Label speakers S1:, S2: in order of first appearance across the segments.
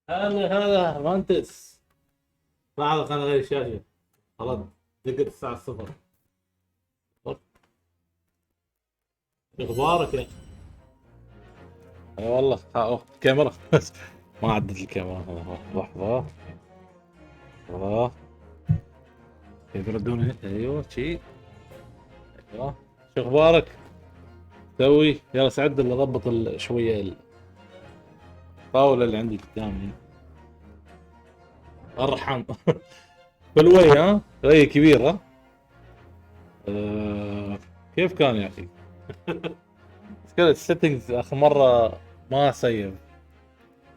S1: هذا مهندس. لحظة خليني اغير الشاشة. خلاص دقت الساعة الصفر. شو اخبارك يا اخي؟ اي والله كاميرا. ما عدت الكاميرا. لحظة لحظة. كيف يردون؟ ايوه شي. ايوه. شو اخبارك؟ تسوي يلا سعد اللي ضبط شوية الطاولة اللي عندي قدامي. ارحم. بالوي ها؟ وي كبير ها؟ أه... كيف كان يا اخي؟ مشكلة السيتنجز اخر مرة ما سيف.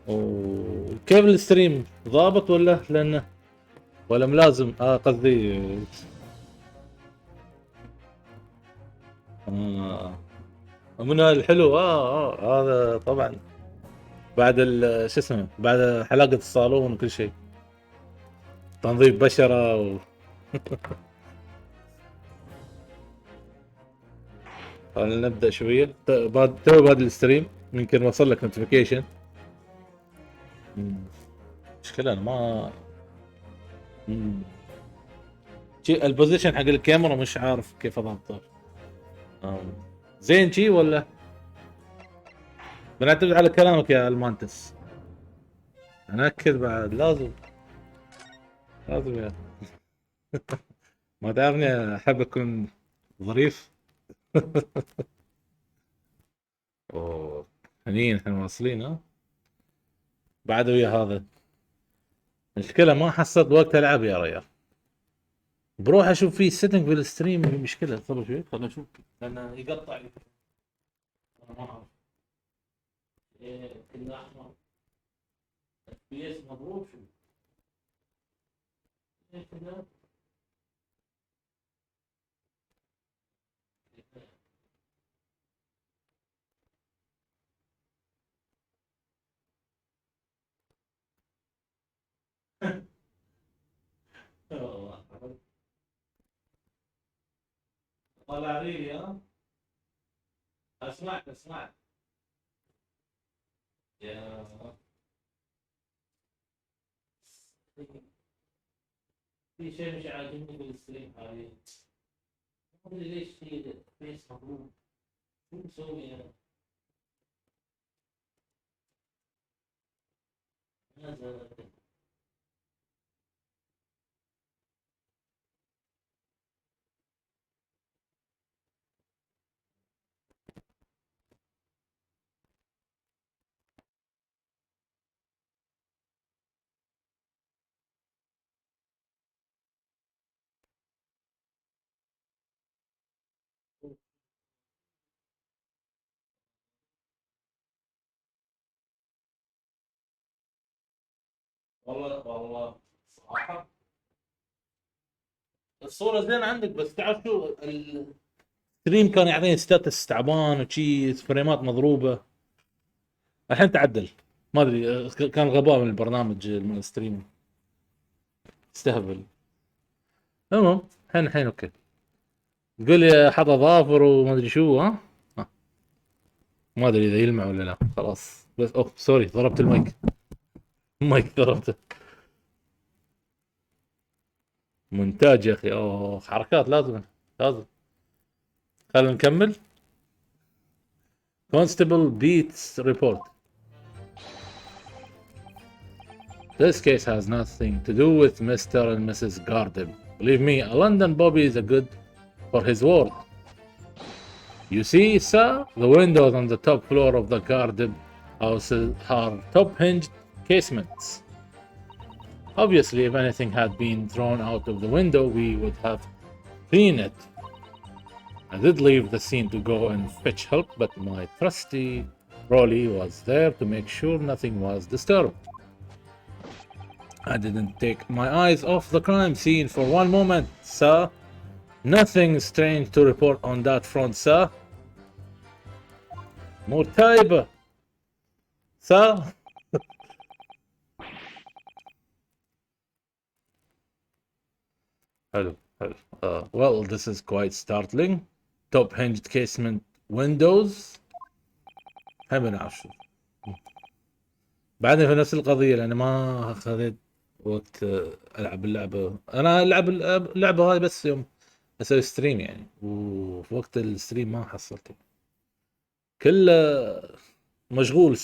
S1: وكيف الستريم ضابط ولا لانه ولا ملازم قصدي من الحلو هذا طبعا بعد شو اسمه بعد حلاقة الصالون وكل شيء تنظيف بشرة خلينا نبدأ شوية تو بادئ الستريم يمكن وصل لك نوتيفيكيشن. مشكلة انا ما البوزيشن حق الكاميرا مش عارف كيف اضبطه. زين شي ولا بنعتمد على كلامك يا المانتس. انا اكد بعد لازم يا ما تعرفني احب اكون ظريف. اوه هنيين احنا واصلين ها بعد ويا هذا. المشكلة ما حصلت وقت العب يا ريال. بروح اشوف في سيتنج بالستريم في مشكلة. صبر شوي خلنا نشوف لانه يقطع. انا ما اعرف كله احمر. اف بي اس مضروب شو كذا. طلع لي ها. اسمعك يا في شيء مش عاجبني بالستريم حاليا. ما ادري ليش في فيس مضروب. شو مسوي انا؟ نزل. والله صراحة الصورة زين عندك بس تعرف شو الستريم كان يعطيني ستاتس تعبان وشي فريمات مضروبة. الحين تعدل. ما ادري كان غباء من البرنامج من الستريم استهبل. المهم الحين اوكي. تقول لي حط اظافر وما ادري شو ها. ما ادري اذا يلمع ولا لا خلاص بس اوه سوري ضربت المايك. المايك ضربته. مونتاج يا اخي اوه حركات لازم. خلينا نكمل. Constable beats report. This case has nothing to do with Mr. and Mrs. Garden. Believe me, a London Bobby is a good for his word. You see, sir, the windows on the top floor of the Garden houses are top-hinged casements. Obviously, if anything had been thrown out of the window, we would have seen it. I did leave the scene to go and fetch help, but my trusty Rolly was there to make sure nothing was disturbed. I didn't take my eyes off the crime scene for one moment, sir. Nothing strange to report on that front, sir. Murtaiba, sir. Hello. Well, this is quite startling. Top hinged casement windows. هاي بنعرف شو. بعدني في نفس القضية لأن ما أخذت وقت ألعب اللعبة. أنا ألعب اللعبة هاي بس يوم أسوي ستريم يعني، وفي وقت الستريم ما حصلت كله مشغول.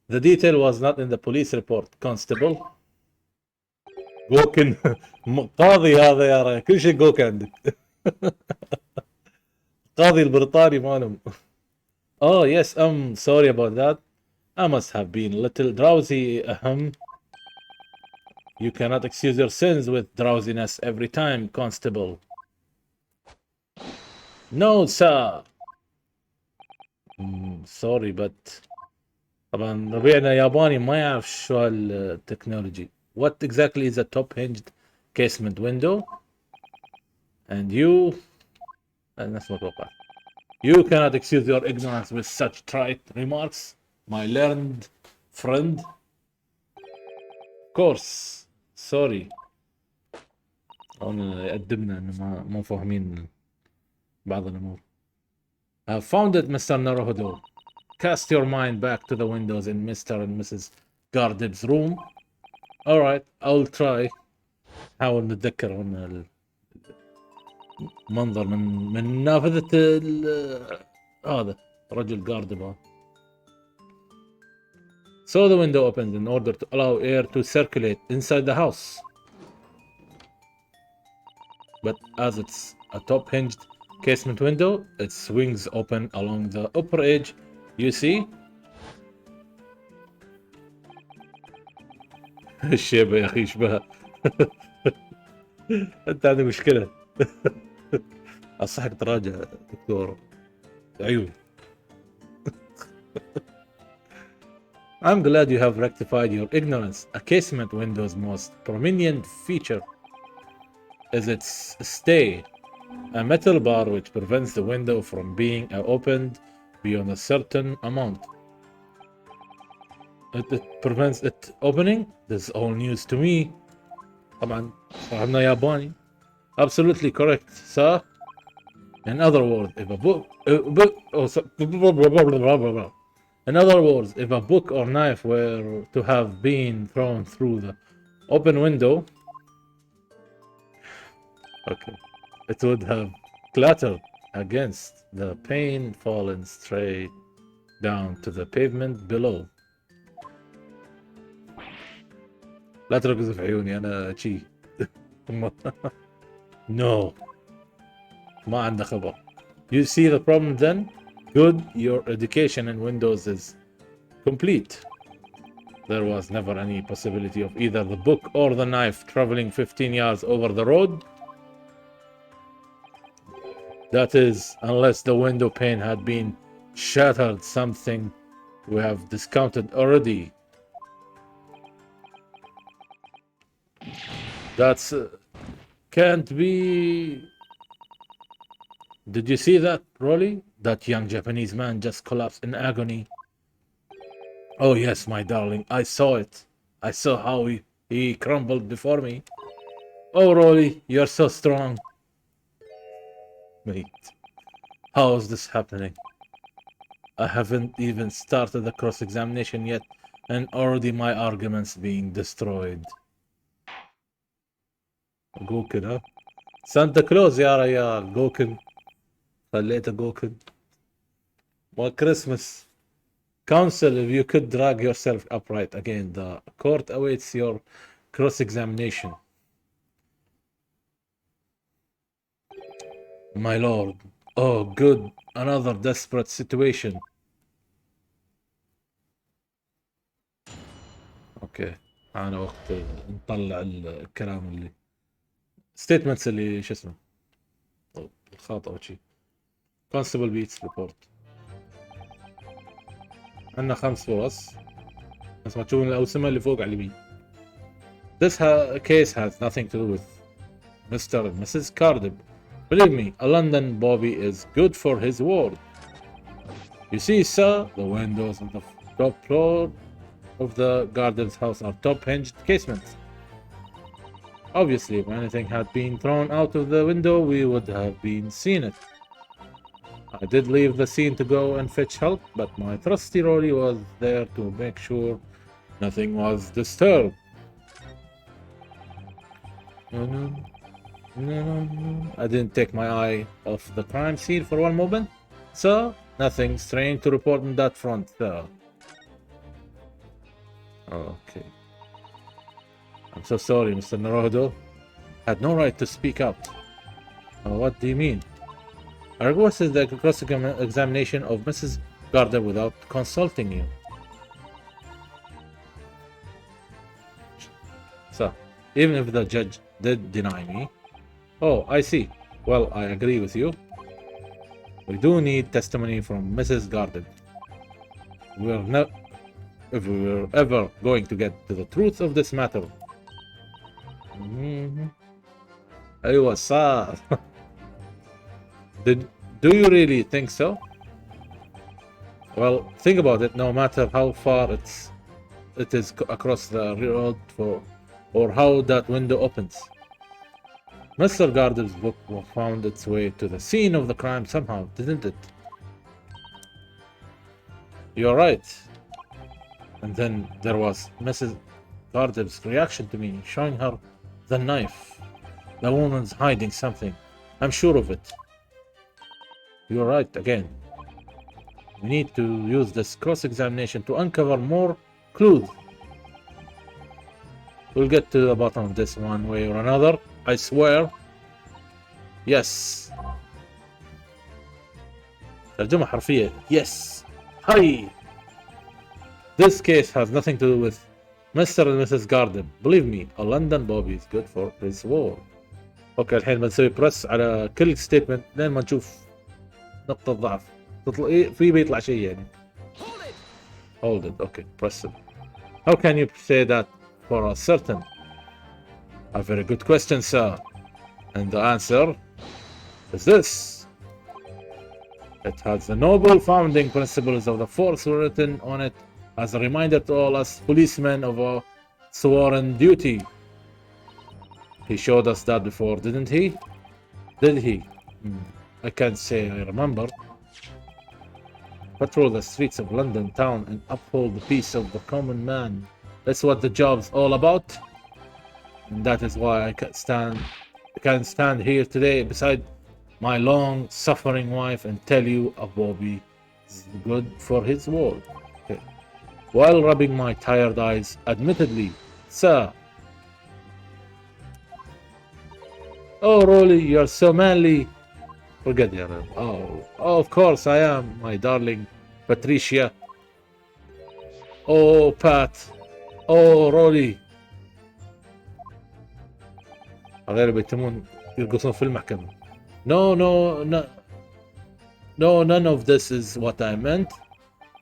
S1: The detail was not in the police report. Constable جوكن. قاضي هذا يا رجل، كل شيء جوك عندك. قاضي البريطاني مالهم. Oh yes, I'm sorry about that. I must have been a little drowsy. You cannot excuse your sins with drowsiness every time, Constable. No, sir. Sorry, but طبعا ربيعنا ياباني ما يعرف شو هالتكنولوجي. What exactly is a top hinged casement window? And you نفس ما توقعت. You cannot excuse your ignorance with such trite remarks, my learned friend. Of course. Sorry. هون يقدمنا انه ما فاهمين بعض الامور. I found it, Mr. Naruhodo. Cast your mind back to the windows in Mr. and Mrs. Gardib's room. Alright, I'll try. حاول نتذكر هنا المنظر من نافذة هذا رجل جاردب. So the window opens in order to allow air to circulate inside the house. But as it's a top hinged casement window, it swings open along the upper edge. You see? الشيبة يا اخي يشبهها. انت عندك مشكلة. انصحك تراجع دكتور عيون. I'm glad you have rectified your ignorance. A casement window's most prominent feature is its stay, a metal bar which prevents the window from being opened beyond a certain amount. It prevents it opening? This is all news to me. طبعا فهمنا ياباني. Absolutely correct, sir. In other words, if a book in other words, if a book or knife were to have been thrown through the open window, okay, it would have clattered against the pane, fallen straight down to the pavement below. لا تركزوا في عيوني أنا شي. No. ما عنده خبر. You see the problem then? Good, your education in Windows is complete. There was never any possibility of either the book or the knife traveling 15 yards over the road. That is, unless the window pane had been shattered, something we have discounted already. That's can't be. Did you see that, Rolly? That young Japanese man just collapsed in agony. Oh yes, my darling, I saw it. I saw how he crumbled before me. Oh, Rolly, you're so strong. Mate, how is this happening? I haven't even started the cross-examination yet, and already my arguments being destroyed. جوكن ها سانتا كلوز يا ريال. جوكن خليته جوكن مال كريسمس. Counsel, if you could drag yourself upright again. The court awaits your cross-examination. My lord. Oh, good. Another desperate situation. اوكي انا وقت نطلع الكلام اللي ستيتمنتس اللي شو اسمه الخاطئ او شيء. Constable beats report. عندنا 5 فرص بس ما تشوفون الأوسمة اللي فوق على اليمين. This case has nothing to do with Mr. and Mrs. Cardiff. Believe me, a London Bobby is good for his word. You see, sir, the windows on the top floor of the Gardens house are top-hinged casements. Obviously, if anything had been thrown out of the window, we would have been seen it. I did leave the scene to go and fetch help, but my trusty Rolly was there to make sure nothing was disturbed. No, I didn't take my eye off the crime scene for one moment. Sir, nothing strange to report on that front, sir. Okay. I'm so sorry, Mr. Naruhodo. Had no right to speak up. What do you mean? I requested the cross-examination of Mrs. Gardner without consulting you. So, even if the judge did deny me. Oh, I see. Well, I agree with you. We do need testimony from Mrs. Gardner. We're not... If we were ever going to get to the truth of this matter. أيوة صار. Do you really think so? Well, think about it. No matter how far it is across the road or how that window opens, Mr. Gardner's book found its way to the scene of the crime somehow, didn't it? You're right. And then there was Mrs. Gardner's reaction to me, showing her the knife. The woman's hiding something. I'm sure of it. You're right again. We need to use this cross-examination to uncover more clues. We'll get to the bottom of this one way or another. I swear. Yes. ترجمة حرفية. Yes. Hi. This case has nothing to do with Mr. and Mrs. Gardner. Believe me, a London Bobby is good for his war. اوكي الحين بنسوي بريس على كل ستيتمنت لين ما نشوف نقطة ضعف. تطلع في بيطلع شيء يعني. Hold it. Okay, press it. How can you say that for a certain? A very good question, sir. And the answer is this. It has the noble founding principles of the force written on it as a reminder to all us policemen of our sworn duty. He showed us that before, didn't he? Did he? I can't say I remember. Patrol the streets of London town and uphold the peace of the common man. That's what the job's all about. And that is why I can stand here today beside my long-suffering wife and tell you a Bobby is good for his word. Okay. While rubbing my tired eyes, admittedly, sir. Oh, Rolly, you're so manly. Forget it. Oh, of course I am, my darling Patricia. Oh, Pat. Oh, Rolly. هذول بيتمون يرقصون في المحكمة. No, none of this is what I meant.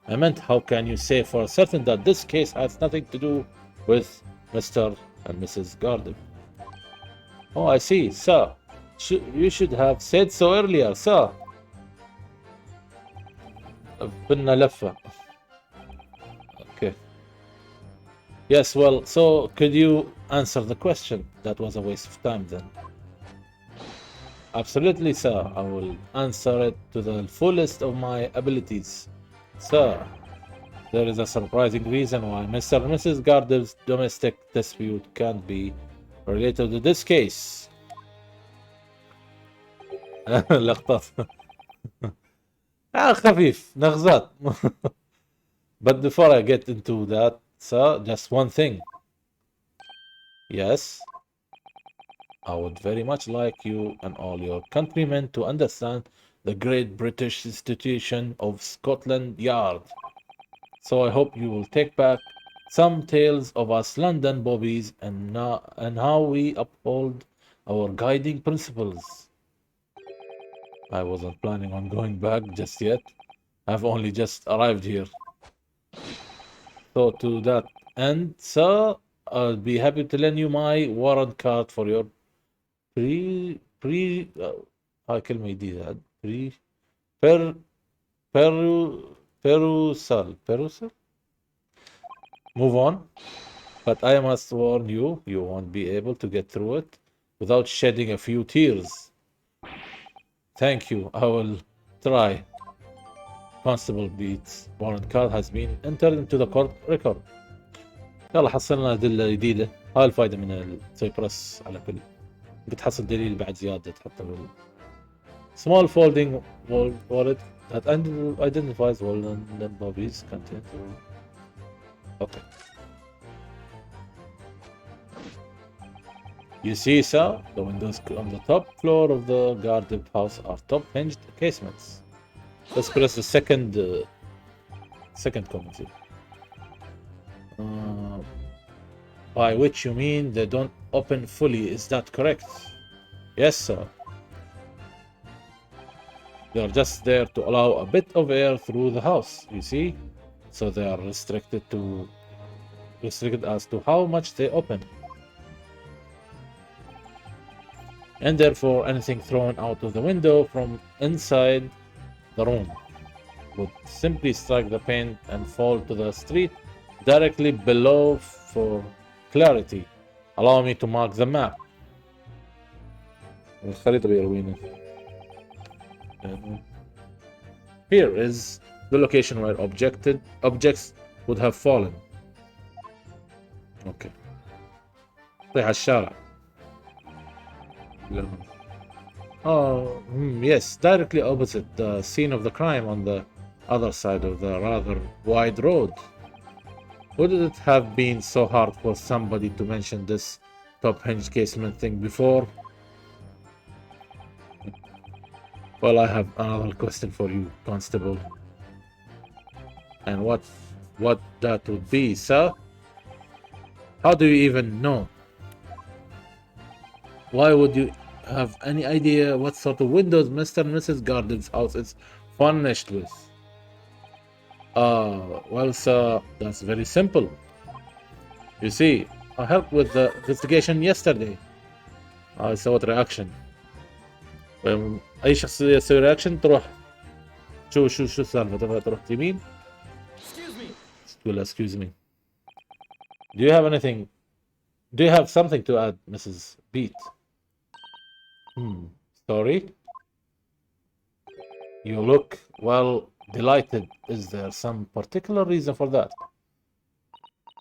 S1: I meant, how can you say for certain that this case has nothing to do with Mr. and Mrs. Gardner? Oh, I see, sir. You should have said so earlier, sir. بدنا لفة. Okay. Yes, well, so could you answer the question? That was a waste of time then. Absolutely, sir. I will answer it to the fullest of my abilities. Sir, there is a surprising reason why Mr. and Mrs. Gardner's domestic dispute can't be related to this case. لقطات خفيف نغزات. But before I get into that, sir, just one thing. Yes, I would very much like you and all your countrymen to understand the great British institution of Scotland Yard. So I hope you will take back some tales of us London Bobbies and how we uphold our guiding principles. I wasn't planning on going back just yet. I've only just arrived here. So to that end, sir, I'll be happy to lend you my warrant card for your هاي كلمة جديدة. perusal. Move on. But I must warn you, you won't be able to get through it without shedding a few tears. Thank you. I will try. Constable beats. Warrant card has been entered into the court record. يلا حصلنا أدلة جديدة. هاي الفايدة من السايبرس على كل. بتحصل دليل بعد زيادة تحطه بال small folding wallet that identifies London Bobby's content. Okay. You see, sir, the windows on the top floor of the guarded house are top hinged casements. Let's press the second comment here. By which you mean they don't open fully, is that correct? Yes, sir. They're just there to allow a bit of air through the house, you see? So they are restricted as to how much they open. And therefore anything thrown out of the window from inside the room would simply strike the pane and fall to the street directly below. For clarity, allow me to mark the map. Here is the location where objects would have fallen. Okay. طيح الشارع. Oh, yes, directly opposite the scene of the crime on the other side of the rather wide road. Would it have been so hard for somebody to mention this top hinge casement thing before? Well, I have another question for you, Constable. And what that would be, sir? How do you even know? Why would you have any idea what sort of windows Mr. and Mrs. Garden's house is furnished with? Well, sir, that's very simple. You see, I helped with the investigation yesterday. I saw reaction. أي شخصية تسوي رياكشن تروح شو السالفة تروح يمين. Excuse me. تقول excuse me. Do you have something to add, Mrs. Beat? Sorry? You look, well, delighted. Is there some particular reason for that?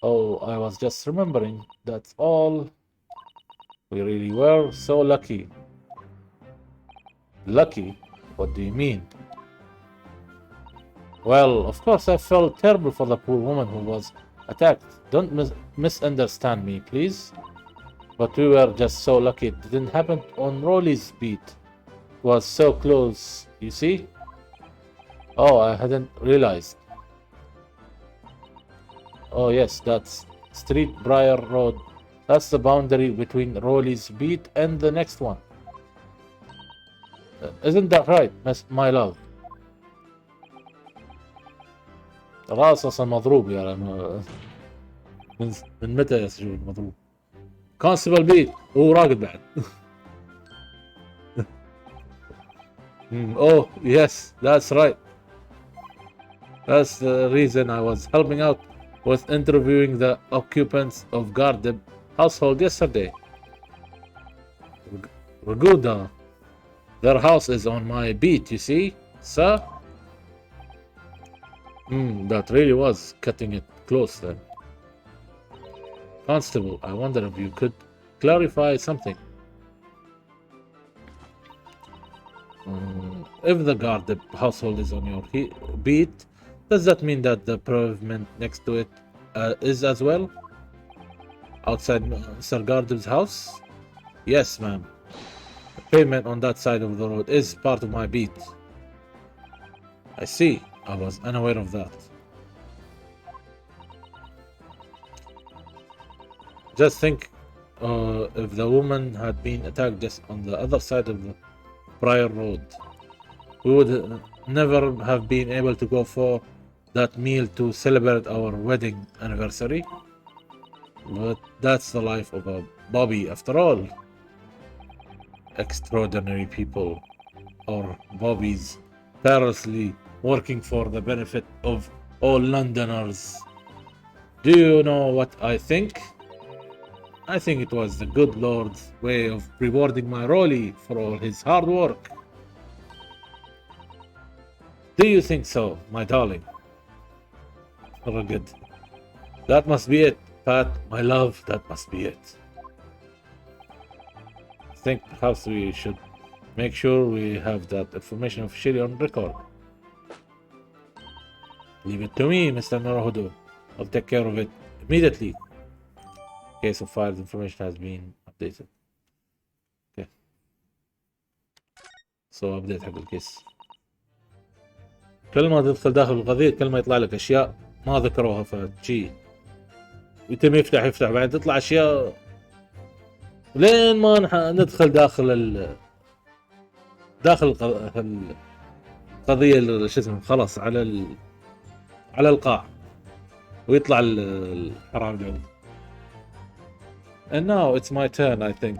S1: Oh, I was just remembering. That's all. We really were so lucky. Lucky? What do you mean? Well, of course I felt terrible for the poor woman who was attacked. Don't misunderstand me, please. But we were just so lucky it didn't happen on Rolly's beat. It was so close, you see? Oh, I hadn't realized. Oh yes, that's Street Briar Road. That's the boundary between Rolly's beat and the next one. Isn't that right, my love? راس اصلا مضروب يا من متى يا سجون مضروب؟ كونستبل بيت هو راقد بعد. Oh yes, that's right. That's the reason I was helping out with interviewing the occupants of Gardeb household yesterday. Raguda. Their house is on my beat, you see, sir? That really was cutting it close then. Constable, I wonder if you could clarify something. If the Gardeb household is on your beat, does that mean that the pavement next to it is as well? Outside Sir Gardeb's house? Yes, ma'am. The pavement on that side of the road is part of my beat. I see. I was unaware of that. Just think if the woman had been attacked just on the other side of the prior road. We would never have been able to go for that meal to celebrate our wedding anniversary. But that's the life of a Bobby after all. Extraordinary people, or Bobbies, tirelessly working for the benefit of all Londoners. Do you know what I think? I think it was the good Lord's way of rewarding my Rolly for all his hard work. Do you think so, my darling? Very good. That must be it, Pat, my love, that must be it. I think perhaps we should make sure we have that information officially on record. Leave it to me, Mr. Naruhodo. I'll take care of it immediately. Case of files information has been updated. Okay. So update حق الكيس. كل ما تدخل داخل القضية كل ما يطلع لك أشياء ما ذكروها فشي يتم يفتح بعدين تطلع أشياء لين ما ندخل داخل القضية شو اسمه خلاص على القاع ويطلع الحرام العود. And now it's my turn, I think.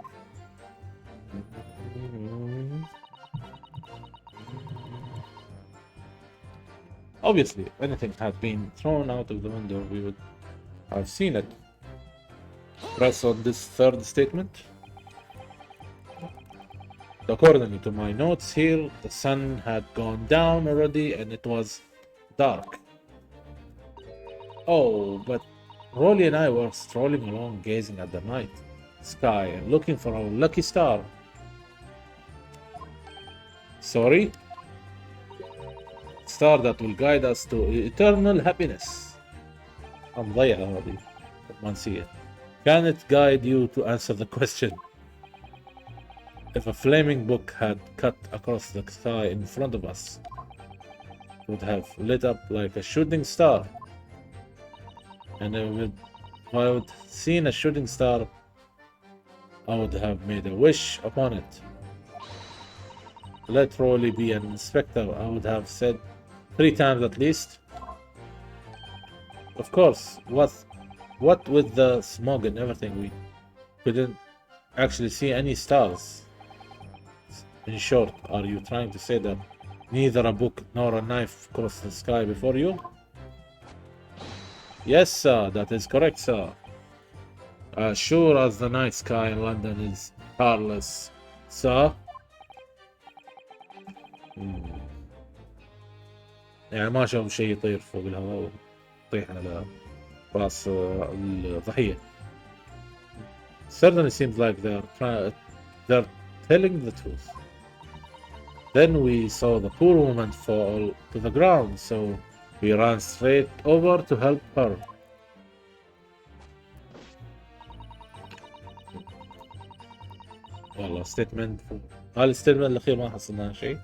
S1: Obviously, if anything had been thrown out of the window, we would have seen it. Press on this third statement. According to my notes here, the sun had gone down already and it was dark. Oh, but Rolly and I were strolling along gazing at the night sky and looking for our lucky star. Sorry? Star that will guide us to eternal happiness. I'm ضيع هذه ما نسيها. Can it guide you to answer the question? If a flaming book had cut across the sky in front of us, it would have lit up like a shooting star. And if I would seen a shooting star, I would have made a wish upon it. Let Rolly be an inspector, I would have said 3 times at least. Of course, what with the smog and everything, we couldn't actually see any stars. In short, are you trying to say that neither a book nor a knife crossed the sky before you? Yes, sir, that is correct, sir. Sure as the night sky in London is starless, sir. يعني ما شافوا شيء يطير فوق الهواء ويطيح على راس الضحية. Certainly seems like they're telling the truth. Then we saw the poor woman fall to the ground, so we ran straight over to help her. والله ستيتمنت هذا الستيتمنت الأخير ما حصلنا شيء.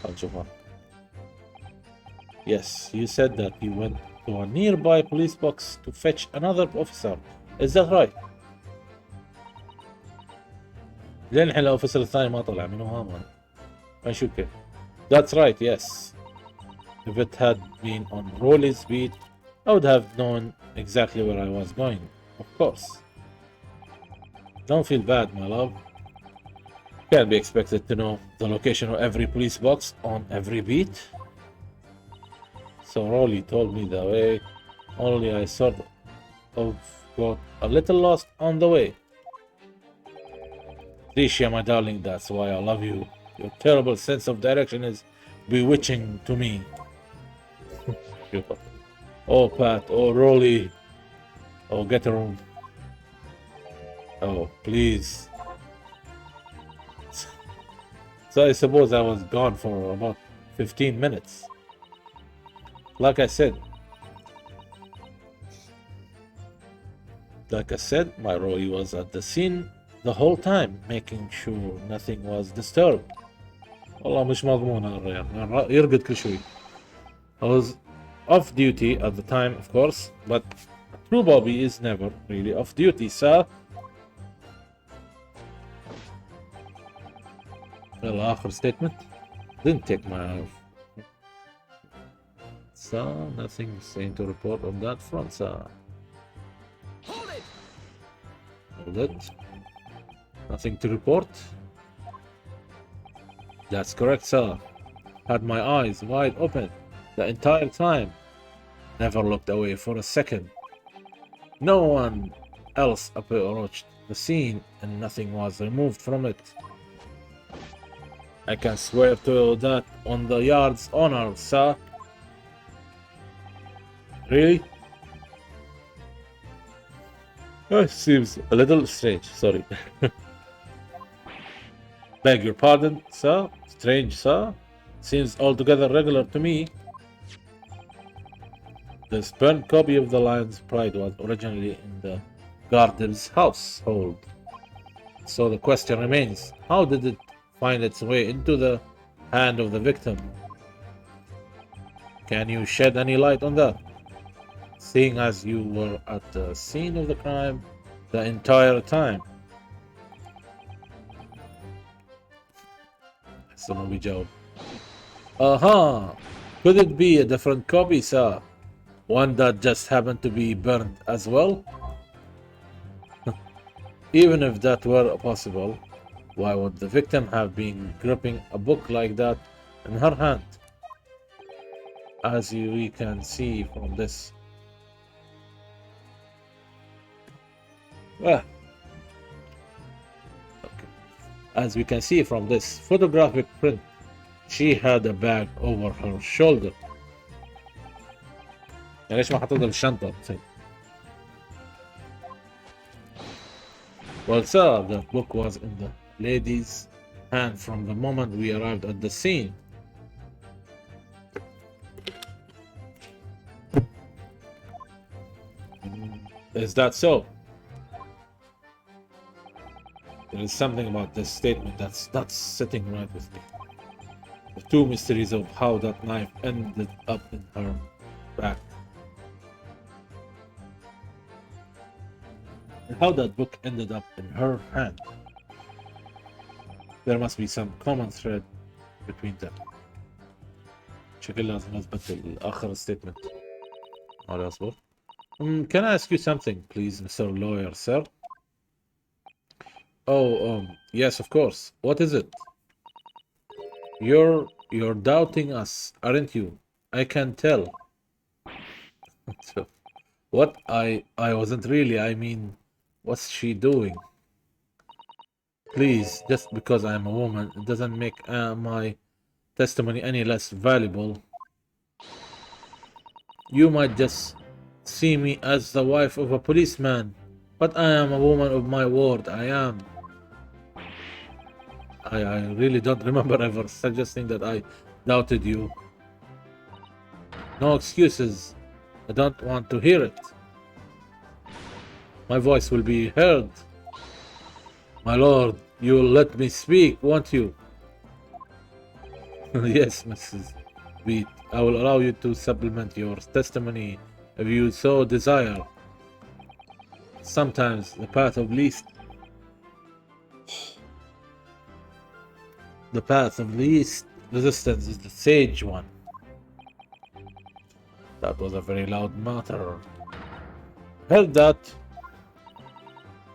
S1: خلينا نشوفها. Yes, you said that you went to a nearby police box to fetch another officer. Is that right? لين الحين الأوفيسر الثاني ما طلع منو هامان. نشوف كيف. That's right, yes. If it had been on Rolly's beat, I would have known exactly where I was going. Of course. Don't feel bad, my love. Can't be expected to know the location of every police box on every beat. So Rolly told me the way, only I sort of got a little lost on the way. Tricia, my darling, that's why I love you. Your terrible sense of direction is bewitching to me. Oh, Pat, oh, Rolly. Oh, get a room. Oh, please. So I suppose I was gone for about 15 minutes. Like I said, my Rolly was at the scene the whole time, making sure nothing was disturbed. والله مش مضمون الرجال يرقد كل شوي. I was off duty at the time, of course, but a true Bobby is never really off duty, sir. Well, آخر statement. Didn't take my eye off. So, nothing saying to report on that front, sir. Hold it. Nothing to report? That's correct, sir. Had my eyes wide open the entire time. Never looked away for a second. No one else approached the scene and nothing was removed from it. I can swear to that on the yard's honor, sir. Really? That seems a little strange, sorry. Beg your pardon, sir? Strange, sir? Seems altogether regular to me. This burnt copy of the Lion's Pride was originally in the Garden's household. So the question remains, how did it find its way into the hand of the victim? Can you shed any light on that? Seeing as you were at the scene of the crime the entire time. So we joke. Aha! Could it be a different copy, sir? One that just happened to be burned as well? Even if that were possible, why would the victim have been gripping a book like that in her hand? As we can see from this. Ah. Okay. As we can see from this photographic print, she had a bag over her shoulder. يعني ليش ما حطيتها بالشنطة؟ Well, sir, the book was in the lady's hand from the moment we arrived at the scene. Is that so? There is something about this statement that's not sitting right with me. The two mysteries of how that knife ended up in her back. And how that book ended up in her hand. There must be some common thread between them. شكل لازم اثبت الاخر statement. على اصبر. Can I ask you something, please, Mr. Lawyer, sir? Oh, yes, of course. What is it? You're doubting us, aren't you? I can tell. What? I wasn't really. I mean, what's she doing? Please, just because I'm a woman, it doesn't make my testimony any less valuable. You might just see me as the wife of a policeman, but I am a woman of my word. I am. I really don't remember ever suggesting that I doubted you. No excuses. I don't want to hear it. My voice will be heard. My lord, you'll let me speak, won't you? Yes, Mrs. Beat. I will allow you to supplement your testimony if you so desire. Sometimes the path of least resistance is the sage one. That was a very loud matter. Heard that?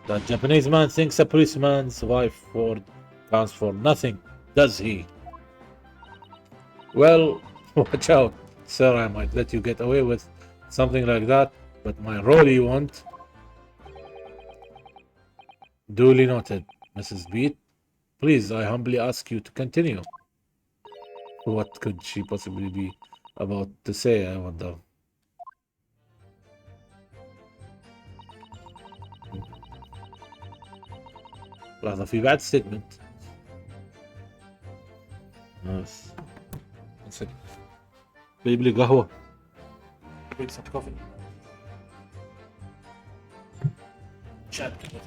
S1: That Japanese man thinks a policeman's wife word counts for nothing, does he? Well, watch out, sir. I might let you get away with something like that, but my Rolly won't. Duly noted, Mrs. Beat. Please, I humbly ask you to continue. What could she possibly be about to say, I wonder? لحظة في بعد statement. Nice. One second. بجيب لي قهوة. Bring some coffee. Chat with me.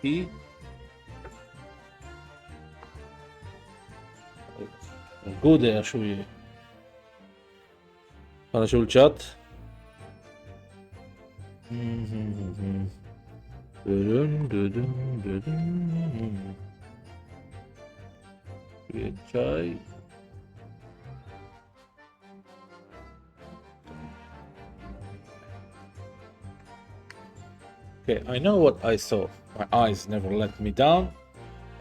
S1: He موجودة يا شوية. أنا شو الشات؟ شاي. Okay, I know what I saw. My eyes never let me down.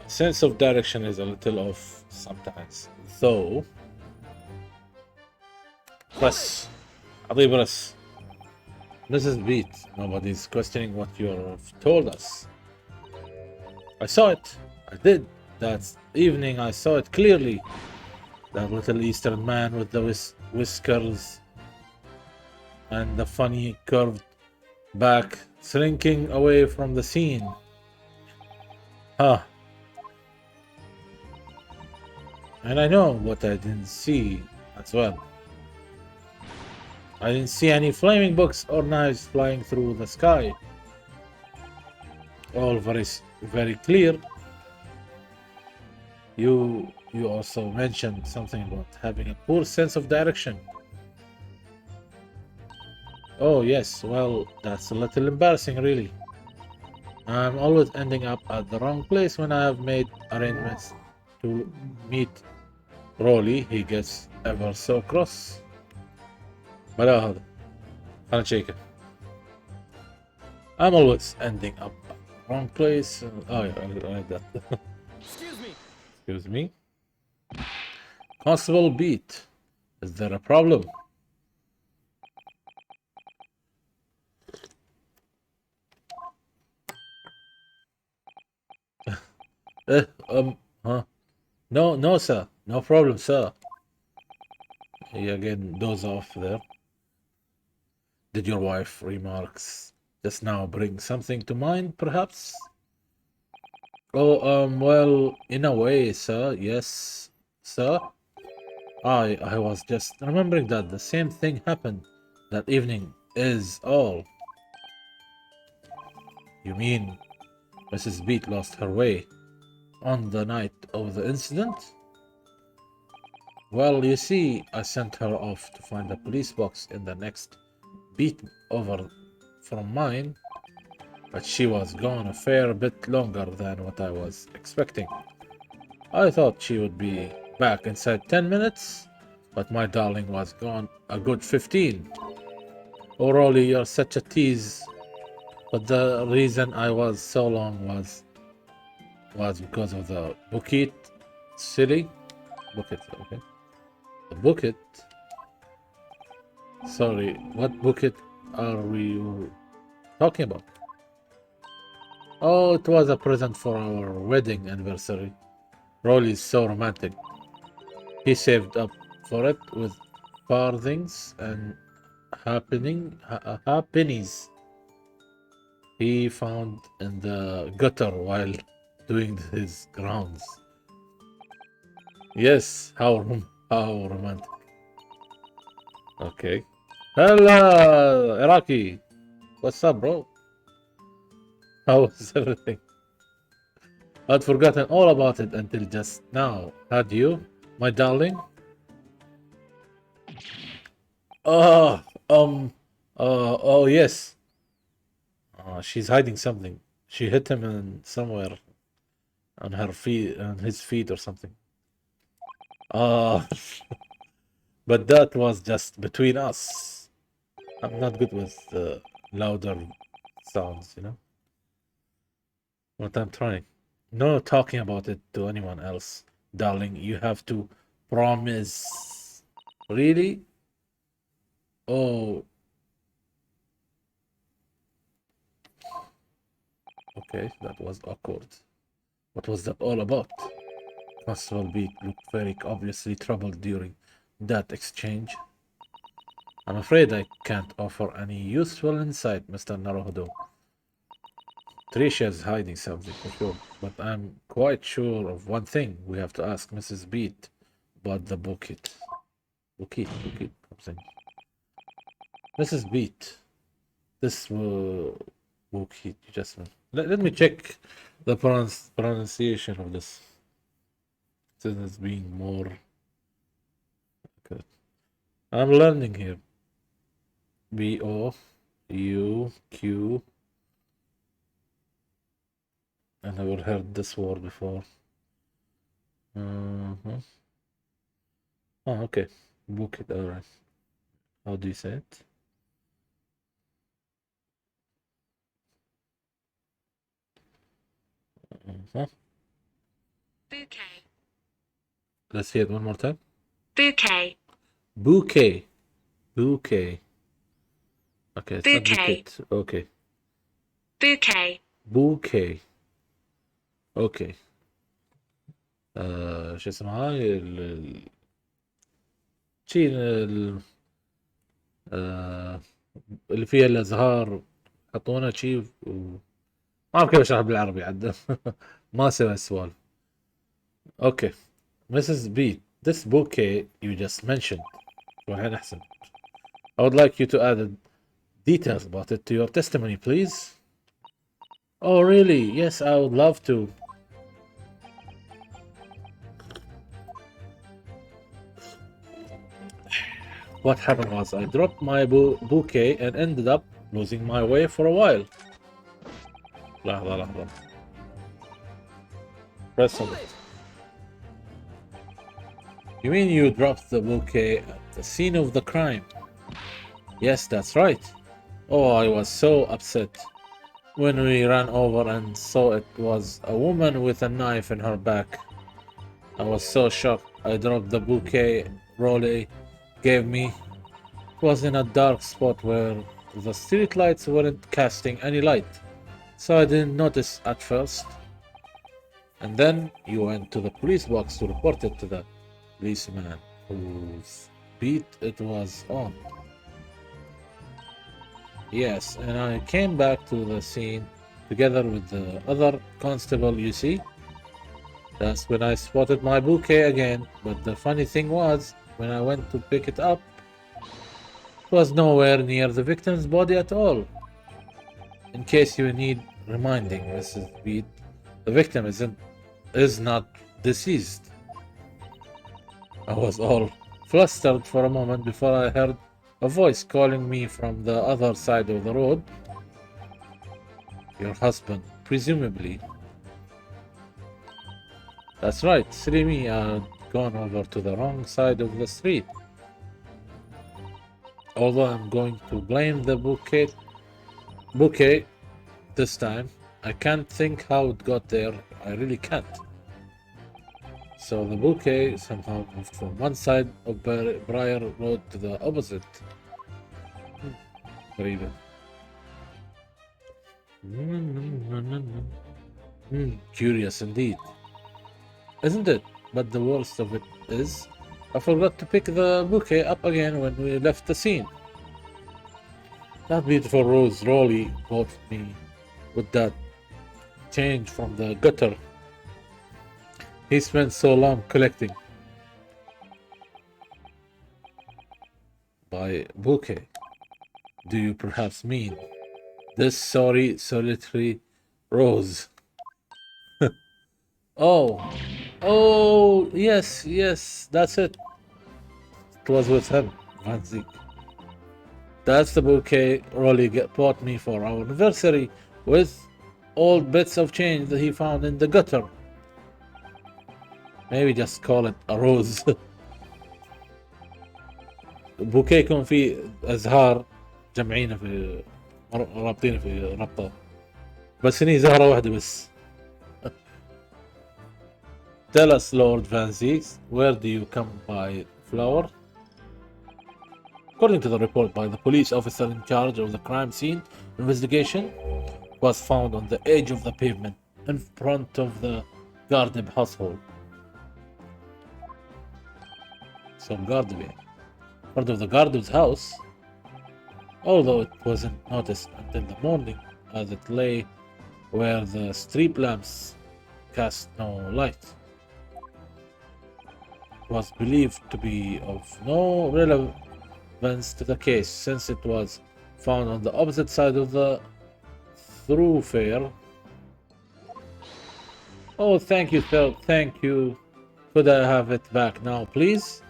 S1: My sense of direction is a little off sometimes. Though. Press. أعطيه press. This is beat. Nobody's questioning what you've told us. I saw it. I did. That evening I saw it clearly. That little Eastern man with the whiskers and the funny curved back slinking away from the scene. Huh. And I know what I didn't see as well. I didn't see any flaming books or knives flying through the sky. All very clear. You also mentioned something about having a poor sense of direction. Oh yes, well, that's a little embarrassing really. I'm always ending up at the wrong place when I have made arrangements to meet Rolly. He gets ever so cross. بلا هذا خلنا نشيكه. I'm always ending up at the wrong place. Oh yeah, I like that.
S2: Excuse me.
S1: Excuse me. Constable Beat, is there a problem? Huh? No, sir. No problem, sir. He again does off there. Did your wife remarks just now bring something to mind, perhaps? Oh, well, in a way, sir. Yes, sir. I was just remembering that the same thing happened that evening is all. You mean Mrs. Beat lost her way on the night of the incident? Well, you see, I sent her off to find a police box in the next beat over from mine, but she was gone a fair bit longer than what I was expecting. I thought she would be back inside 10 minutes, but my darling was gone a good 15. Oh, Rolly, you're such a tease. But the reason I was so long was because of the bucket. Silly. Bucket, okay. The bucket? Sorry, what bucket are we talking about? Oh, it was a present for our wedding anniversary. Rolly is so romantic. He saved up for it with farthings and pennies he found in the gutter while doing his grounds. Yes, how romantic. Okay. Hello, Iraqi. What's up, bro? How's everything? I'd forgotten all about it until just now. Had you, my darling? Oh, oh yes. She's hiding something. She hit him in somewhere on her feet, on his feet or something. Ah, but that was just between us. I'm not good with louder sounds, you know. But I'm trying. No talking about it to anyone else, darling. You have to promise. Really? Oh, okay. That was awkward. What was that all about? Constable Beat looked very obviously troubled during that exchange. I'm afraid I can't offer any useful insight, Mr. Naruhodo. Tricia's hiding something for sure, but I'm quite sure of one thing. We have to ask Mrs. Beat about the bucket. Bucket, something. Mrs. Beat, this bucket you just Let me check the pronunciation of this. This is being more. Okay. I'm learning here. Bouq. I never heard this word before. Uh-huh. Oh, okay. Book it, alright. How do you say it? Uh-huh.
S2: Bouquet.
S1: Let's hear it one more time.
S2: Bouquet.
S1: Bouquet. Bouquet. Okay, it's not
S2: Bouquet.
S1: bouquet. Okay.
S2: Bouquet.
S1: Bouquet. اوكي. شو اسمها هاي شي اللي فيها الازهار يحطونها شي ما اعرف كيف اشرح بالعربي عاد. ما سوى السوالف. اوكي. Mrs. B, this bouquet you just mentioned. وحين احسن. I would like you to add details about it to your testimony, please. Oh, really? Yes, I would love to. What happened was I dropped my bouquet and ended up losing my way for a while. لحظة. Press on it. You mean you dropped the bouquet at the scene of the crime? Yes, that's right. Oh, I was so upset when we ran over and saw it was a woman with a knife in her back. I was so shocked. I dropped the bouquet Rolly gave me. It was in a dark spot where the street lights weren't casting any light, so I didn't notice at first. And then you went to the police box to report it to the policeman whose beat it was on. Yes, and I came back to the scene together with the other constable, you see. That's when I spotted my bouquet again, but the funny thing was, when I went to pick it up, it was nowhere near the victim's body at all. In case you need reminding, Mrs. Beat, the victim is not deceased. I was all flustered for a moment before I heard a voice calling me from the other side of the road. Your husband, presumably. That's right, silly me, I'd gone over to the wrong side of the street. Although I'm going to blame the bouquet this time, I can't think how it got there. I really can't. So the bouquet somehow moved from one side of Briar Road to the opposite. غريبة. Curious indeed. Isn't it? But the worst of it is, I forgot to pick the bouquet up again when we left the scene. That beautiful rose Rolly bought me with that change from the gutter he spent so long collecting. By bouquet, do you perhaps mean this sorry solitary rose? Oh, yes, that's it. It was with him, Van Zeke. That's the bouquet Rolly bought me for our anniversary, with old bits of change that he found in the gutter. Maybe just call it a rose. بوكيه يكون فيه ازهار جمعينه في رابطينه في ربطه، بس هني زهره واحده بس. Tell us, Lord Van Zeke, where do you come by flower? According to the report by the police officer in charge of the crime scene investigation, it was found on the edge of the pavement in front of the Gardeb household. So Gardeb, part of the Gardeb's house, although it wasn't noticed until the morning as it lay where the street lamps cast no light. It was believed to be of no relevance to the case since it was found on the opposite side of the thoroughfare Oh, thank you, Phil. Thank you. Could I have it back now, please?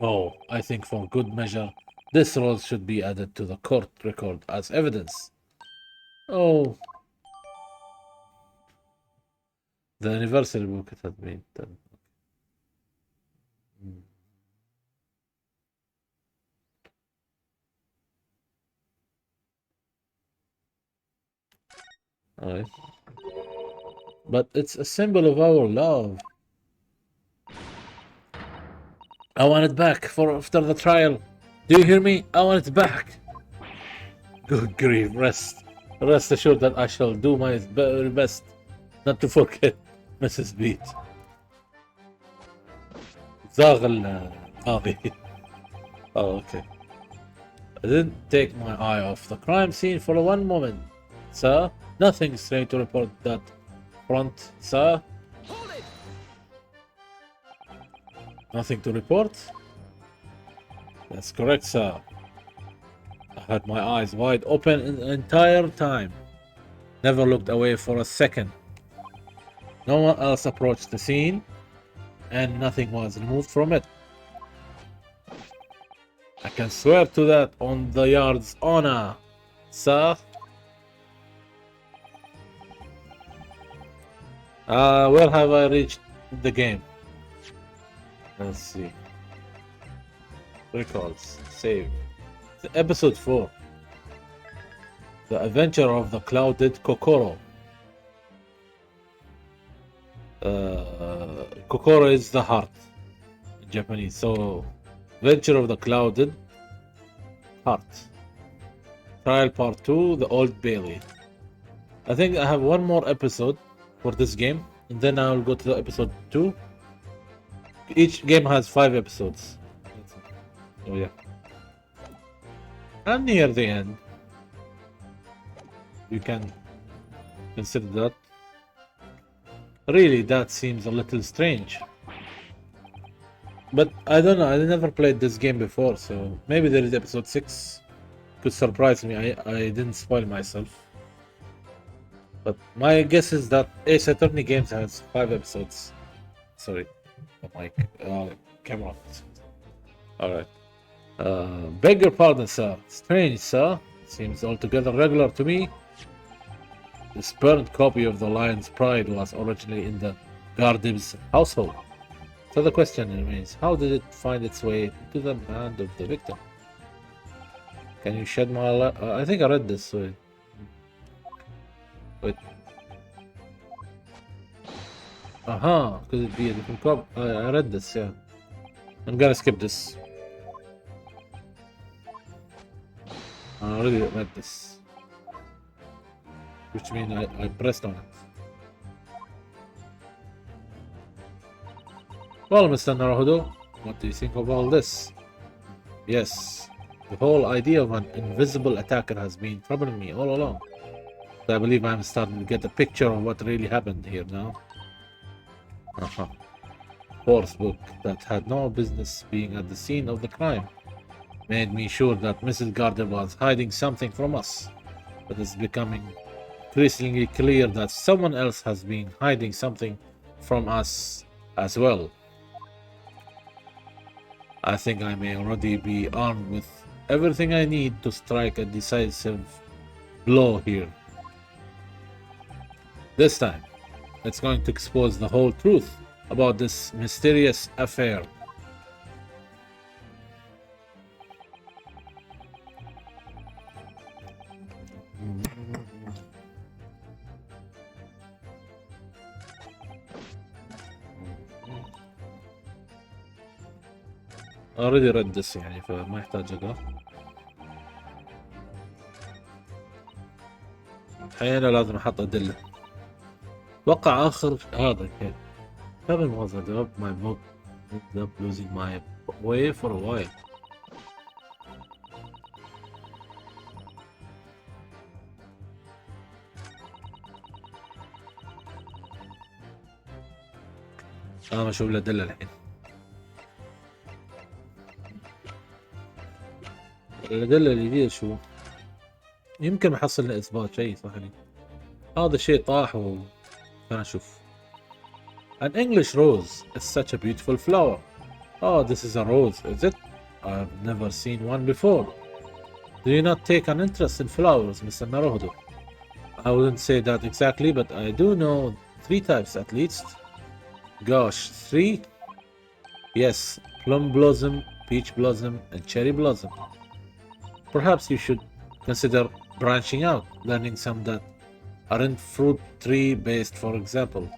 S1: Oh, I think for good measure, this role should be added to the court record as evidence. Oh, the anniversary book it had been done. Alright. But it's a symbol of our love. I want it back for after the trial. Do you hear me? I want it back. Good grief, rest assured that I shall do my very best not to forget Mrs. Beat. زاغ القاضي. Oh, okay. I didn't take my eye off the crime scene for one moment, sir. Nothing strange to report that front, sir. Nothing to report? That's correct, sir. I had my eyes wide open the entire time. Never looked away for a second. No one else approached the scene, and nothing was removed from it. I can swear to that on the yard's honor, sir. Where have I reached the game? Let's see. Records. Save. Episode 4. The Adventure of the Clouded Kokoro. Kokoro is the heart in Japanese. So, Adventure of the Clouded Heart. Trial Part 2, The Old Bailey. I think I have one more episode for this game, and then I'll go to the episode 2. Each game has 5 episodes. Oh yeah. I'm near the end. You can consider that. Really, that seems a little strange. But I don't know, I never played this game before, so maybe there is episode 6. Could surprise me, I didn't spoil myself. But my guess is that Ace Attorney Games has 5 episodes. Sorry, the mic, camera. Alright. Beg your pardon, sir. Strange, sir. Seems altogether regular to me. This burned copy of the Lion's Pride was originally in the Gardib's household. So the question remains, how did it find its way into the hand of the victim? Can you shed my light? I think I read this. Wait. Could it be a different copy? I read this, yeah. I'm gonna skip this. I already read this. Which means I pressed on it. Well, Mr. Naruhodo, what do you think of all this? Yes, the whole idea of an invisible attacker has been troubling me all along. I believe I'm starting to get a picture of what really happened here now. Fourth book that had no business being at the scene of the crime made me sure that Mrs. Gardner was hiding something from us. But it's becoming increasingly clear that someone else has been hiding something from us as well. I think I may already be armed with everything I need to strike a decisive blow here. This time, it's going to expose the whole truth about this mysterious affair. already read this يعني فما يحتاج اقرا. الحين لازم احط ادله. اتوقع اخر هذا كيف. Seven was I developed my book, ended up losing my way for a while. انا اشوف الادله الحين. الادله اللي فيها شو؟ يمكن محصل اثبات شيء صح لي. هذا شيء طاح خلنا نشوف. An English rose is such a beautiful flower. Oh, this is a rose, is it? I've never seen one before. Do you not take an interest in flowers, Mr. Naruhodo? I wouldn't say that exactly, but I do know three types at least. Gosh, three? Yes, plum blossom, peach blossom, and cherry blossom. Perhaps you should consider branching out, learning some that aren't fruit tree based, for example.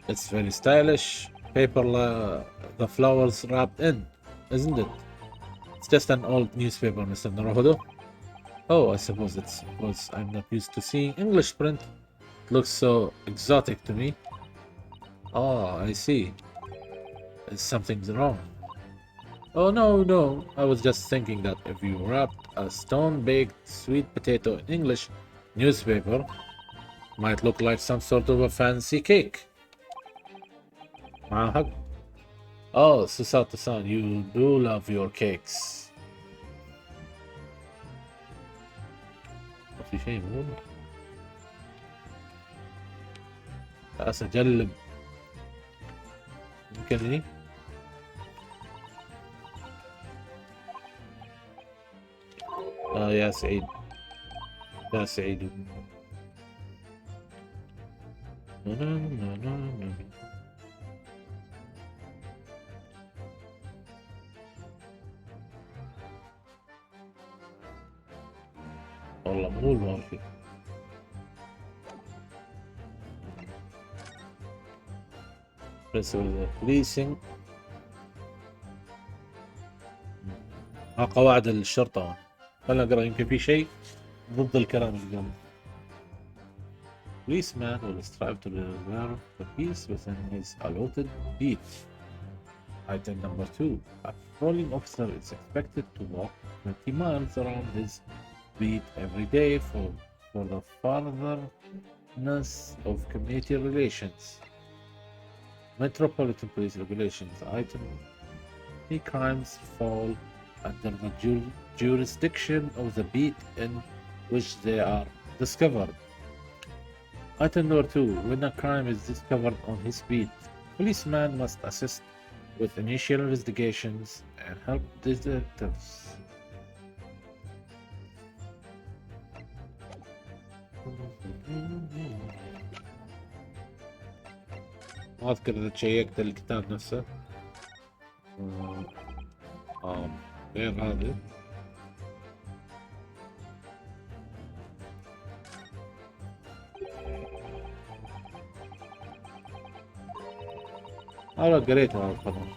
S1: It's very stylish. Paper the flowers wrapped in, isn't it? It's just an old newspaper, Mr. Naruhodo. Oh, I suppose it's because I'm not used to seeing English print. It looks so exotic to me. Oh, I see. Is something wrong? Oh, no. I was just thinking that if you wrapped a stone-baked sweet potato in English newspaper, might look like some sort of a fancy cake. Mahag. Oh, Susato-san, you do love your cakes. في شيء مو خلاص اجلب يمكنني يا سعيد يا سعيد والله مو الموافق بس البوليسنج قواعد الشرطة. خلنا نقرا يمكن في شيء ضد الكلام اللي قاله. Policeman will strive to preserve the peace within his allotted beat. Item number 2. A patrolling officer is expected to walk 20 miles around his beat every day for the furtherness of community relations. Metropolitan Police Regulations. Item. Any crimes fall under the jurisdiction of the beat in which they are discovered. Item number 2. When a crime is discovered on his beat, policeman must assist with initial investigations and help detectives. ما أذكر إذا تشيكت الكتاب نفسه. غير هذا. أنا قريت هذا الخبر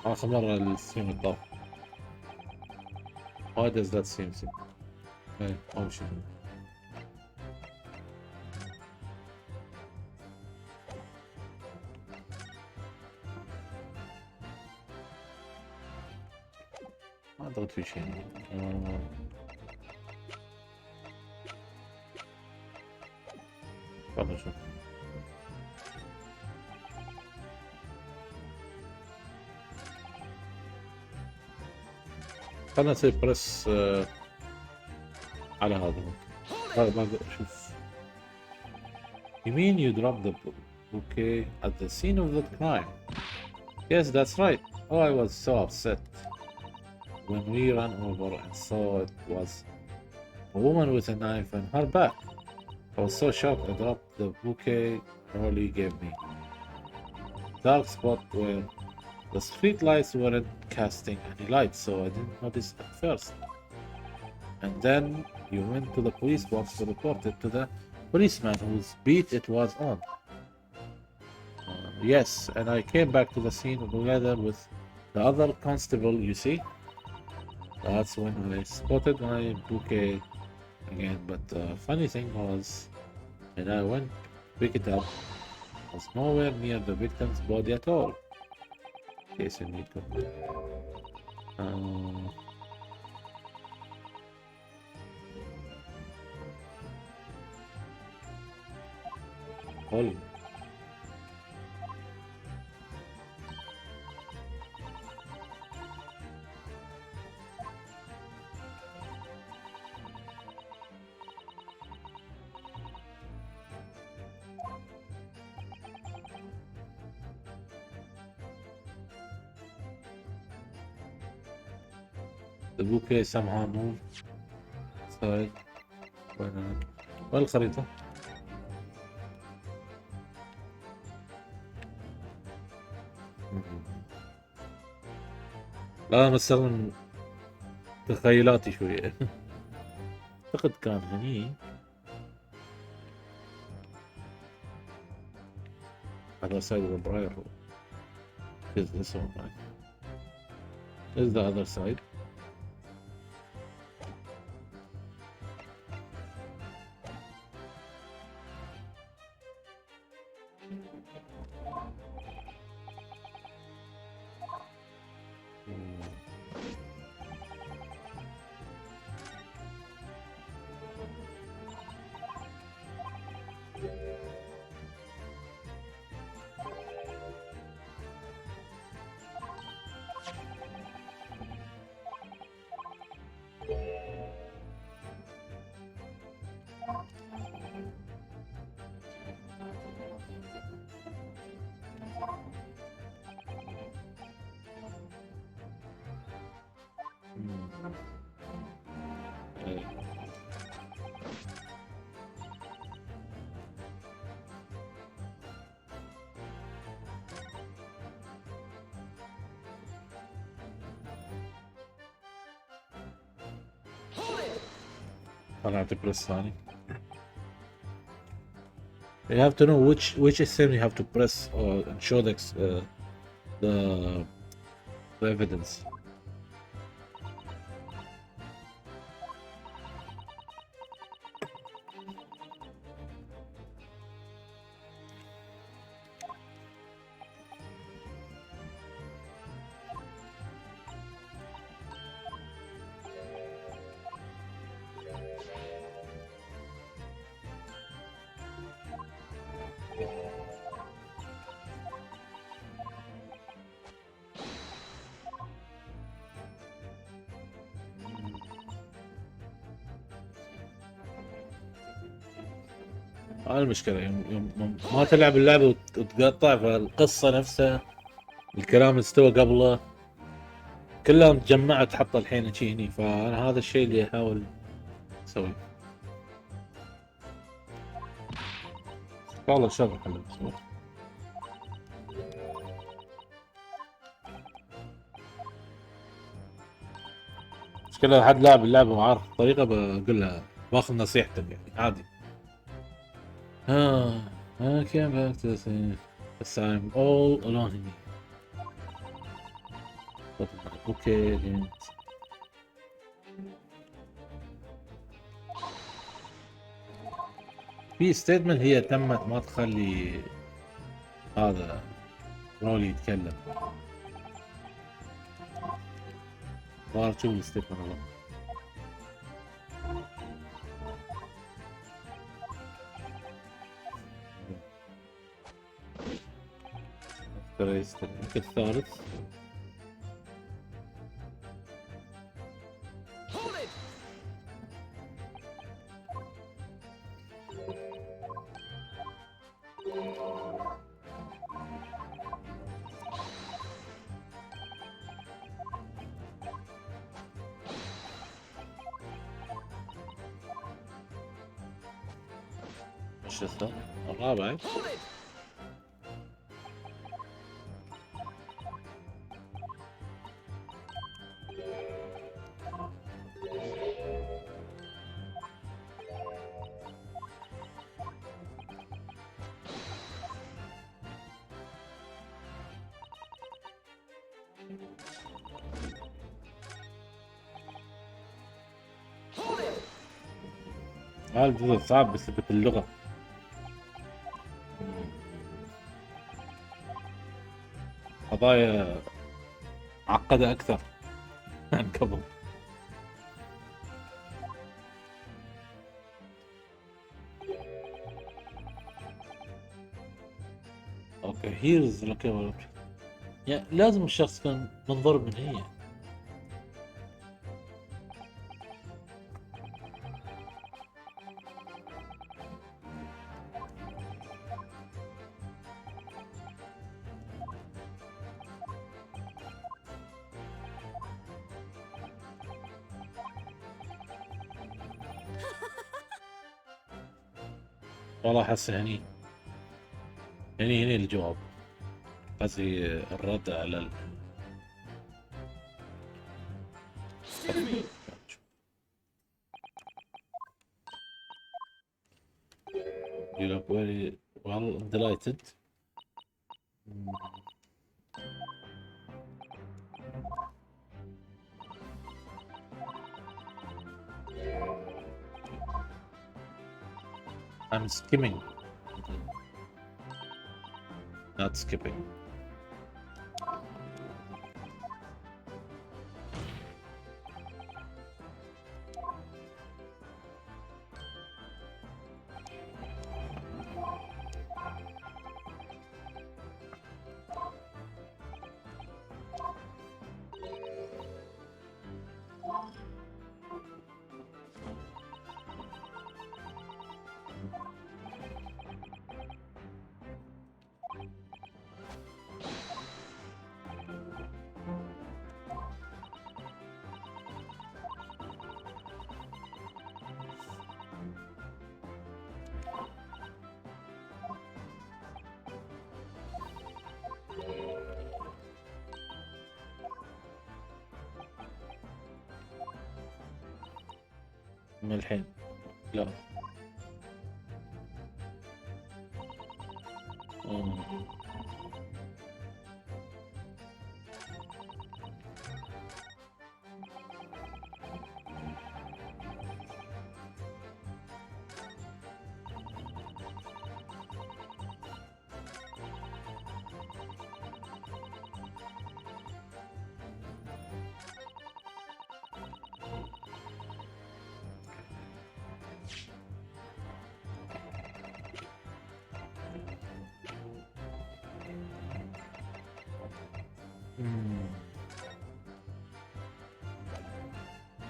S1: آخر مرة السيم الطاف. Why does that seem simple? إيه أول شيء. ما أعتقد في شيء. خلنا نشوف. خلنا نسوي بريس على هذا. ما شوف. You mean you dropped the bouquet at the scene of the crime? Yes, that's right. Oh, I was so upset when we ran over and saw it was a woman with a knife in her back. I was so shocked I dropped the bouquet Rolly gave me. Dark spot where the street lights weren't casting any light, so I didn't notice at first. And then you went to the police box to report it to the policeman whose beat it was on. Yes, and I came back to the scene together with the other constable, you see? That's when I spotted my bouquet again, but the funny thing was, when I went to pick it up, it was nowhere near the victim's body at all. In case you need to. Hold. The bouquet somehow moved side. وين الخريطة؟ لا أنا استخدم تخيلاتي شوية. أعتقد كان هني. other side of the briar is this one, right? Is the other side. طلعت بريس ثاني. You have to know which SM you have to press or show the evidence. هاي المشكلة يوم ما تلعب اللعبة وتقطع فالقصة نفسها الكلام اللي استوى قبله كلها متجمعة تحط الحين شي هني، فأنا هذا الشيء اللي أحاول أسويه. والله شغل حلو بس مشكلة حد لاعب اللعبة وعارف الطريقة بقول له باخذ نصيحتك يعني عادي. I came back to the thing. This I'm all alone in here. اوكي فهمت. في ستيتمنت هي تمت ما تخلي هذا رولي يتكلم. صار شوف الستيتمنت والله. الثالث وش الرابع هذا الجزء صعب بسبب اللغة. قضايا معقدة أكثر عن قبل. اوكي هيرز لك يعني لازم الشخص كان منضرب من هي. والله احس هني الجواب، قصدي الرد على You look very well. I'm delighted. I'm skimming, not skipping. من الحين لا.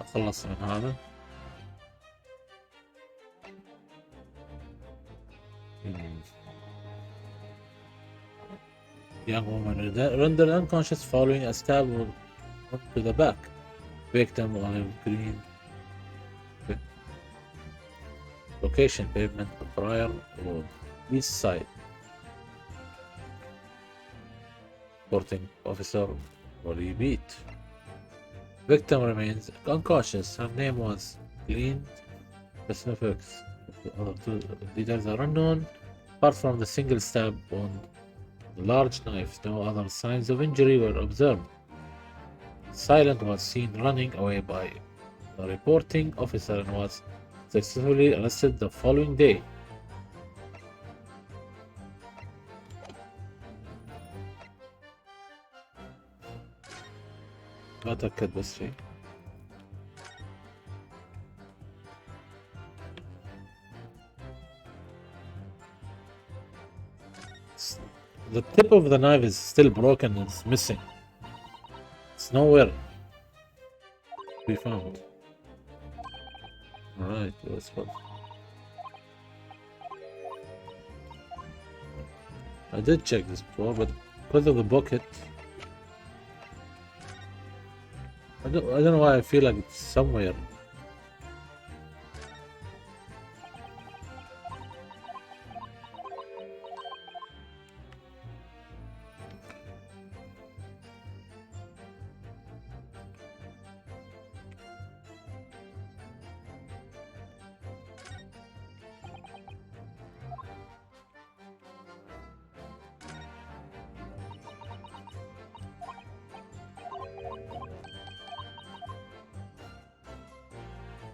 S1: أخلص من هذا. Young woman render unconscious following a stab to the back. Victim olive green. Location pavement Briar Road, east side. Reporting officer Wally Beat. Victim remains unconscious. Her name was Glenn Specifics. The other two details are unknown. Apart from the single stab wound, the large knife, no other signs of injury were observed. Silent was seen running away by the reporting officer and was successfully arrested the following day. ما أتأكد بس شيء. The tip of the knife is still broken and it's missing. It's nowhere to be found. Alright, let's go. I did check this before, but because of the bucket, I don't know why I feel like it's somewhere.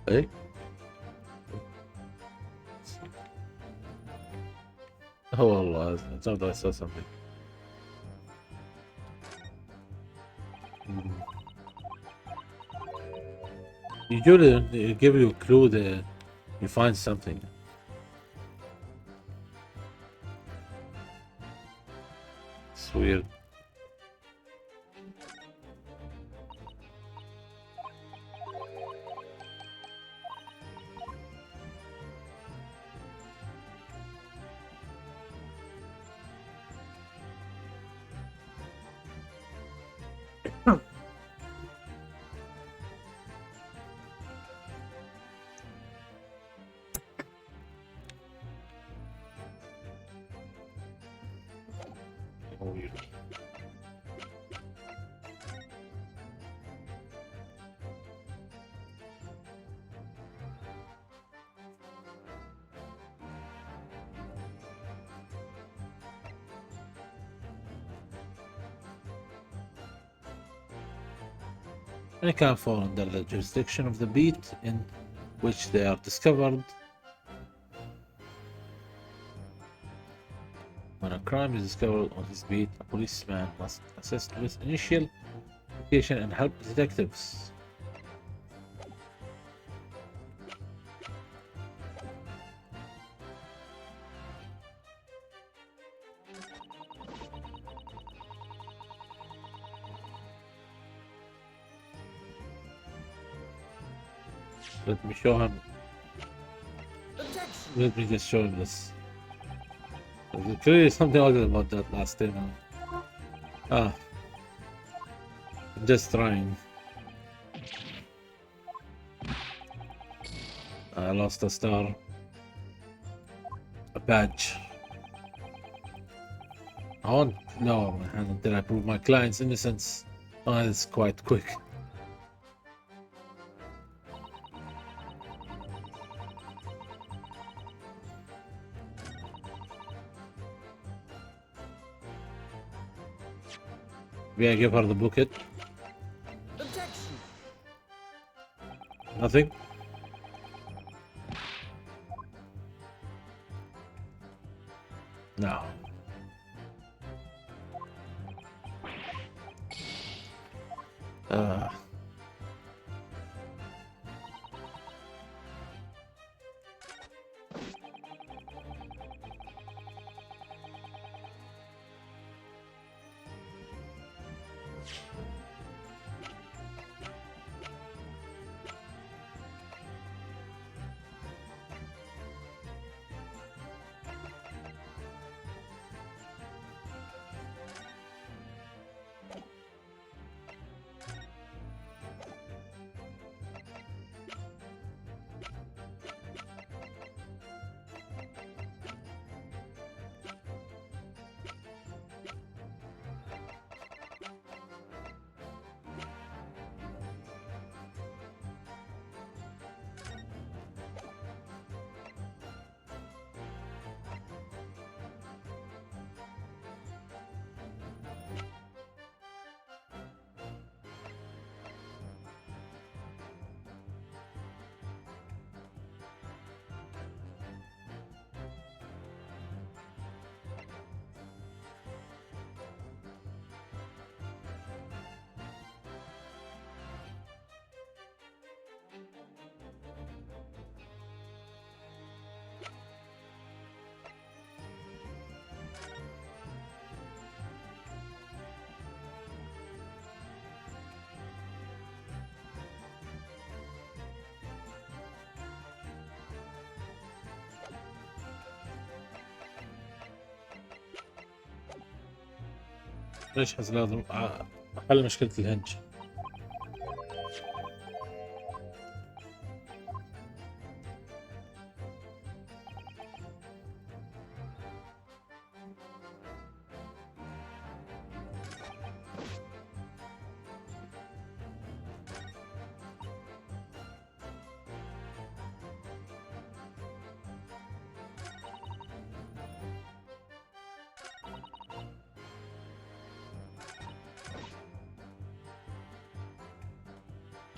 S1: Hey? Oh Allah, I thought I saw something. Usually they give you a clue that you find something. It's weird. Oh, you. Any can fall under the jurisdiction of the beat in which they are discovered. When a crime is discovered on his beat, a policeman must assist with initial investigation and help detectives. Let me show him. Let me just show him this. There's clearly something other about that last time. Ah, I'm just trying. I lost a star. A badge. I want no until I prove my client's innocence. Oh, that's quite quick. Maybe I give her the bucket.
S3: Objection.
S1: Nothing. No. Uh. ليش حس لازم احل مشكلة الهنج.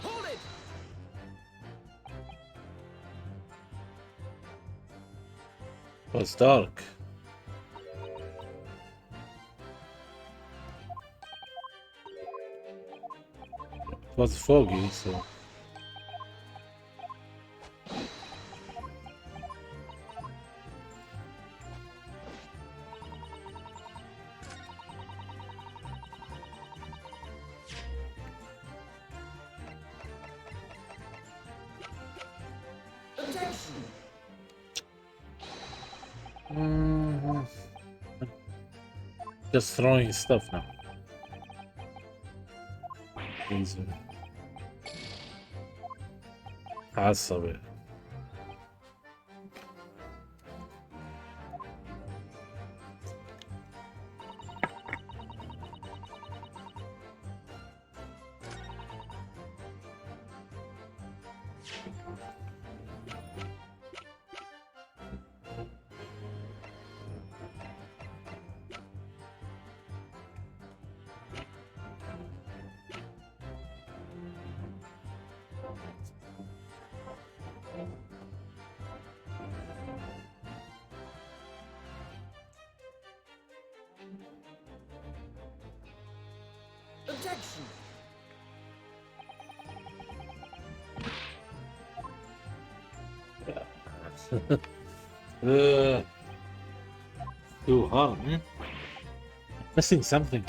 S3: Hold it.
S1: Well, it's dark. It was foggy, so.
S3: Objection.
S1: Mhm. Just throwing stuff now. Easy. عصبي.
S3: Objection!
S1: uh, too hard, hmm? Missing something.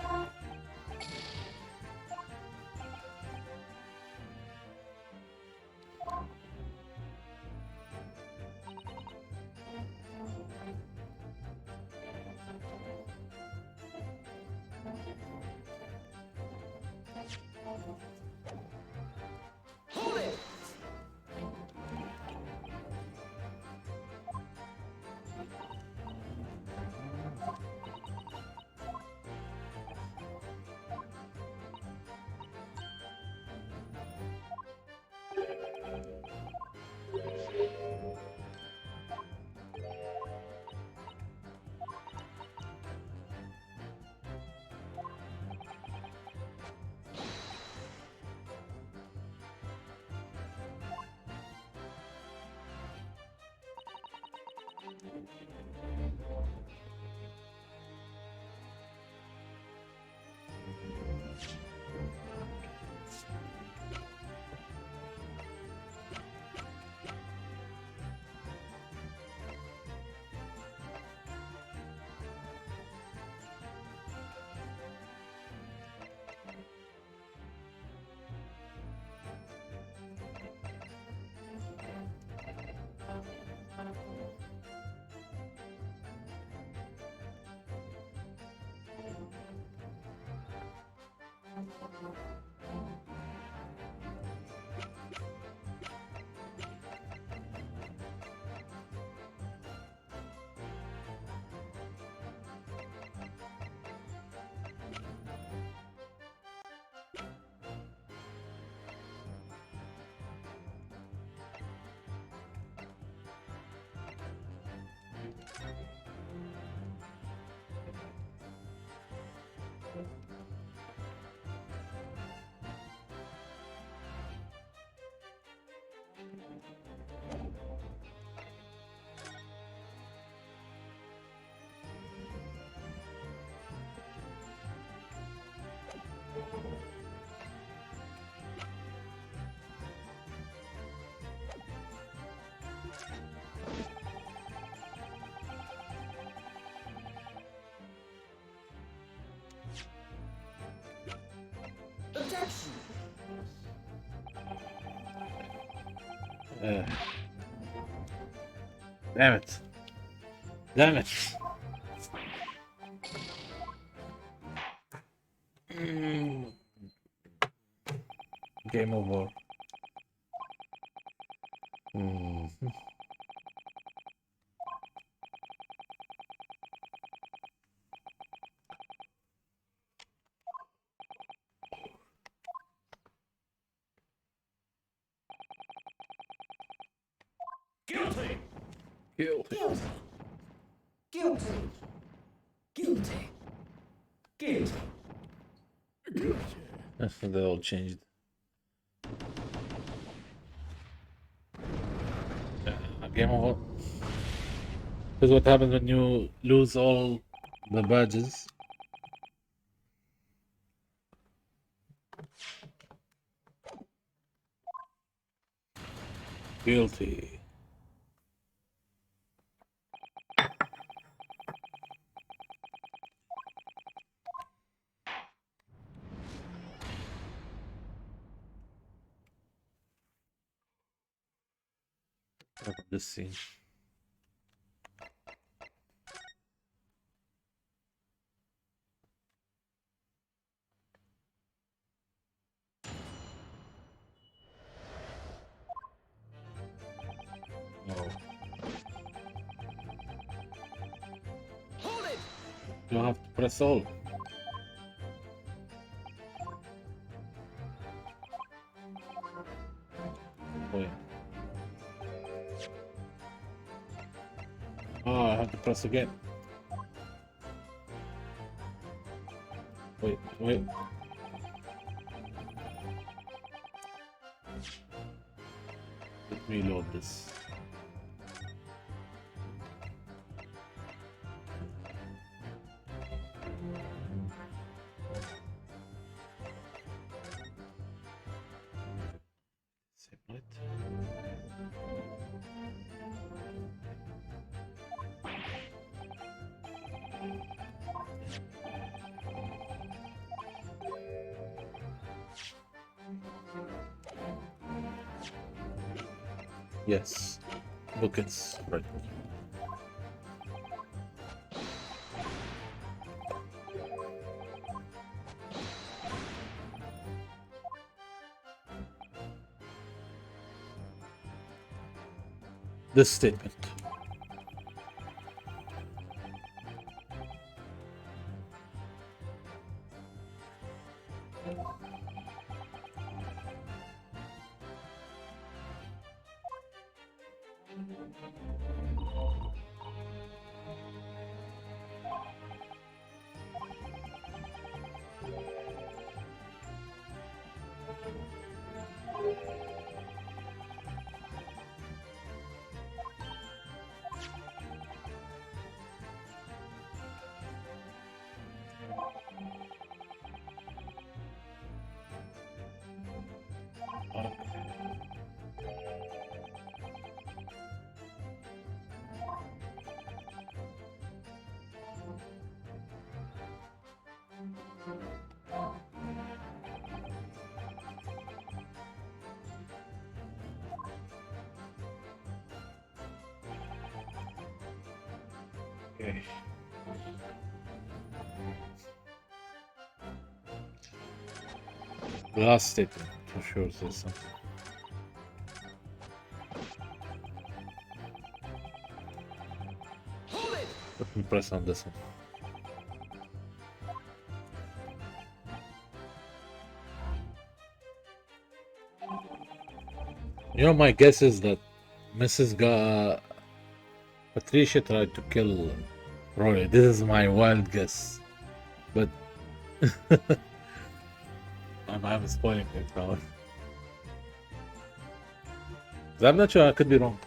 S3: Hold it! Objection!
S1: Uh, damn it. Damn it. Mm. Game over. Mm.
S3: Guilty!
S1: Guilty.
S3: Guilty! Guilty! Guilty! Guilty!
S1: They all changed. Game over. This is what happens when you lose all the badges. Guilty. Look at this scene. Oh.
S3: Hold it!
S1: You have to press all. Wait. Oh, I have to press again. Wait, wait. Let me load this. Yes. Buckets. Right. This statement. Okay. The last statement for sure says something.
S3: Hold it!
S1: Let me press on this one. You know, my guess is that Patricia tried to kill Roy. This is my wild guess, but I'm spoiling it now. I'm not sure. I could be wrong.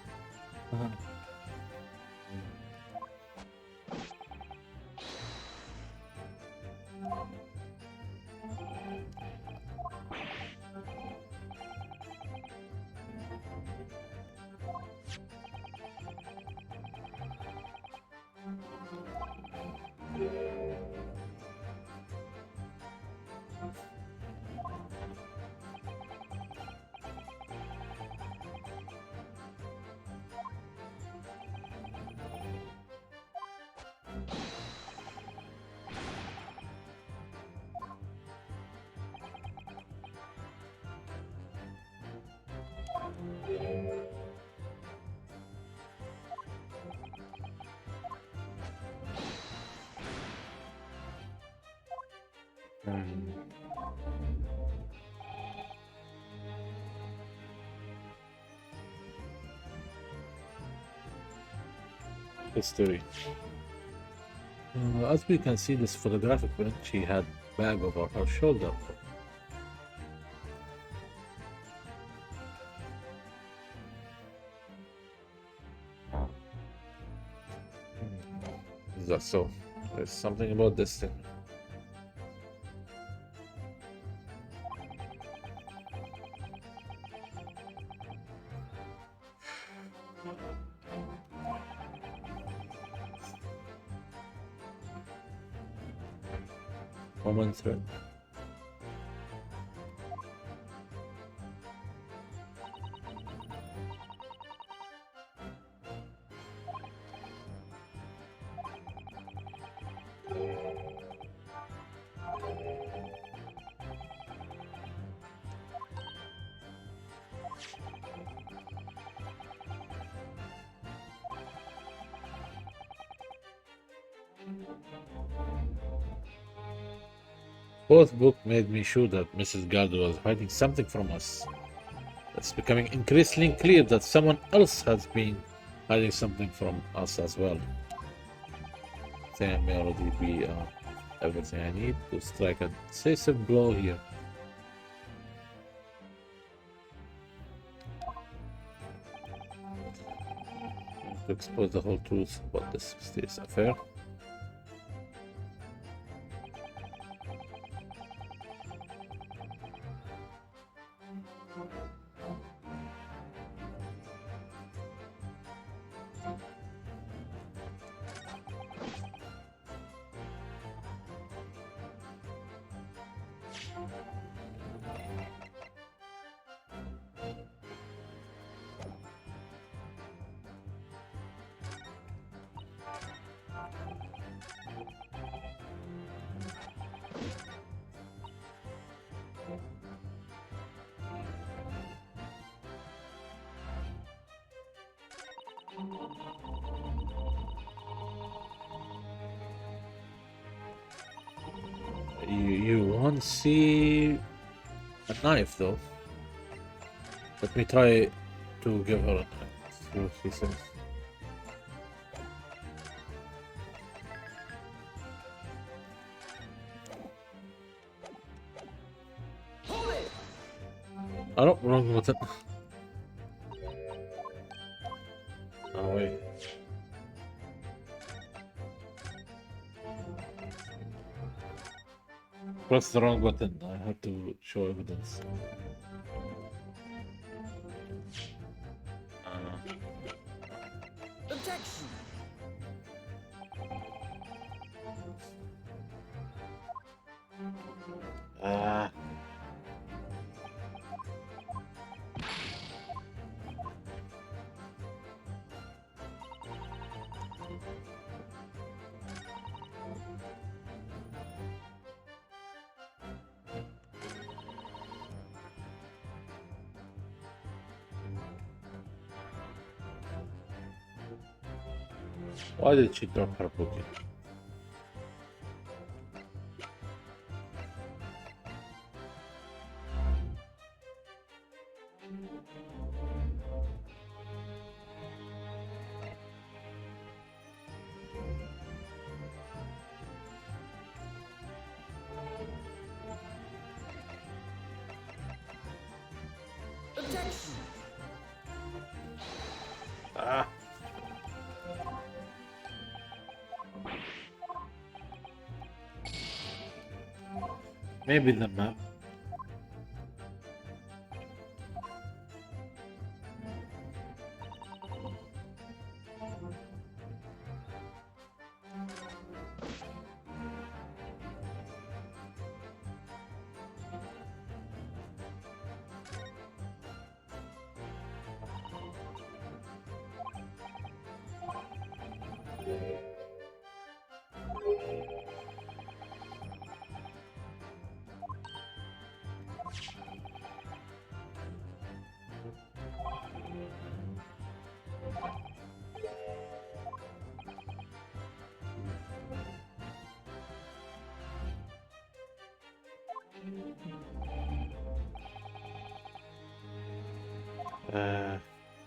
S1: History. As we can see, this photographic print, she had bag over her shoulder. Is that so? There's something about this thing. Common thread. Both books made me sure that Mrs. Gardner was hiding something from us. It's becoming increasingly clear that someone else has been hiding something from us as well. I think I may already be everything I need to strike a decisive blow here. To expose the whole truth about this mysterious affair. don't see a knife though. Let me try to give her a knife. See what she says.
S3: Hold it!
S1: Oh, wrong button. Oh, wait. Press the wrong button. I have to show evidence.
S3: Objection!
S1: Ah. Why did she drop her bookie?
S3: Objection!
S1: Ah. Maybe the map.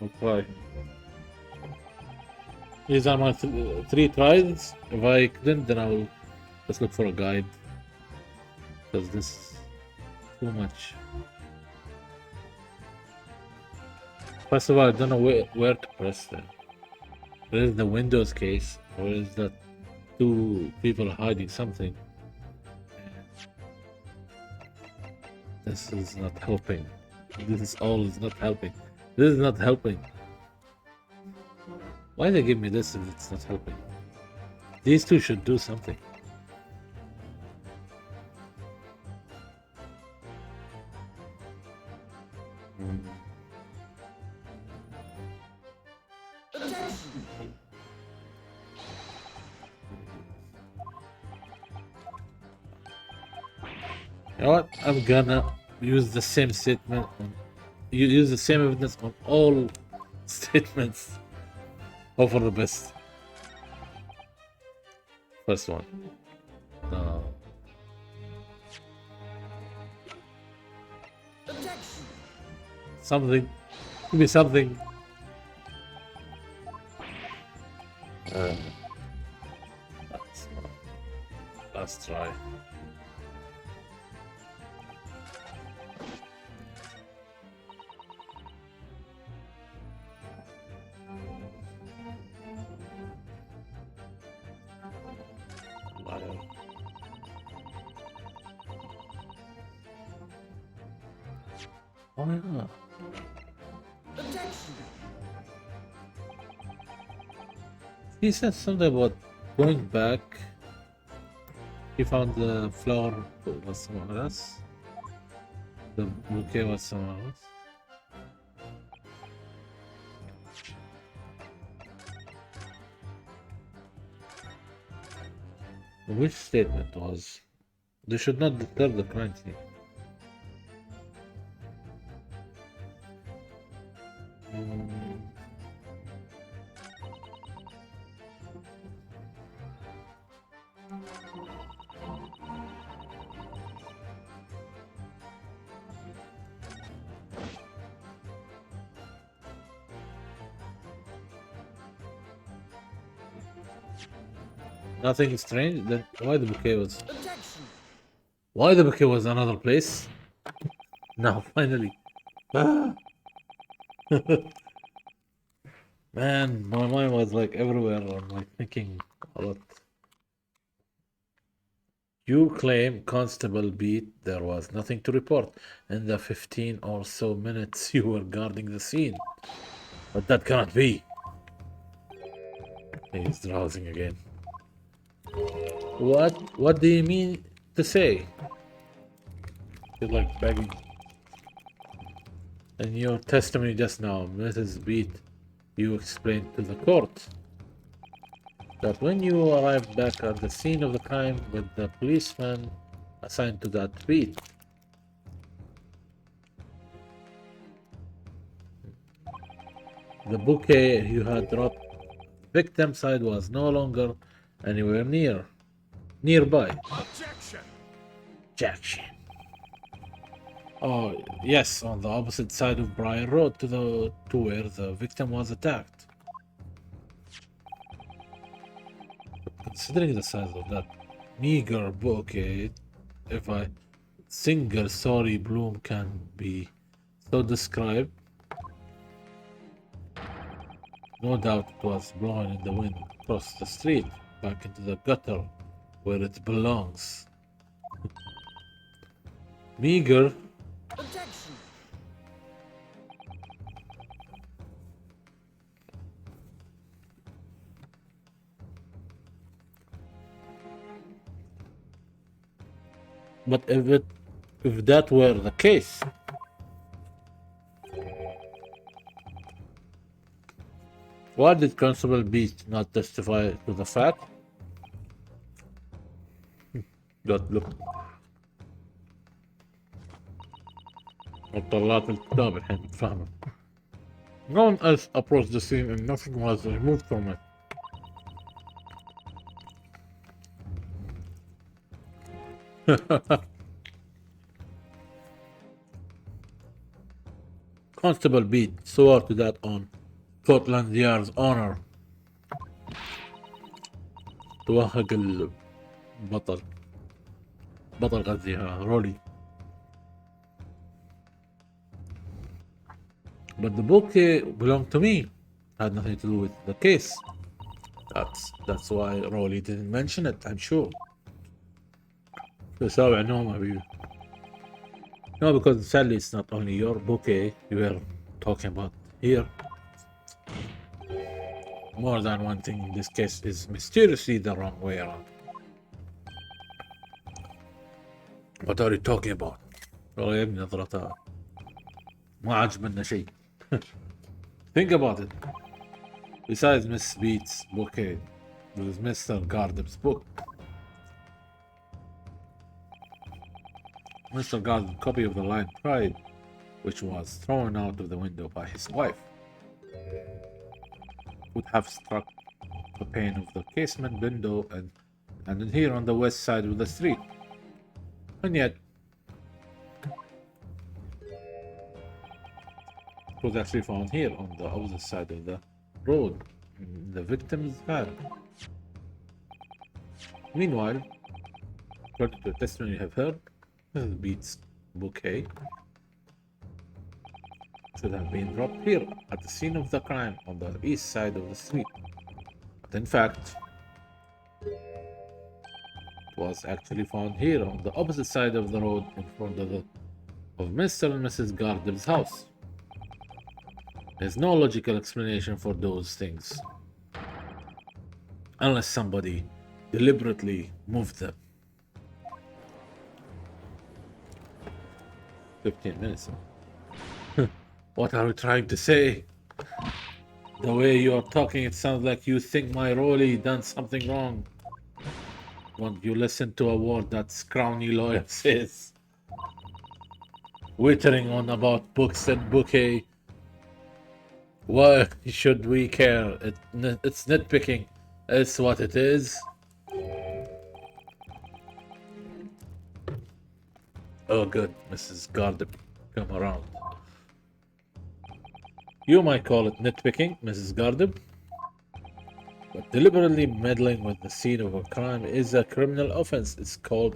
S1: We'll try. These are my three tries. If I couldn't, then I will just look for a guide. Because this is too much. First of all, I don't know where to press them. Where is the Windows case? Where is that two people hiding something? This is not helping. This is not helping. This is not helping. Why they give me this if it's not helping? These two should do something.
S3: Objection!
S1: You know what? I'm gonna use the same statement on. You use the same evidence on all statements. Hope for the best. First one. No.
S3: Objection!
S1: Something. Give me something. Last try. Oh yeah.
S3: Objection!
S1: He said something about going back. He found the flower was someone else. The bouquet was someone else. Which statement was? They should not disturb the crime scene. Nothing strange. Then why the bouquet was?
S3: Objection.
S1: Why the bouquet was another place? Now finally. Ah. Man, my mind was like everywhere. I'm like thinking a lot. You claim Constable beat there was nothing to report in the 15 or so minutes you were guarding the scene. But that cannot be. He's drowsing again. What do you mean to say? He's like begging. In your testimony just now, Mrs. Beat, you explained to the court that when you arrived back at the scene of the crime with the policeman assigned to that beat, the bouquet you had dropped victim side was no longer anywhere nearby. Objection. Oh yes, on the opposite side of Briar Road to where the victim was attacked. Considering the size of that meager bouquet, if a single sorry bloom can be so described, no doubt it was blown in the wind across the street, back into the gutter where it belongs. Meager?
S3: Objection.
S1: But if that were the case, why did Constable Beast not testify to the fact? Look. طلعت الكتاب الحين بتفهمه. No one else approached the scene and nothing was removed from it. Constable Beat swore to that on Scotland Yard's honor. توهق البطل بطل غزيها رولي. But the book belonged to me. Had nothing to do with the case. That's why Rolly didn't mention it, I'm sure. So I know, maybe. No, because sadly it's not only your bouquet you were talking about here. More than one thing in this case is mysteriously the wrong way around. What are you talking about? والله يا ابني نظرتها ما عجبنا شيء. Think about it. Besides Miss Beat's bouquet, there is Mr. Gardner's book. Mr. Gardner's copy of the line Pride, which was thrown out of the window by his wife, would have struck the pane of the casement window and here on the west side of the street. And yet, it was actually found here on the opposite side of the road, in the victim's hand. Meanwhile, according to the testimony you have heard, Mrs. Beat's bouquet should have been dropped here at the scene of the crime on the east side of the street. But in fact, it was actually found here on the opposite side of the road in front of Mr. and Mrs. Gardner's house. There's no logical explanation for those things. Unless somebody deliberately moved them. 15 minutes. What are you trying to say? The way you're talking, it sounds like you think my Rolly done something wrong. Won't you listen to a word that scrawny lawyer says? Wittering on about books and bouquet. Why should we care? It's nitpicking. It's what it is. Oh good, Mrs. Gardner, come around. You might call it nitpicking, Mrs. Gardner. But deliberately meddling with the scene of a crime is a criminal offense. It's called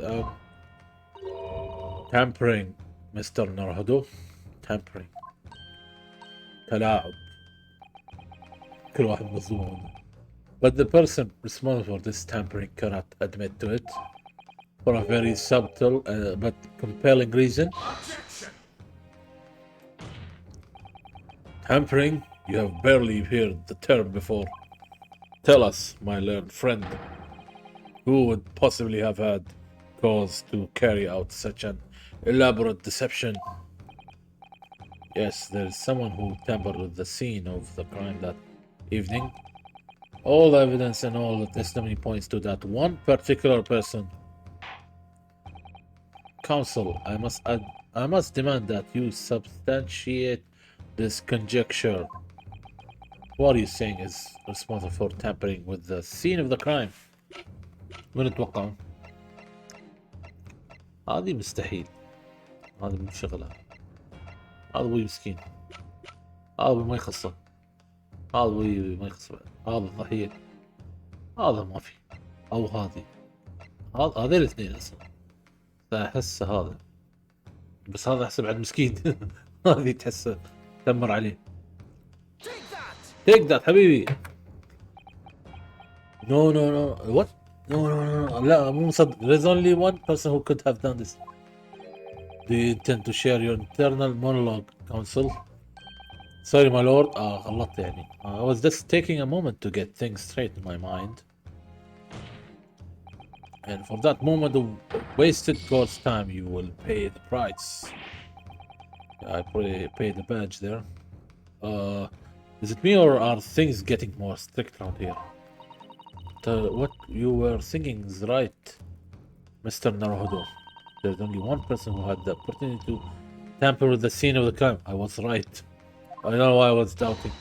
S1: tampering, Mr. Narhado. Tampering. تلاعب. كل واحد مظلوم. But the person responsible for this tampering cannot admit to it for a very subtle but compelling reason. Tampering? You have barely heard the term before. Tell us, my learned friend, who would possibly have had cause to carry out such an elaborate deception? Yes, there is someone who tampered with the scene of the crime that evening. All the evidence and all the testimony points to that one particular person. Counsel, I must demand that you substantiate this conjecture. What are you saying is responsible for tampering with the scene of the crime? من تتوقعوا؟ هذه مستحيل. هذا مو شغله. هذا ابوي مسكين. هذا ابوي ما يخصه. هذا ابوي ما يخصه. هذا الضحية. هذا ما في. او هذه. هذين الاثنين اصلا. احسه هذا. بس هذا احسب بعد مسكين. هذه تحسه تمر عليه. Take that حبيبي. No. What? No. لا مو مصدق. There's only one person who could have done this. Do you intend to share your internal monologue, counsel? Sorry, my lord. غلطت يعني. I was just taking a moment to get things straight in my mind. And for that moment of wasted God's time, you will pay the price. I probably paid the badge there. Is it me or are things getting more strict around here? What you were thinking is right, Mr. Naruhodo. There's only one person who had the opportunity to tamper with the scene of the crime. I was right. I don't know why I was doubting.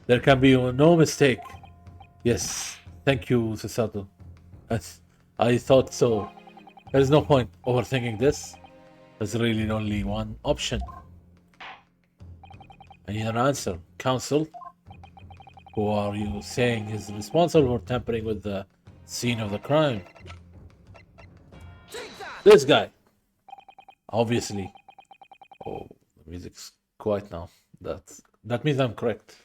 S1: There can be no mistake. Yes, thank you, Susato. I thought so. There's no point overthinking this. There's really only one option. I need an answer. Counsel, who are you saying is responsible for tampering with the scene of the crime? This guy. Obviously. Oh, the music's quiet now. That means I'm correct.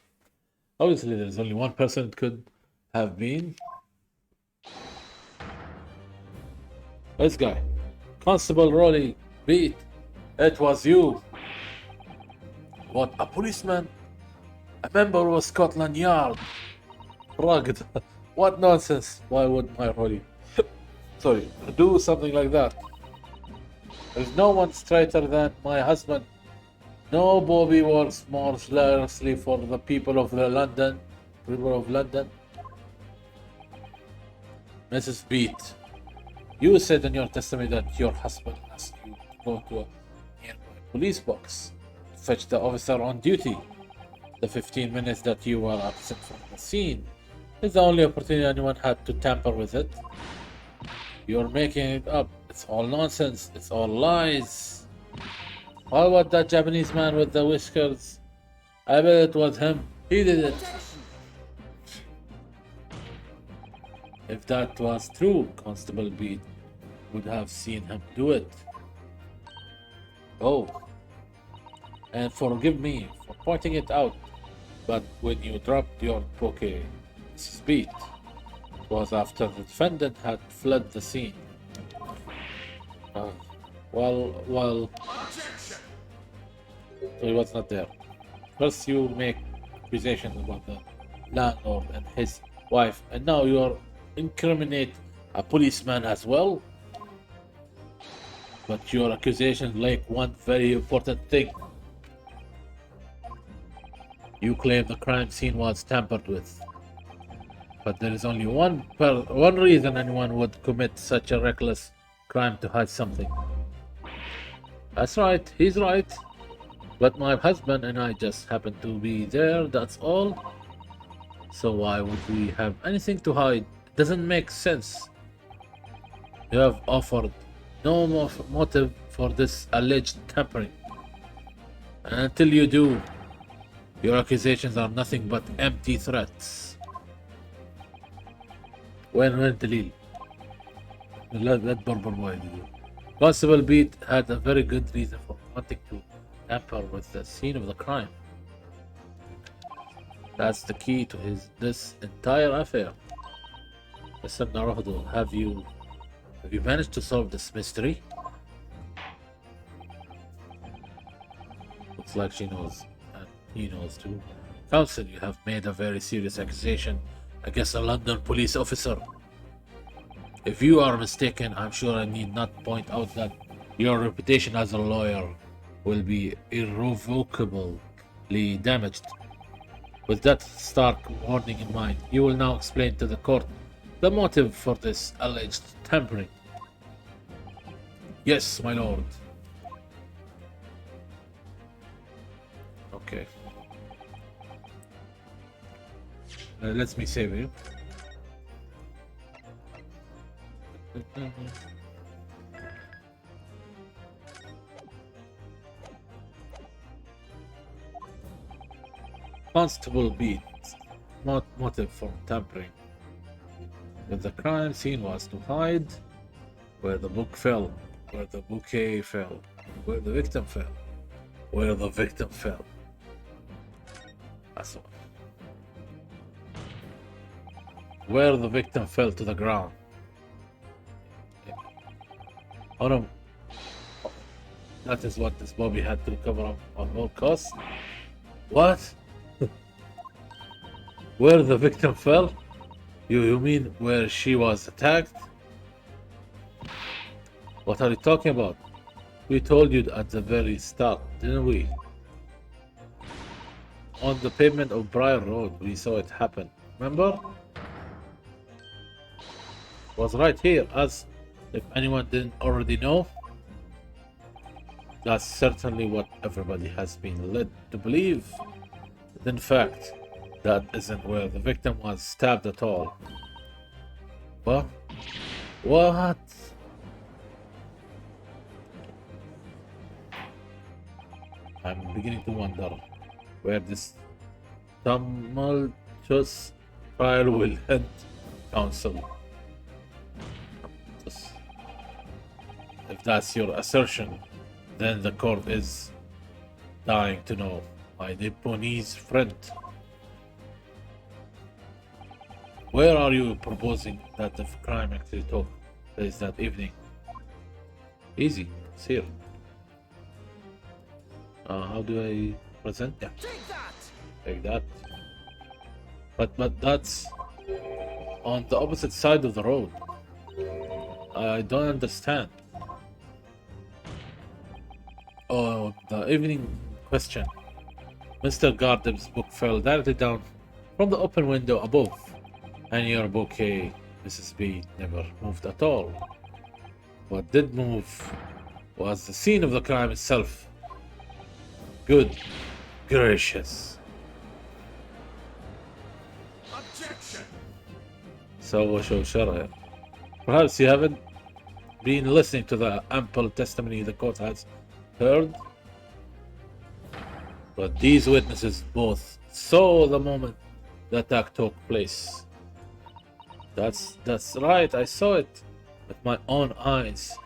S1: Obviously, there's only one person it could have been. This guy. Constable Rolly, beat. It was you. What, a policeman? A member of Scotland Yard? Rugged. What nonsense. Why would my Rolly do something like that? There's no one straighter than my husband. No Bobby works more tirelessly for the people of London. Mrs. Beat, you said in your testimony that your husband asked you to go to a nearby police box to fetch the officer on duty. The 15 minutes that you were absent from the scene is the only opportunity anyone had to tamper with it. You're making it up. It's all nonsense. It's all lies. How about that Japanese man with the whiskers? I bet it was him. He did it. If that was true, Constable Beat would have seen him do it. Oh. And forgive me for pointing it out, but when you dropped your bouquet, Mrs. Beat, it was after the defendant had fled the scene. Well, so he was not there. First you make accusations about the landlord and his wife, and now you are incriminate a policeman as well. But your accusations lack one very important thing. You claim the crime scene was tampered with. But there is only one reason anyone would commit such a reckless crime to hide something. That's right, he's right. But my husband and I just happened to be there, that's all. So why would we have anything to hide? It doesn't make sense. You have offered no motive for this alleged tampering. And until you do, your accusations are nothing but empty threats. وين دليل؟ Let Berber boy do. Constable Beat had a very good reason for wanting to tamper with the scene of the crime. That's the key to this entire affair. Mr. Naruhodo, have you managed to solve this mystery? Looks like she knows, and he knows too. Counsel, you have made a very serious accusation against a London police officer. If you are mistaken, I'm sure I need not point out that your reputation as a lawyer will be irrevocably damaged. With that stark warning in mind, you will now explain to the court the motive for this alleged tampering. Yes, my lord. Okay. Let me save you. Constable Beat. Motive for tampering. If the crime scene was to hide where the book fell, where the bouquet fell, where the victim fell, where the victim fell. That's all. Where the victim fell to the ground. Oh no. That is what this Bobby had to cover up on all costs. What? Where the victim fell? You mean where she was attacked? What are you talking about? We told you at the very start, didn't we? On the pavement of Briar Road, we saw it happen. Remember? It was right here, as if anyone didn't already know. That's certainly what everybody has been led to believe. But in fact, that isn't where the victim was stabbed at all. What? What? I'm beginning to wonder where this tumultuous trial will end, Counsel. If that's your assertion, then the court is dying to know, my Nipponese friend. Where are you proposing that the crime actually took place that evening? Easy, it's here. How do I present? Yeah,
S3: Take that!
S1: like that. But that's on the opposite side of the road. I don't understand. Oh, the evening question. Mr. Gardner's book fell directly down from the open window above, and your bouquet, Mrs. B, never moved at all. What did move was the scene of the crime itself. Good gracious.
S3: Objection!
S1: So شرع. Perhaps you haven't been listening to the ample testimony the court has heard. But these witnesses both saw the moment the attack took place. That's right, I saw it with my own eyes.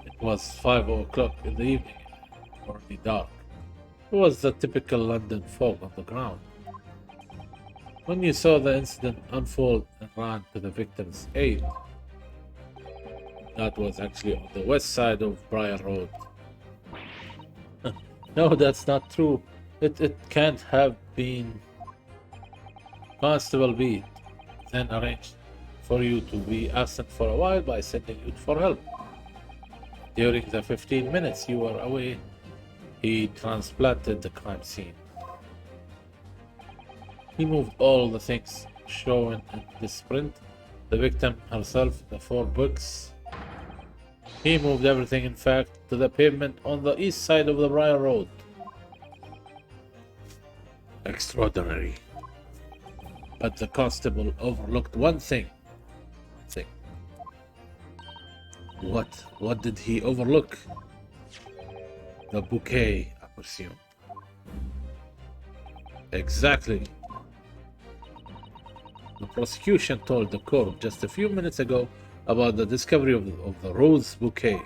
S1: It was 5 o'clock in the evening, already dark. It was the typical London fog on the ground. When you saw the incident unfold and ran to the victim's aid, that was actually on the west side of Briar Road. No, that's not true. It can't have been. Constable B then arranged for you to be absent for a while by sending you for help. During the 15 minutes you were away, he transplanted the crime scene. He moved all the things shown in this print, the victim herself, the 4 books. He moved everything, in fact, to the pavement on the east side of the Briar Road. Extraordinary. But the constable overlooked one thing. What did he overlook? The bouquet, I presume. Exactly. The prosecution told the court just a few minutes ago about the discovery of the rose bouquet.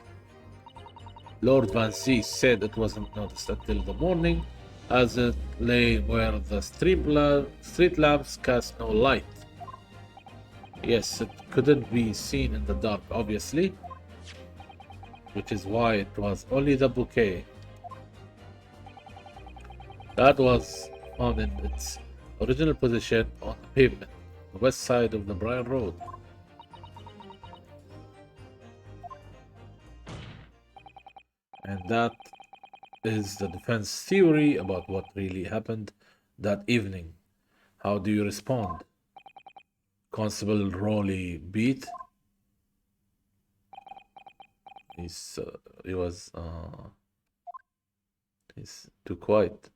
S1: Lord Van Zee said it wasn't noticed until the morning, as it lay where the street lamps cast no light. Yes, it couldn't be seen in the dark, obviously, which is why it was only the bouquet that was found in its original position on the pavement, the west side of the Bryan Road. And that is the defense theory about what really happened that evening. How do you respond? Constable Rowley beat. He's too quiet.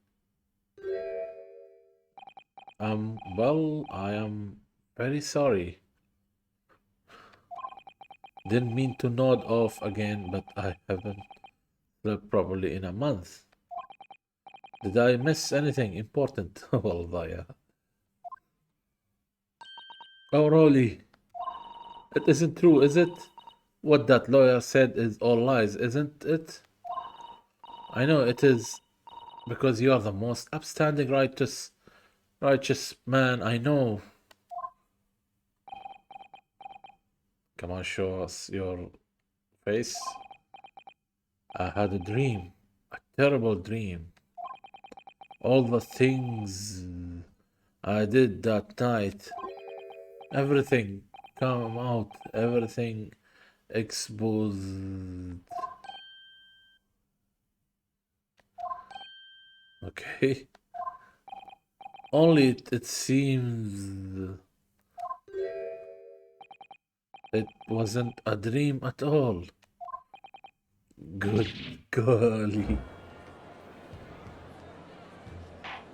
S1: Well, I am very sorry. Didn't mean to nod off again, but I haven't slept properly in a month. Did I miss anything important? Well, yeah. Oh, Rolly, it isn't true, is it? What that lawyer said is all lies, isn't it? I know it is, because you are the most upstanding, righteous man I know. Come on, show us your face. I had a dream, a terrible dream. All the things I did that night, everything come out, everything exposed. Okay. Only it seems it wasn't a dream at all. Good golly.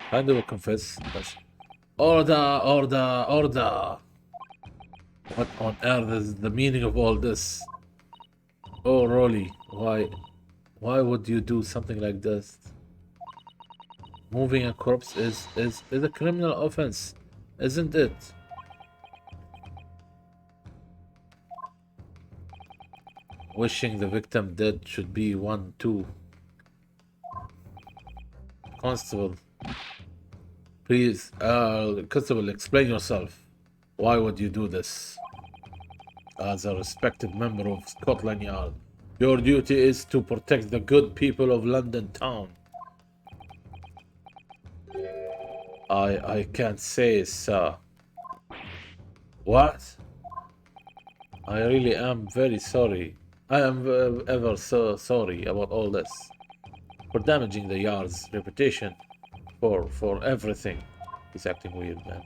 S1: Kind of confess. But order. What on earth is the meaning of all this? Oh, Rolly, why would you do something like this? Moving a corpse is a criminal offense, isn't it? Wishing the victim dead should be one too. Constable, please, Constable, explain yourself. Why would you do this? As a respected member of Scotland Yard, your duty is to protect the good people of London town. I can't say, sir. What? I really am very sorry. I am ever so sorry about all this. For damaging the Yard's reputation. For everything. He's acting weird, man.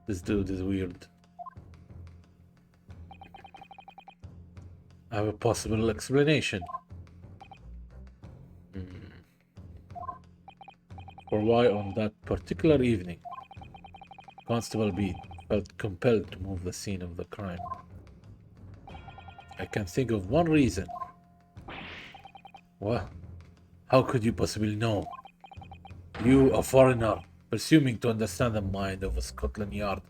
S1: This dude is weird. I have a possible explanation. For why on that particular evening, Constable Bean felt compelled to move the scene of the crime. I can think of one reason. What? How could you possibly know? You, a foreigner, presuming to understand the mind of a Scotland Yard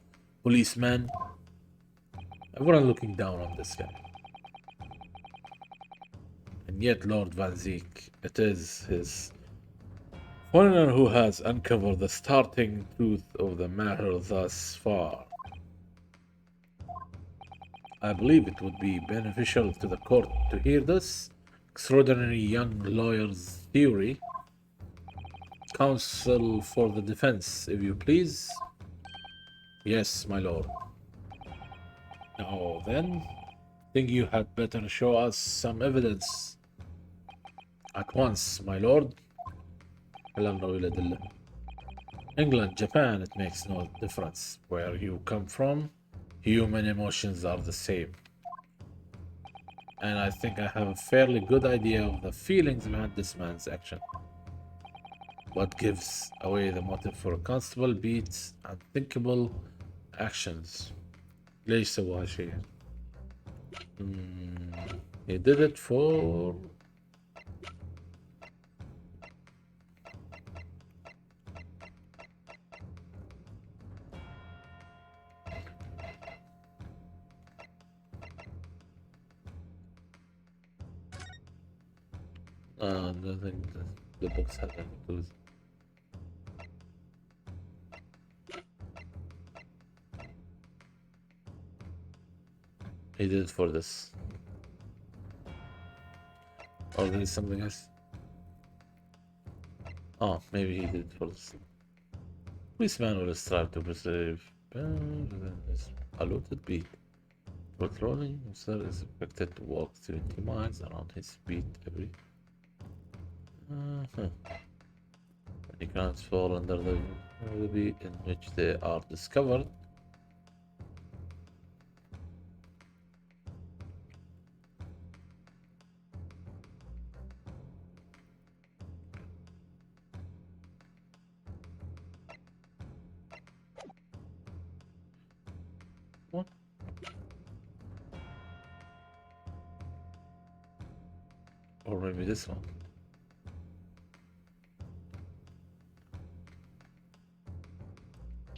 S1: policeman? Everyone looking down on this guy. And yet, Lord Van Zeek, it is his foreigner who has uncovered the starting truth of the matter thus far. I believe it would be beneficial to the court to hear this extraordinary young lawyer's theory. Counsel for the defense, if you please. Yes, my lord. Now then, think you had better show us some evidence. At once, my lord. England, Japan, it makes no difference where you come from. Human emotions are the same. And I think I have a fairly good idea of the feelings behind this man's action. What gives away the motive for Constable Beat's unthinkable actions? ليش سوى هالشيء؟ He did it for... I don't think the books have anything to do with. He did it for this. Or there is something else. Oh, maybe he did it for this. Policeman will strive to preserve his allotted beat. Patrolling officer is expected to walk 70 miles around his beat every. Many crimes fall under the beat in which they are discovered. What? Or maybe this one.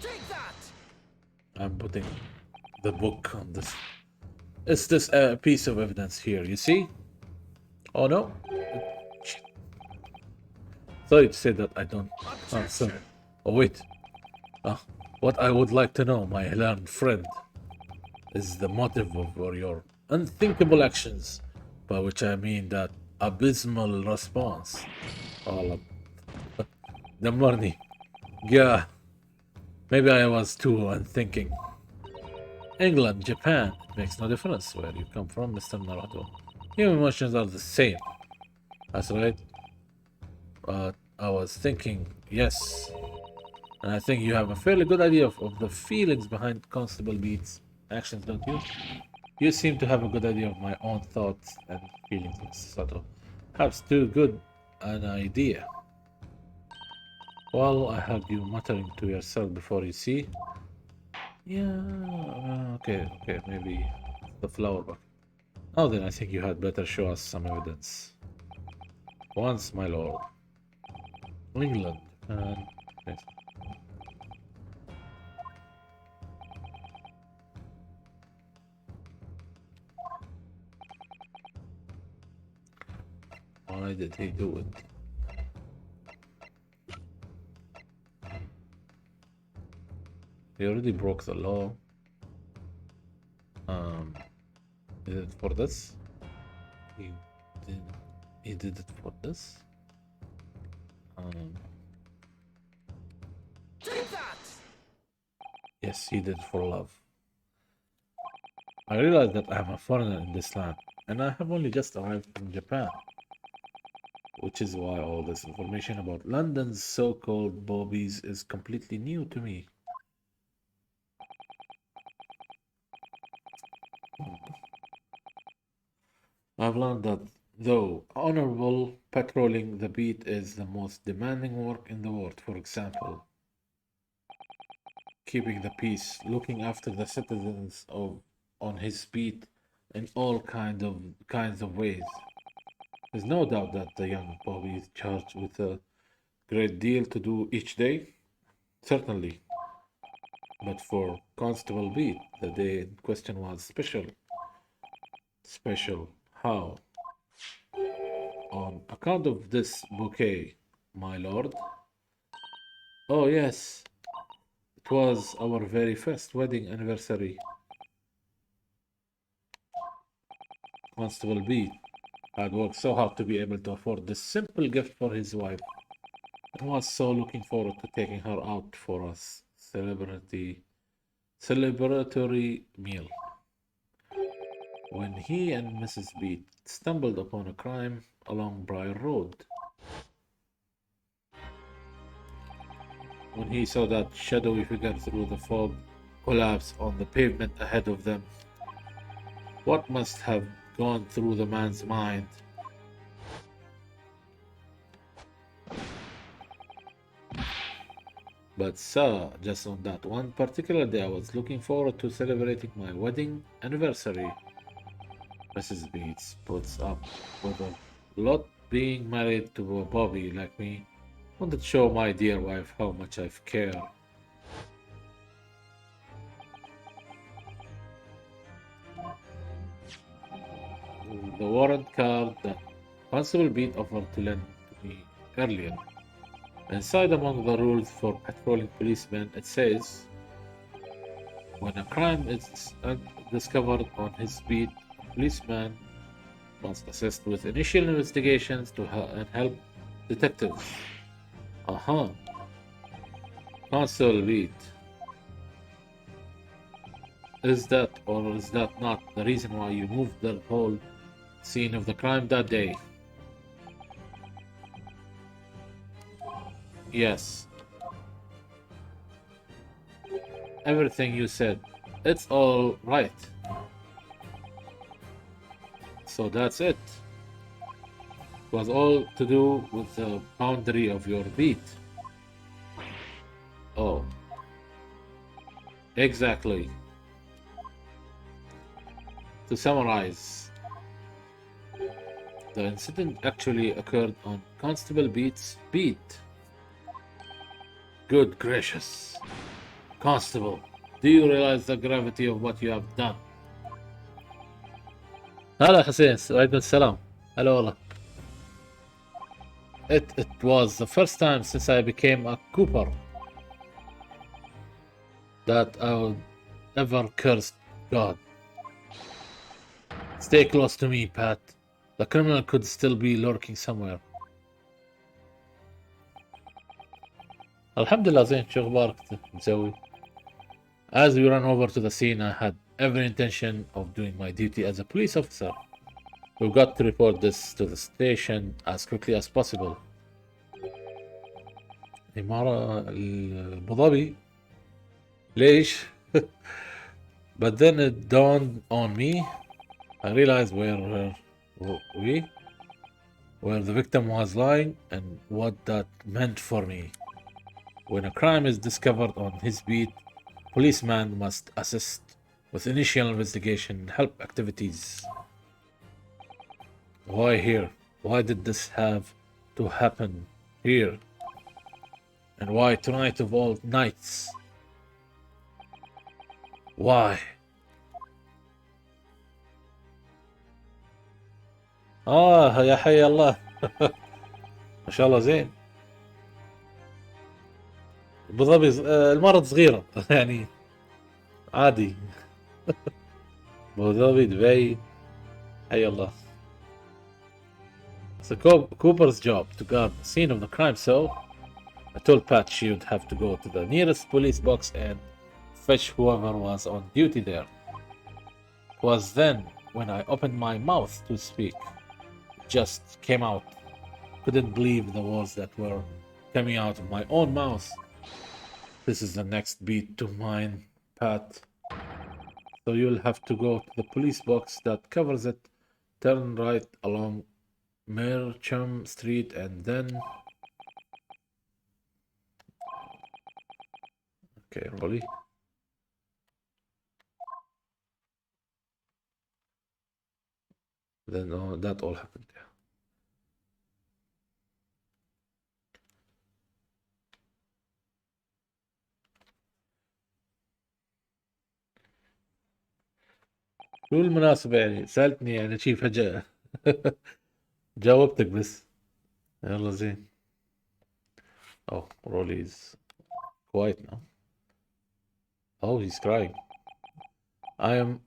S3: Take that!
S1: I'm putting the book on this. Is this a piece of evidence here? You see? Oh no. Shit. Sorry to say that I don't answer.
S3: Objection!
S1: Oh wait. What I would like to know, my learned friend, is the motive for your unthinkable actions, by which I mean that abysmal response. All of the money. Yeah. Maybe I was too unthinking. England, Japan, it makes no difference where you come from, Mr. Naruto. Your emotions are the same. That's right. But I was thinking, yes. And I think you have a fairly good idea of the feelings behind Constable Beat's actions, don't you? You seem to have a good idea of my own thoughts and feelings, Mr. Sato. Perhaps too good an idea. Well, I heard you muttering to yourself before, you see. Yeah, okay, maybe the flower bucket. Now then, I think you had better show us some evidence. Once, my lord. England, and... Yes. Why did he do it? He already broke the law. Is it for this? He did. He did it for this.
S3: Take that!
S1: Yes, he did for love. I realize that I am a foreigner in this land, and I have only just arrived from Japan, which is why all this information about London's so-called bobbies is completely new to me. I've learned that though honorable, patrolling the beat is the most demanding work in the world. For example, keeping the peace, looking after the citizens of on his beat in all kinds of ways. There's no doubt that the young Bobby is charged with a great deal to do each day. Certainly. But for Constable Beat, the day in question was special. Special. How? On account of this bouquet, my lord. Oh, yes. It was our very first wedding anniversary. Constable Beat had worked so hard to be able to afford this simple gift for his wife and was so looking forward to taking her out for a celebratory meal. When he and Mrs. Beat stumbled upon a crime along Briar Road. When he saw that shadowy figure through the fog collapse on the pavement ahead of them, what must have gone through the man's mind? But sir, just on that one particular day, I was looking forward to celebrating my wedding anniversary. Mrs. Beats puts up with a lot being married to a Bobby like me. Wanted to show my dear wife how much I care. The warrant card that Constable Beat offered to lend to me earlier. Inside, among the rules for patrolling policemen, it says when a crime is discovered on his beat, a policeman must assist with initial investigations and help detectives. Uh-huh. Constable Beat. Is that or is that not the reason why you moved the whole scene of the crime that day? Yes. Everything you said. It's all right. So that's it. It was all to do with the boundary of your beat. Oh. Exactly. To summarize, the incident actually occurred on Constable Beat's beat. Good gracious. Constable, do you realize the gravity of what you have done? هلا حسين وعليكم السلام. هلا والله. It was the first time since I became a Cooper that I would ever curse God. Stay close to me, Pat. The criminal could still be lurking somewhere. الحمد لله زين. شو اخبارك مسوي؟ As we ran over to the scene, I had every intention of doing my duty as a police officer. We've got to report this to the station as quickly as possible. إمارة أبو ظبي. ليش؟ But then it dawned on me. I realized where the victim was lying and what that meant for me. When a crime is discovered on his beat, policeman must assist with initial investigation and help activities. Why here? Why did this have to happen here? And why tonight of all nights? Why? يا حي الله. ما شاء الله زين. ابو ظبي المرض صغيرة يعني عادي. ابو ظبي دبي. حي الله. It's Cooper's job to guard the scene of the crime, so I told Pat she would have to go to the nearest police box and fetch whoever was on duty there. It was then when I opened my mouth to speak. It just came out. Couldn't believe the words that were coming out of my own mouth. This is the next beat to mine, Pat. So you'll have to go to the police box that covers it, turn right along Mercham Street, and then... Okay, Rolly. Then that all happened. Yeah. شو المناسبة يعني؟ سألتني يعني شي فجأة. جاوبتك بس. يلا زين. Oh, Rolly is quiet now. Oh, he's crying. I am...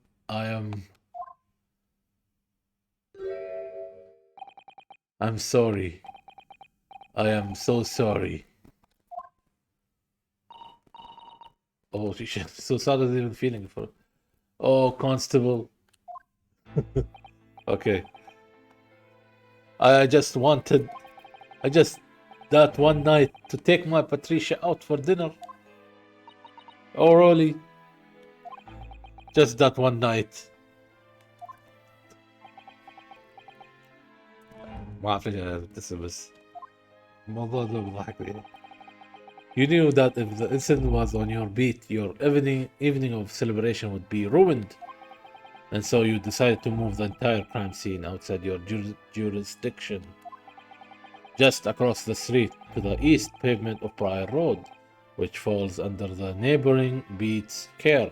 S1: I'm sorry. I am so sorry. Oh, shit. So sad is even feeling for... Oh, Constable. Okay. I just that one night to take my Patricia out for dinner. Oh, really? Just that one night. ما أعرف ليش أنا أبتسم بس الموضوع ده بيضحكني. You knew that if the incident was on your beat, your evening of celebration would be ruined. And so you decided to move the entire crime scene outside your jurisdiction, just across the street to the east pavement of Prior Road, which falls under the neighboring beat's care.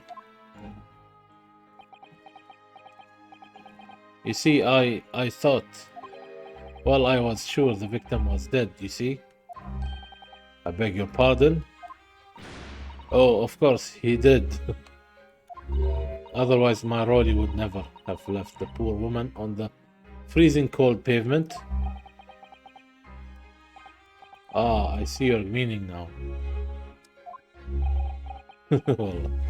S1: You see, I thought Well, I was sure the victim was dead, you see. I beg your pardon. Oh, of course he did. Otherwise, my Rolly would never have left the poor woman on the freezing cold pavement. Ah, I see your meaning now. والله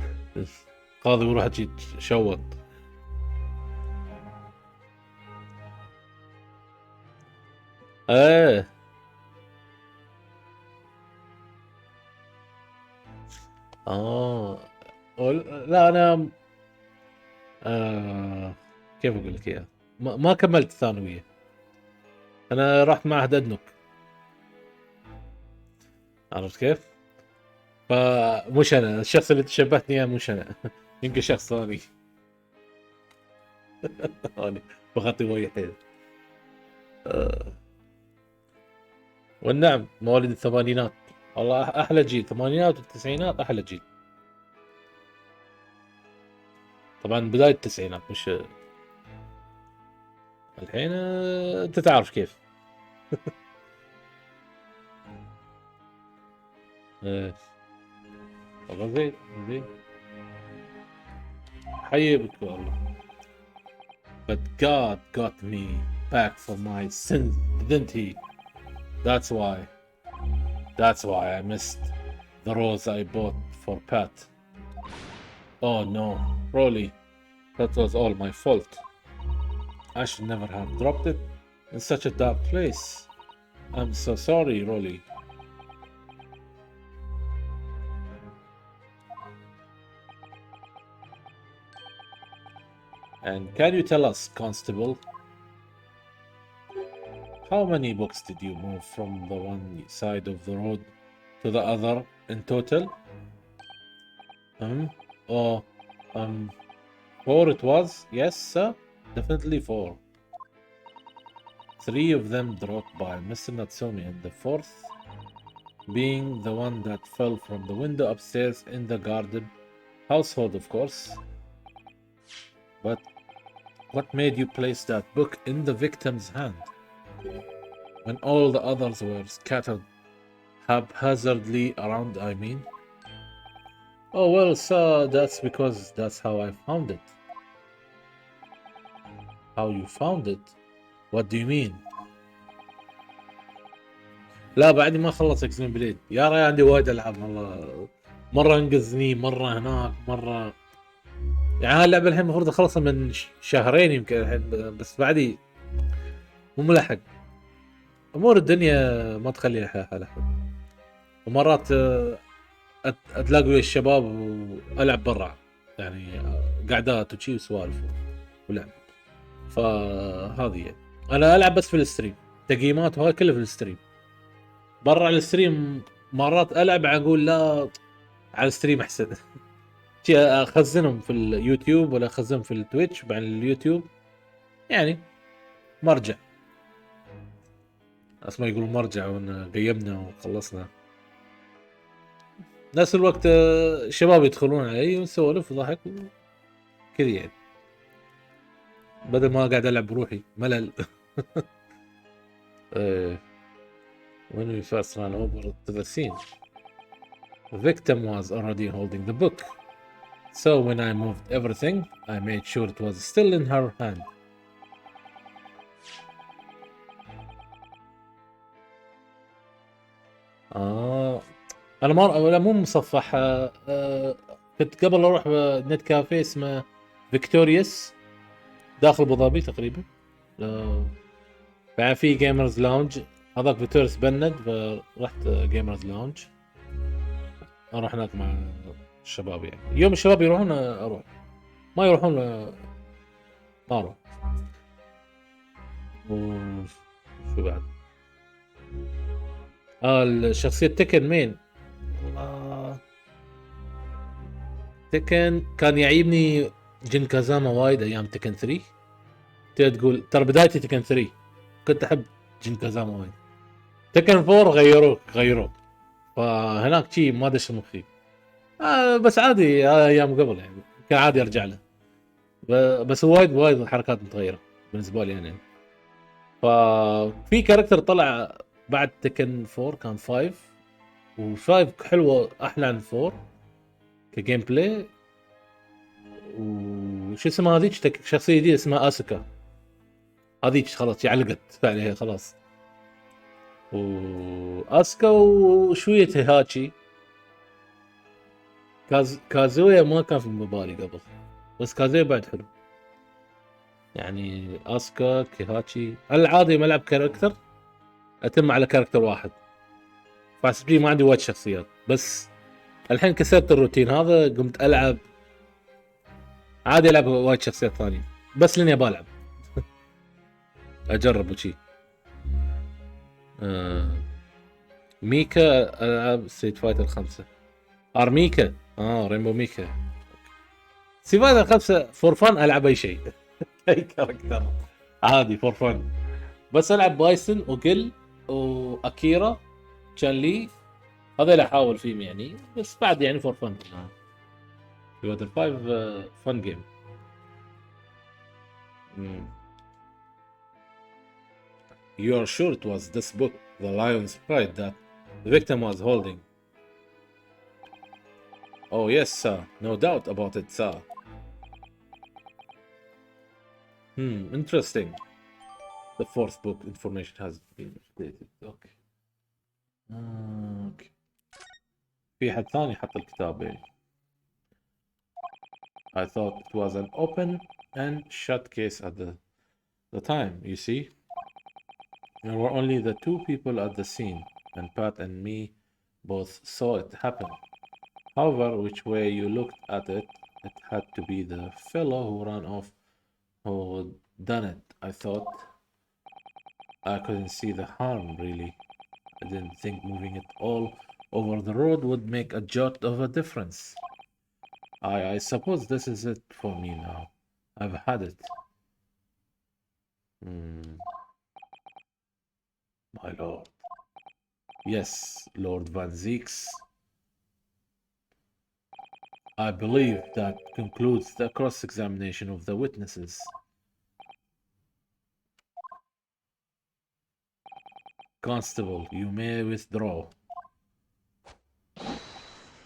S1: قاضي وراح يتشوط. ايه اه لا انا كيف اقول لك اياها، ما كملت الثانويه، انا رحت معهد ادنك، عرفت كيف؟ فمش انا الشخص اللي تشبهتني اياه، مش انا. يمكن شخص ثاني. انا بخطي ويا حيل. والنعم مواليد الثمانينات، والله احلى جيل، الثمانينات والتسعينات احلى جيل. طبعا بدايه التسعينات مش الحين، انت تعرف كيف. إيه. والله زين زين، حي بك والله. But God got me back for my sins, didn't he? That's why. That's why I missed the rose I bought for Pat. Oh no, Rolly, that was all my fault. I should never have dropped it in such a dark place. I'm so sorry, Rolly. And can you tell us, Constable, how many books did you move from the one side of the road to the other in total? Oh, 4 it was. Yes, sir. Definitely 4. 3 of them dropped by Mr. Natsumi, and the 4th being the one that fell from the window upstairs in the garden household, of course. But what made you place that book in the victim's hand when all the others were scattered haphazardly around, I mean? Oh, well, sir, that's because that's how I found it. How you found it? What do you mean? لا بعدني ما خلص اكسين بليد يا ريال، عندي وايد العاب والله، مره انقذني، مره هناك، مره يعني اللعبه الحين المفروض اخلصها من شهرين يمكن الحين، بس بعدي مو ملحق، امور الدنيا ما تخلي حالها، ومرات اتلاقي ويا الشباب والعب برا، يعني قعدات وشي وسوالف ولعب، فهذه يعني. انا العب بس في الستريم، تقييمات وهاي كلها في الستريم. برا على الستريم مرات العب اقول لا على الستريم احسن. شي اخزنهم في اليوتيوب ولا اخزنهم في التويتش، بعد اليوتيوب يعني مرجع، اسمع يقولوا مرجع قيمنا وخلصنا. نفس الوقت الشباب يدخلون علي ونسولف وضحك كذا يعني، بدل ما قاعد العب بروحي ملل. When we first ran over to the scene, the victim was already holding the book. So when I moved everything, I made sure it was still in her hand. انا ولا مو مصفح، كنت قبل اروح نت كافيه اسمه فيكتوريوس داخل ابو ظبي تقريبا، بعد في جيمرز لاونج، هذاك فيكتوريوس بند، فرحت جيمرز لاونج اروح هناك مع الشباب، يعني يوم الشباب يروحون اروح، ما يروحون ما اروح. شو بعد؟ الشخصية تكن مين؟ تكن كان يعيبني جن كازاما وايد ايام تكن 3. تقول ترى بدايتي تكن 3 كنت احب جن كازاما وايد. تكن 4 غيروه فهناك شي ما دش مخي. بس عادي ايام قبل يعني كان عادي ارجع له، بس وايد الحركات متغيرة بالنسبة لي يعني. ففي كاركتر طلع بعد تكن 4 كان 5، و5 حلوه احلى عن 4 كجيم بلاي. وش اسمها هذيك شخصيه جديده اسمها اسكا، هذيك خلاص علقت عليها خلاص. واسكا وشويه هيهاتشي. كازويا ما كان في بالي قبل، بس كازويا بعد حلو. يعني اسكا كيهاتشي العادي ما العب كاركتر اتم على كاركتر واحد، فحسب ما عندي وايد شخصيات. بس الحين كسرت الروتين هذا، قمت العب عادي، العب وايد شخصيات ثانيه بس لاني بلعب اجرب وشي. ميكا العب ستريت فايتر 5. ارميكا ريمبو ميكا. ستريت فايتر 5 فور فن، العب اي شيء اي كاركتر عادي فور فن. بس العب بايسن وجل واكيرا كان لي، هذا اللي احاول فيهم يعني، بس بعد يعني فور فن. ستريت فايتر 5 فن جيم. You are sure it was this book, The Lion's Pride, that the victim was holding? Oh yes, sir. No doubt about it, sir. Interesting. The fourth book information has been updated. Okay. Okay. في حد ثاني حط الكتاب يعني. I thought it was an open and shut case at the time, you see. There were only the two people at the scene, and Pat and me both saw it happen. However, which way you looked at it, it had to be the fellow who ran off who done it. I thought I couldn't see the harm, really. I didn't think moving it all over the road would make a jot of a difference. I suppose this is it for me now. I've had it. My lord. Yes, Lord Van Zeeks. I believe that concludes the cross-examination of the witnesses. Constable, you may withdraw.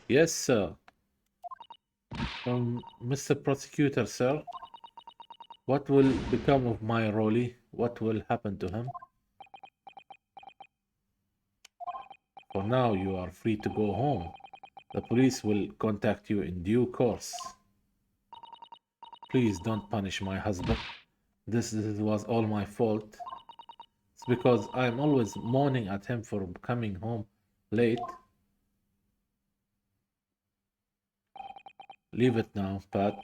S1: Yes, sir. Mr. Prosecutor, sir. What will become of my Rolly? What will happen to him? For now, you are free to go home. The police will contact you in due course. Please don't punish my husband. This was all my fault. It's because I'm always mourning at him for coming home late. Leave it now, Pat.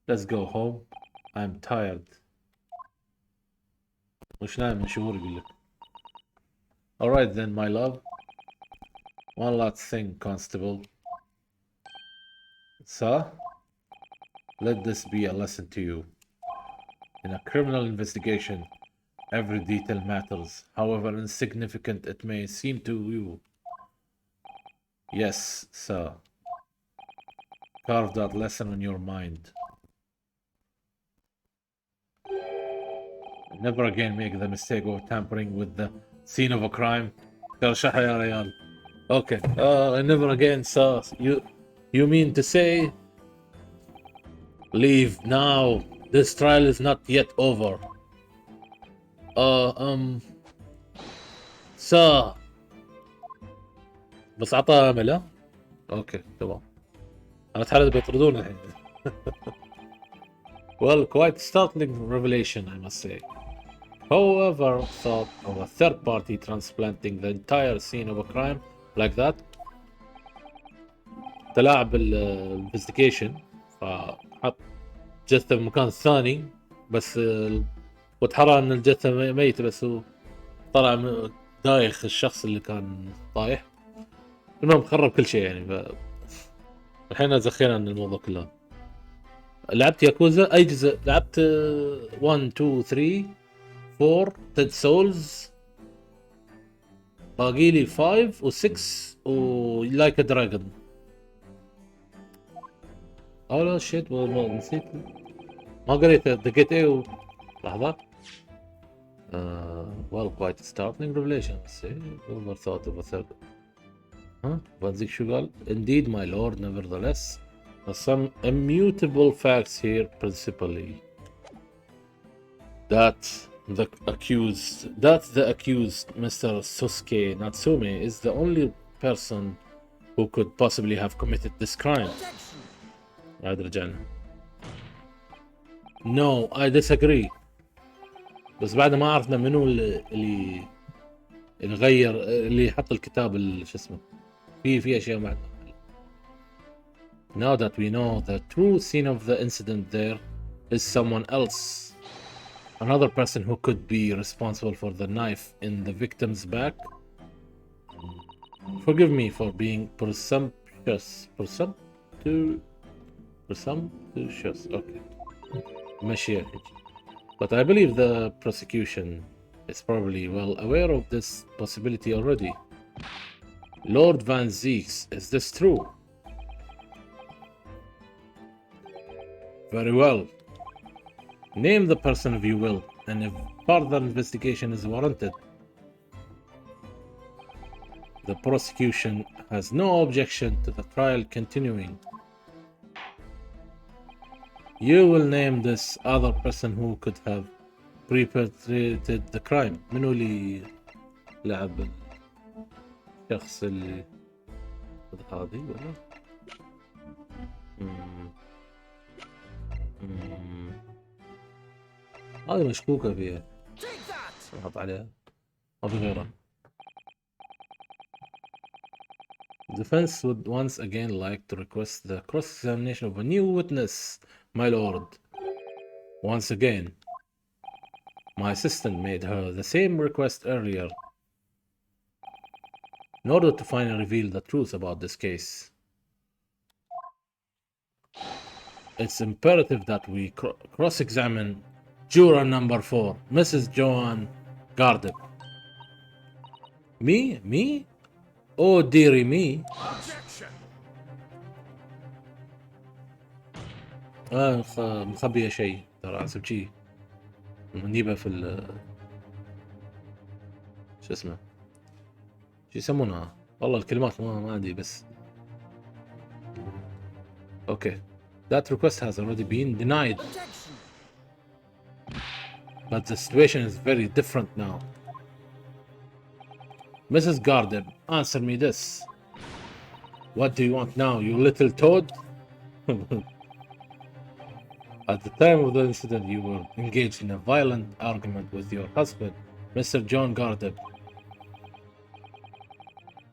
S1: Let's go home. I'm tired. مش نايم من شهور يقول لك. Alright then, my love. One last thing, Constable. Sir, let this be a lesson to you. In a criminal investigation, every detail matters, however insignificant it may seem to you. Yes, sir. Carve that lesson on your mind. Never again make the mistake of tampering with the scene of a crime. ترشحها يا ريال. Okay. Never again, sir. You mean to say? Leave now. This trial is not yet over. Sir. بس عطى امل ها؟ اوكي تمام. انا اتحرج بيطردون الحين. Well, quite startling revelation, I must say. Whoever thought of a third party transplanting the entire scene of a crime like that? تلاعب الانفستيجيشن، فحط جثة بمكان ثاني بس وتحرى ان الجثة ميتة، بس هو طلع دايخ الشخص اللي كان طايح. المهم خرب كل شيء يعني. الحين زخينا عن الموضوع كله. لعبت ياكوزا اي جزء؟ لعبت 1 2 3 4 ديد سولز، باقي لي 5 و6 ولايك دراجون. لا شيت والله نسيت، ما قريت دقيت ايه لحظة. Well, quite a startling revelation. See, never thought of a third. Huh? Van Zik شو قال? Indeed, my lord, nevertheless, there are some immutable facts here, principally that the accused, Mr. Sosuke Natsume, is the only person who could possibly have committed this crime. هذا رجعنا. No, I disagree. بس بعد ما عرفنا منو اللي غير اللي حط الكتاب شو اسمه في اشياء بعد. Now that we know the true scene of the incident, there is someone else, another person who could be responsible for the knife in the victim's back. Forgive me for being presumptuous. Okay. ماشي. But I believe the prosecution is probably well aware of this possibility already. Lord Van Zieks, is this true? Very well. Name the person if you will, and if further investigation is warranted. The prosecution has no objection to the trial continuing. You will name this other person who could have perpetrated the crime. منو اللي لعب الشخص اللي هذه ولا؟ هذه مشكوكة فيها. نحط عليها. ما في غيرها. Defense would once again like to request the cross-examination of a new witness, my lord. Once again, my assistant made her the same request earlier in order to finally reveal the truth about this case. It's imperative that we cross-examine juror number 4, Mrs. Joan Gardep. Me? Oh dearie me.
S3: Objection.
S1: مخبية شيء ترى حسب شي نجيبها في شو اسمه شو يسمونها والله الكلمات ما عندي بس. Okay, that request has already been denied. But the situation is very different now. Mrs. Gardner, answer me this. What do you want now, you little toad? At the time of the incident, you were engaged in a violent argument with your husband, Mr. John Gardner.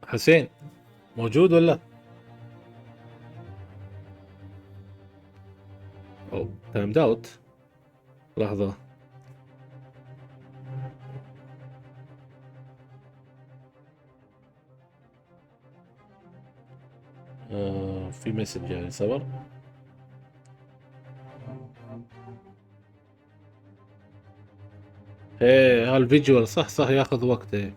S1: حسين موجود ولا؟ Oh, timed out. لحظة. في مسج يعني صبر. ايه هالفيجوال صح ياخذ وقت. ايه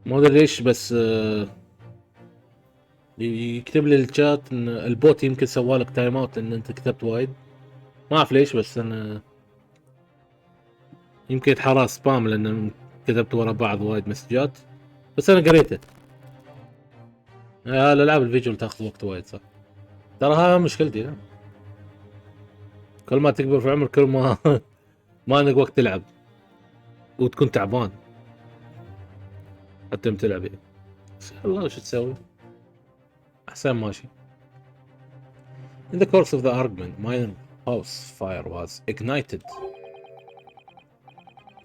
S1: ما ادري ليش بس يكتب لي الشات ان البوت يمكن سوالك تايم اوت لان انت كتبت وايد. ما اعرف ليش بس انا يمكن يتحرى سبام لان كتبت ورا بعض وايد مسجات بس انا قريته. الالعاب الفيجوال تاخذ وقت وايد صح. ترى ها مشكلتي لا. كل ما تكبر في العمر كل ما ما عندك وقت تلعب وتكون تعبان حتى تلعب. ان شاء الله وش تسوي احسن ماشي. In the course of the argument, my house fire was ignited.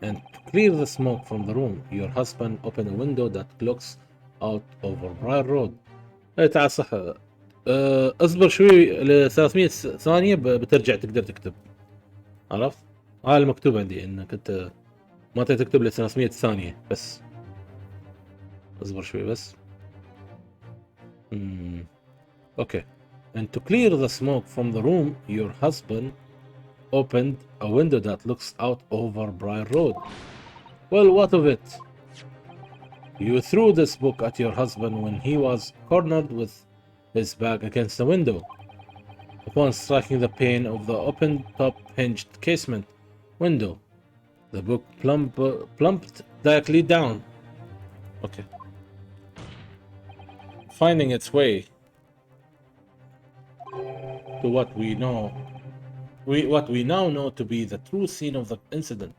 S1: And to clear the smoke from the room, your husband opened a window that looks out over Briar Road. اي تعال صح. اصبر شوي ل 300 ثانية بترجع تقدر تكتب. عرفت؟ هاي المكتوب عندي انك انت ما تكتب ل 300 ثانية بس. اصبر شوي بس. Okay. And to clear the smoke from the room, your husband opened a window that looks out over Briar Road. Well, what of it? You threw this book at your husband when he was cornered with his back against the window. Upon striking the pane of the open top hinged casement window, the book plumped directly down. Okay. Finding its way to what we now know to be the true scene of the incident.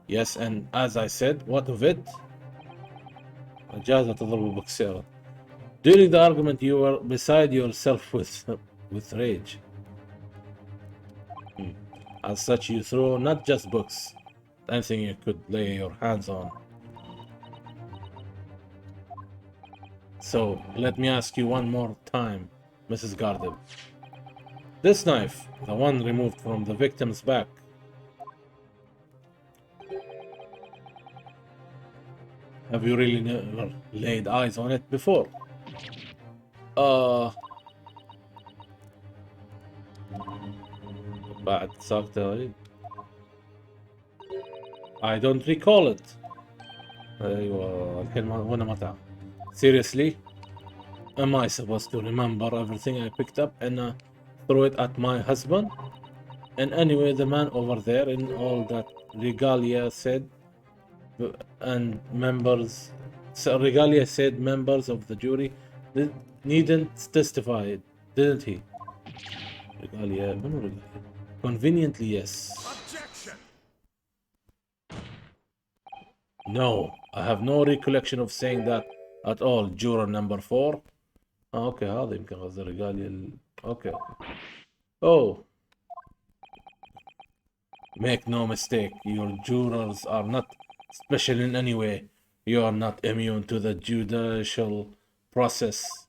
S1: Yes, and as I said, what of it? جاهزة تضرب بوكسيرة. During the argument, you were beside yourself with rage. As such, you threw not just books, anything you could lay your hands on. So, let me ask you one more time, Mrs. Gardner. This knife, the one removed from the victim's back, have you really never laid eyes on it before? بعد ساقطة. I don't recall it. أيوة الحين وانا ما تعرف. Seriously? Am I supposed to remember everything I picked up and throw it at my husband? And anyway, the man over there in all that regalia said, regalia said members of the jury needn't testify, didn't he? Regalia, conveniently, yes.
S3: Objection!
S1: No, I have no recollection of saying that at all. Juror number 4. اوكي هذا يمكن قصدي رجالي اوكي. Oh, make no mistake, your jurors are not special in any way. You are not immune to the judicial process.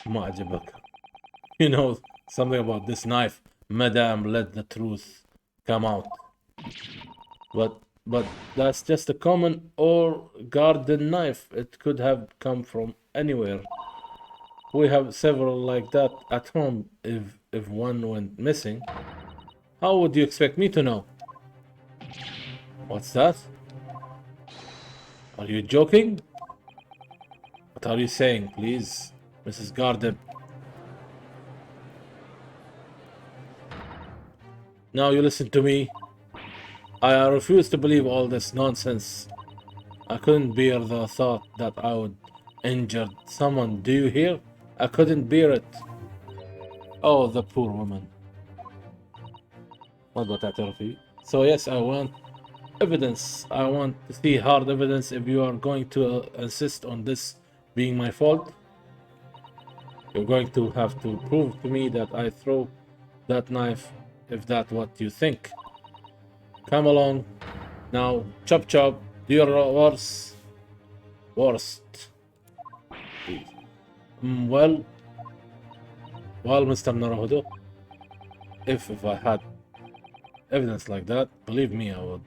S1: ما عجبك. You know something about this knife, Madame, let the truth come out. But that's just a common or garden knife. It could have come from anywhere. We have several like that at home. If one went missing, how would you expect me to know? What's that? Are you joking? What are you saying, please, Mrs. Garden? Now you listen to me. I refuse to believe all this nonsense. I couldn't bear the thought that I would injure someone. Do you hear? I couldn't bear it. Oh, the poor woman. What about that, So yes, I want evidence. I want to see hard evidence. If you are going to insist on this being my fault, you're going to have to prove to me that I throw that knife, if that's what you think. Come along. Now, chop chop, do your worst. Well, Mr. Naruhodo, if I had evidence like that, believe me, I would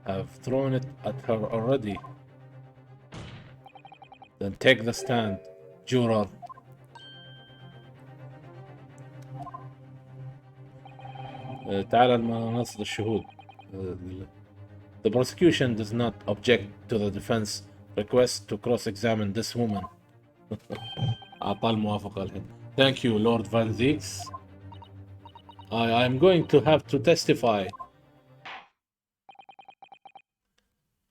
S1: have thrown it at her already. Then take the stand, juror. تعال منصة الشهود. The prosecution does not object to the defense request to cross-examine this woman. أعطاه الموافقة الحين. Thank you, Lord Van Zeeks. I am going to have to testify.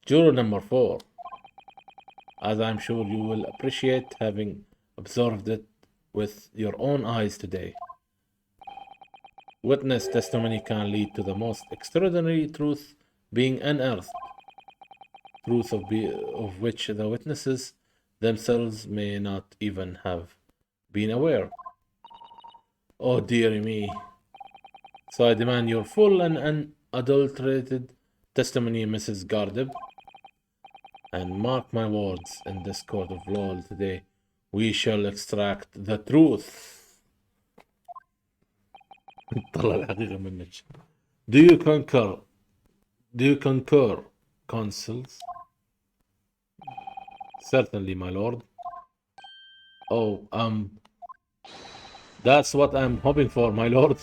S1: Juror number 4. As I'm sure you will appreciate, having observed it with your own eyes today. Witness testimony can lead to the most extraordinary truth being unearthed, truth of which the witnesses themselves may not even have been aware. Oh dear me. So I demand your full and unadulterated testimony, Mrs. Gardeb. And mark my words, in this court of law today, we shall extract the truth. طلع الحقيقة منك. Do you concur, consuls? Certainly, my lord. Oh, that's what I'm hoping for, my lord.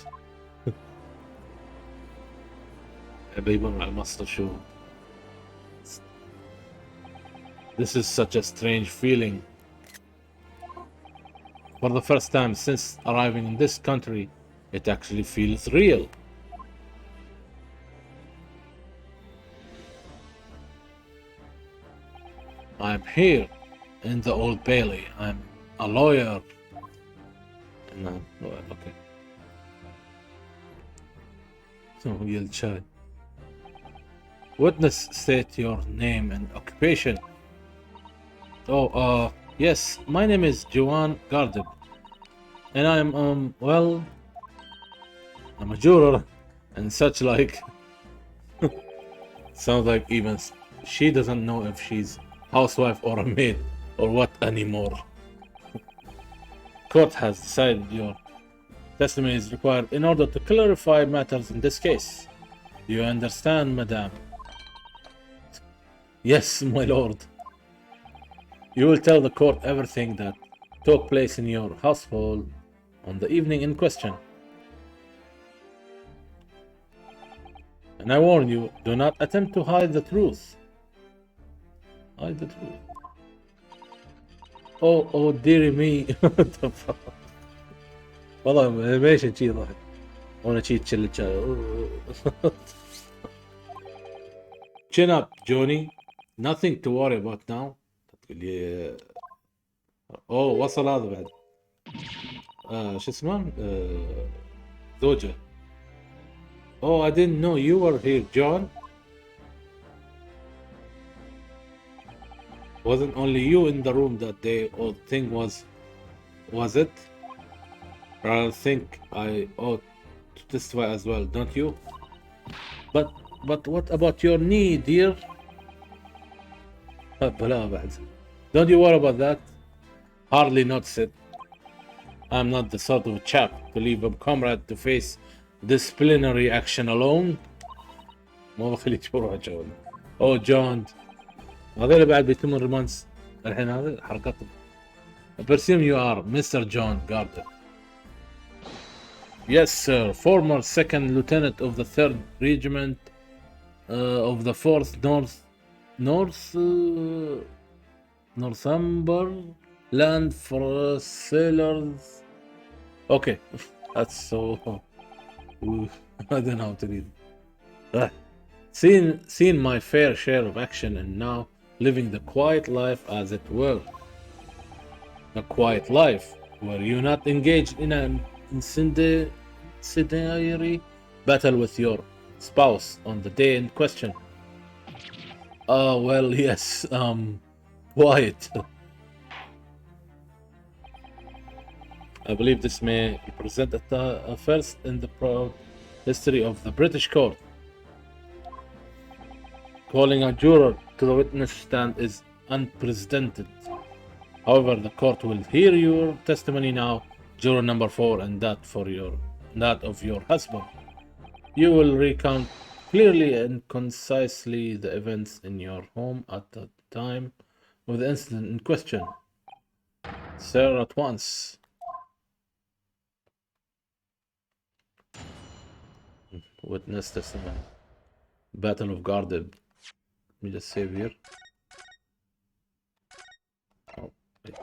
S1: بيمر على المسطر شو. This is such a strange feeling. For the first time since arriving in this country, it actually feels real. I'm here in the Old Bailey. I'm a lawyer. No, okay. So you'll chat. Witness, state your name and occupation. Oh, yes, my name is Joan Gardeb, and well, I'm a juror, and such like. Sounds like even she doesn't know if she's housewife or a maid or what anymore. Court has decided your testimony is required in order to clarify matters in this case. Do you understand, madam? Yes, my lord. You will tell the court everything that took place in your household on the evening in question. And I warn you, do not attempt to hide the truth. Hide the truth. Oh, dearie me. What the fuck? والله ماشي شي ضحك. وانا شي تشل. Chin up, Johnny. Nothing to worry about now. تقول لي وصل هذا بعد. شو اسمه؟ زوجة. Oh, I didn't know you were here, John. Wasn't only you in the room that day or thing was it? I think I ought to testify as well, don't you? But what about your knee, dear? Don't you worry about that. Hardly notice it. I'm not the sort of chap to leave a comrade to face disciplinary action alone. ما بخليك بروح جون. Oh, John. هذول بعد بيتم الرومانس الحين هذا حركاتهم. I presume you are Mr. John Gardner. Yes, sir. Former second lieutenant of the 3rd Regiment of the 4th Northumberland Sailors. Okay, that's so. I don't know how to read. Seen my fair share of action and now living the quiet life, as it were. A quiet life where you're not engaged in an incendiary battle with your spouse on the day in question. Well, yes, quiet. I believe this may represent a first in the proud history of the British court. Calling a juror to the witness stand is unprecedented. However, the court will hear your testimony now, juror number 4, and that of your husband. You will recount clearly and concisely the events in your home at the time of the incident in question. Sir, at once. Witness testimony. Battle of Gardeb. Let me just save here. Oh, wait.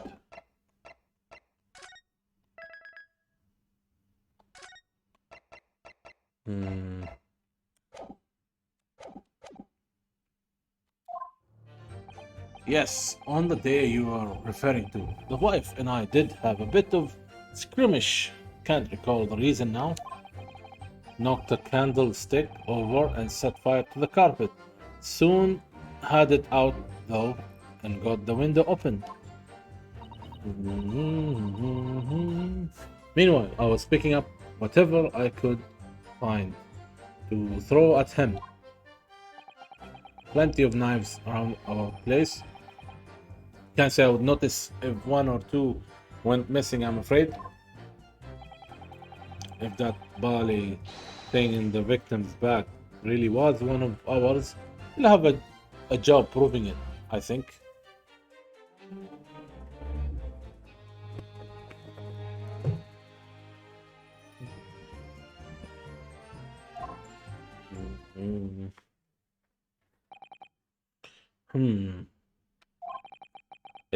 S1: Yes, on the day you are referring to, the wife and I did have a bit of skirmish. Can't recall the reason now. Knocked a candlestick over and set fire to the carpet. Soon had it out though and got the window open. Meanwhile, I was picking up whatever I could find to throw at him. Plenty of knives around our place. Can't say I would notice if 1 or 2 went missing, I'm afraid. If that Bali thing in the victim's back really was one of ours, we'll have a job proving it, I think.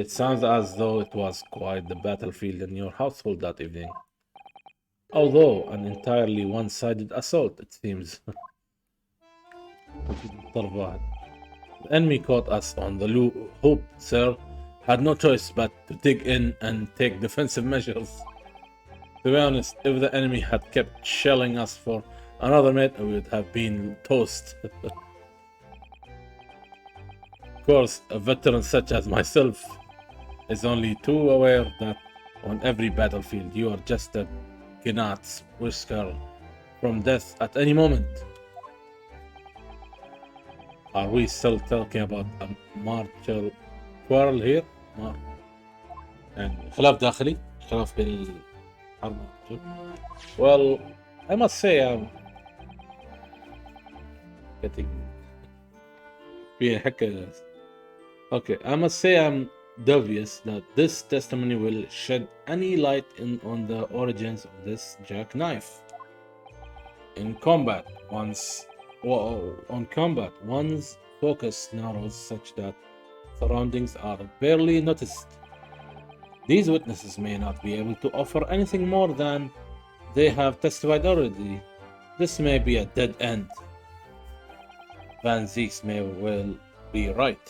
S1: It sounds as though it was quite the battlefield in your household that evening. Although an entirely one-sided assault, it seems. The enemy caught us on the hoop, sir. Had no choice but to dig in and take defensive measures. To be honest, if the enemy had kept shelling us for another minute, we would have been toast. Of course, a veteran such as myself is only too aware that on every battlefield you are just a gnat's whisker from death at any moment. Are we still talking about a martial quarrel here? يعني خلاف داخلي خلاف بين الحرب. Well, I must say I'm getting Okay, I must say I'm dubious that this testimony will shed any light on the origins of this jackknife. In combat, one's focus narrows such that surroundings are barely noticed. These witnesses may not be able to offer anything more than they have testified already. This may be a dead end. Van Zieks may well be right.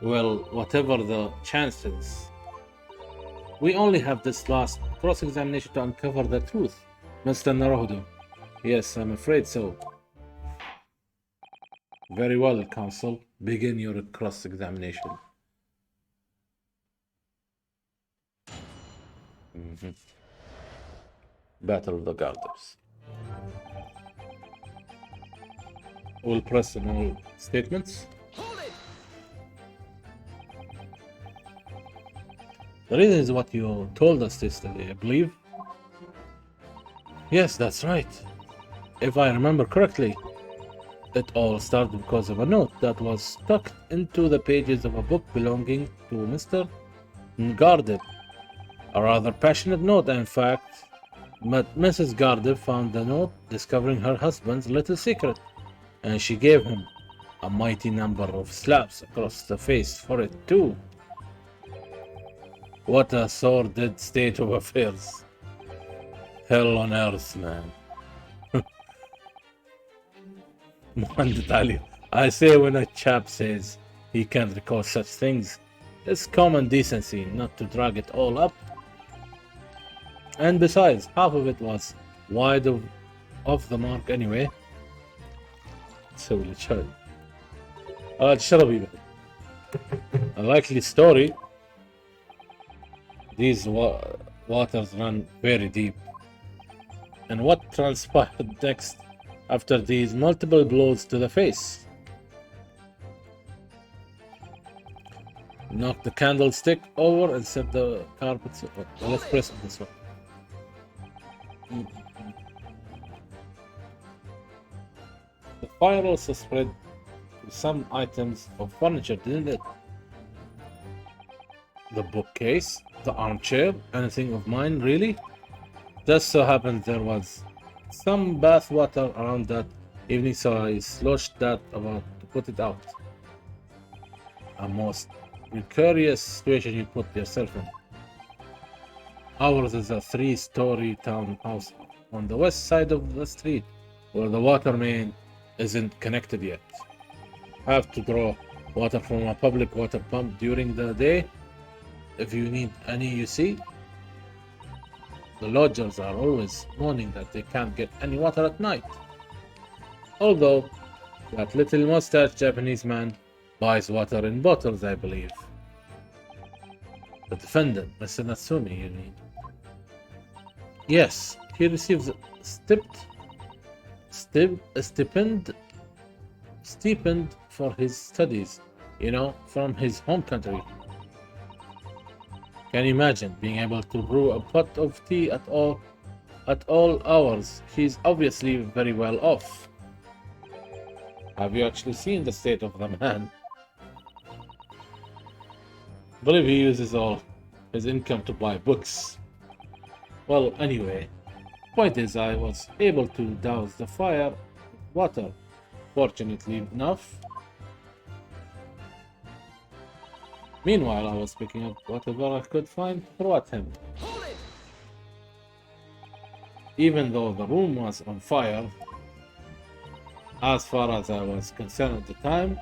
S1: Well, whatever the chances, we only have this last cross-examination to uncover the truth, Mr. Naruhodo. Yes, I'm afraid so. Very well, Counsel. Begin your cross-examination. Battle of the Garters. We'll press on all statements. The reason is what you told us yesterday, I believe. Yes, that's right. If I remember correctly, it all started because of a note that was tucked into the pages of a book belonging to Mr. Gardev. A rather passionate note, in fact. But Mrs. Gardev found the note, discovering her husband's little secret, and she gave him a mighty number of slaps across the face for it, too. What a sordid state of affairs. Hell on earth, man. I say when a chap says he can't recall such things, it's common decency not to drag it all up. And besides, half of it was wide of the mark anyway. So child. Shut up, even. A likely story. These waters run very deep. And what transpired next after these multiple blows to the face? Knock the candlestick over and set the carpets. Let's press on this one. The fire also spread to some items of furniture, didn't it? The bookcase, the armchair, anything of mine, really? Just so happened there was some bath water around that evening, so I sloshed that about to put it out. A most precarious situation you put yourself in. Ours is a 3-story townhouse on the west side of the street, where the water main isn't connected yet. Have to draw water from a public water pump during the day if you need any, you see. The lodgers are always moaning that they can't get any water at night. Although, that little mustache Japanese man buys water in bottles, I believe. The defendant, Mr. Natsumi, you mean? Yes, he receives a stipend for his studies, from his home country. Can you imagine being able to brew a pot of tea at all hours? He's obviously very well off. Have you actually seen the state of the man? I believe he uses all his income to buy books. Well, anyway, point is I was able to douse the fire with water, fortunately enough. Meanwhile, I was picking up whatever I could find, throw at him.
S3: Hold it!
S1: Even though the room was on fire, as far as I was concerned at the time,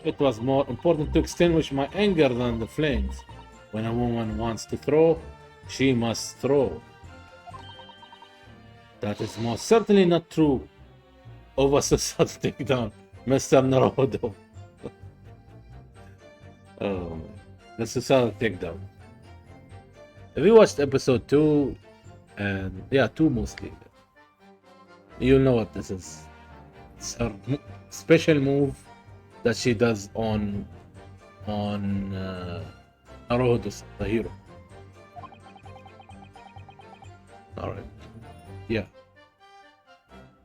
S1: it was more important to extinguish my anger than the flames. When a woman wants to throw, she must throw. That is most certainly not true of a society takedown, Mr. Naruto. Oh, the society takedown. If you watched episode 2, and yeah, 2 mostly, you'll know what this is. It's her special move that she does on Naruto, the hero. Alright. Yeah.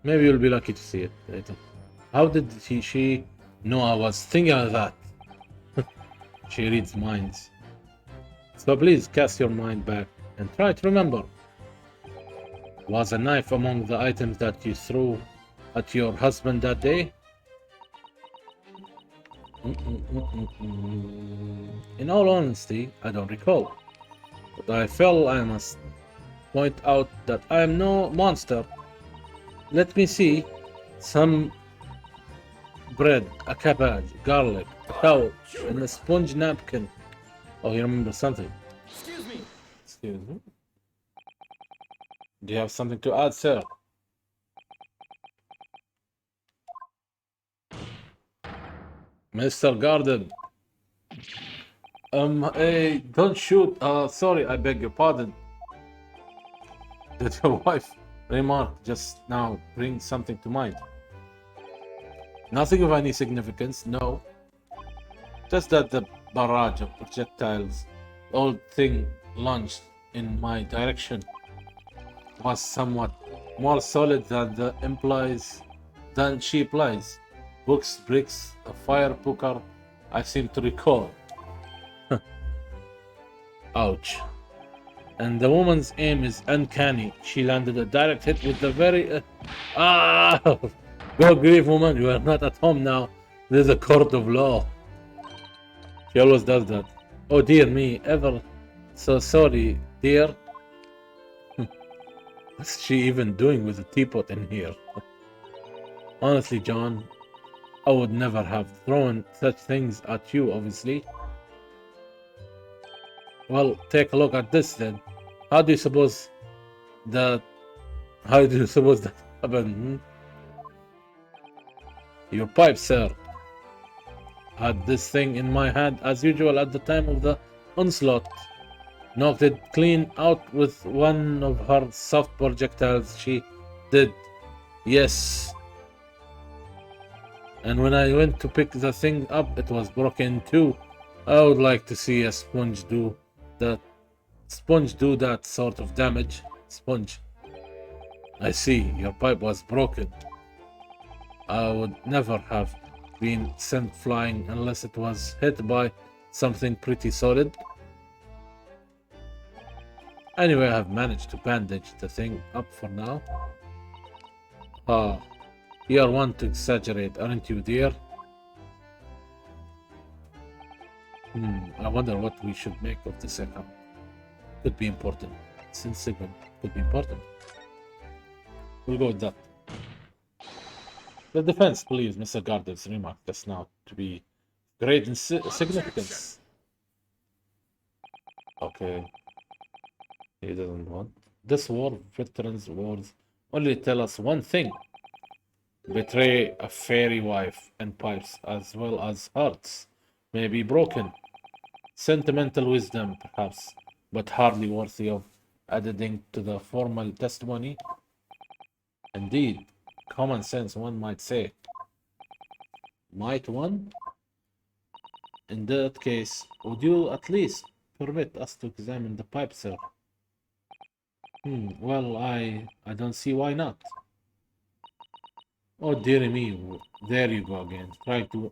S1: Maybe you'll be lucky to see it later. How did she know I was thinking of that? She reads minds. So please cast your mind back and try to remember. Was a knife among the items that you threw at your husband that day? In all honesty, I don't recall. But I feel I must point out that I am no monster. Let me see. Some bread, a cabbage, garlic, a towel, and a sponge napkin. Oh, you remember something.
S3: Excuse me.
S1: Excuse me. Do you have something to add, sir? Mr. Garden. Hey, don't shoot. Sorry, I beg your pardon. Did your wife remark just now bring something to mind? Nothing of any significance, no. Just that the barrage of projectiles, the old thing launched in my direction, was somewhat more solid than she implies. Books, bricks, a fire poker, I seem to recall. Ouch. And the woman's aim is uncanny. She landed a direct hit with the very... Go grief, woman, you are not at home now. This is a court of law. She always does that. Oh dear me, ever so sorry, dear. What's she even doing with a teapot in here? Honestly, John, I would never have thrown such things at you, obviously. Well, take a look at this then. How do you suppose that happened? Your pipe, sir. Had this thing in my hand as usual at the time of the onslaught. Knocked it clean out with one of her soft projectiles. She did. Yes. And when I went to pick the thing up, it was broken too. I would like to see a sponge do that sort of damage. Sponge. I see, your pipe was broken. I would never have been sent flying unless it was hit by something pretty solid. Anyway, I have managed to bandage the thing up for now. You are one to exaggerate, aren't you, dear? I wonder what we should make of this account. Could be important. Since Sigmund could be important. We'll go with that. The defense believes Mr. Garden's remark just now to be great in significance. Okay. He doesn't want. This war, veterans' wars, only tell us one thing. Betray a fairy wife and pipes as well as hearts may be broken. Sentimental wisdom, perhaps, but hardly worthy of adding to the formal testimony. Indeed, common sense, one might say. Might one? In that case, would you at least permit us to examine the pipe, sir? Well, I don't see why not. Oh dear me, there you go again, trying to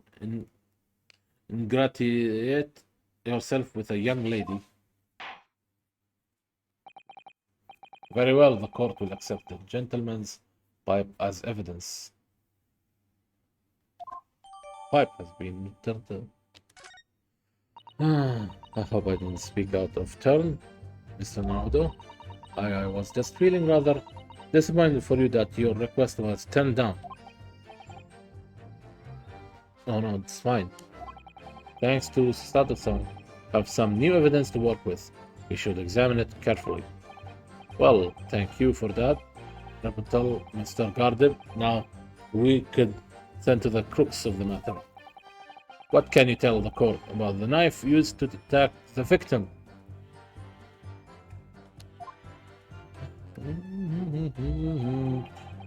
S1: ingratiate yourself with a young lady. Very well, the court will accept the gentleman's pipe as evidence. Pipe has been returned. I hope I didn't speak out of turn, Mr. Naruto. I was just feeling rather disappointed for you that your request was turned down. Oh no, it's fine. Thanks to Status-san, have some new evidence to work with. We should examine it carefully. Well, thank you for that, Rapunzel, Mr. Garden. Now, we could turn to the crux of the matter. What can you tell the court about the knife used to attack the victim?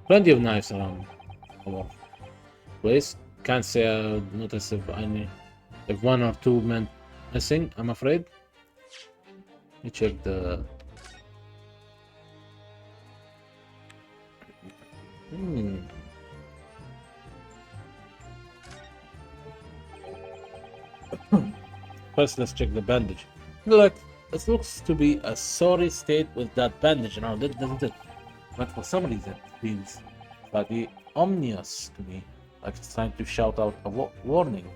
S1: Plenty of knives around our place. Can't say I noticed if one or two men missing, I'm afraid. Let me check the... First, let's check the bandage. Look, it looks to be a sorry state with that bandage around it, doesn't it? But for some reason, it feels slightly ominous to me, like it's trying to shout out a warning.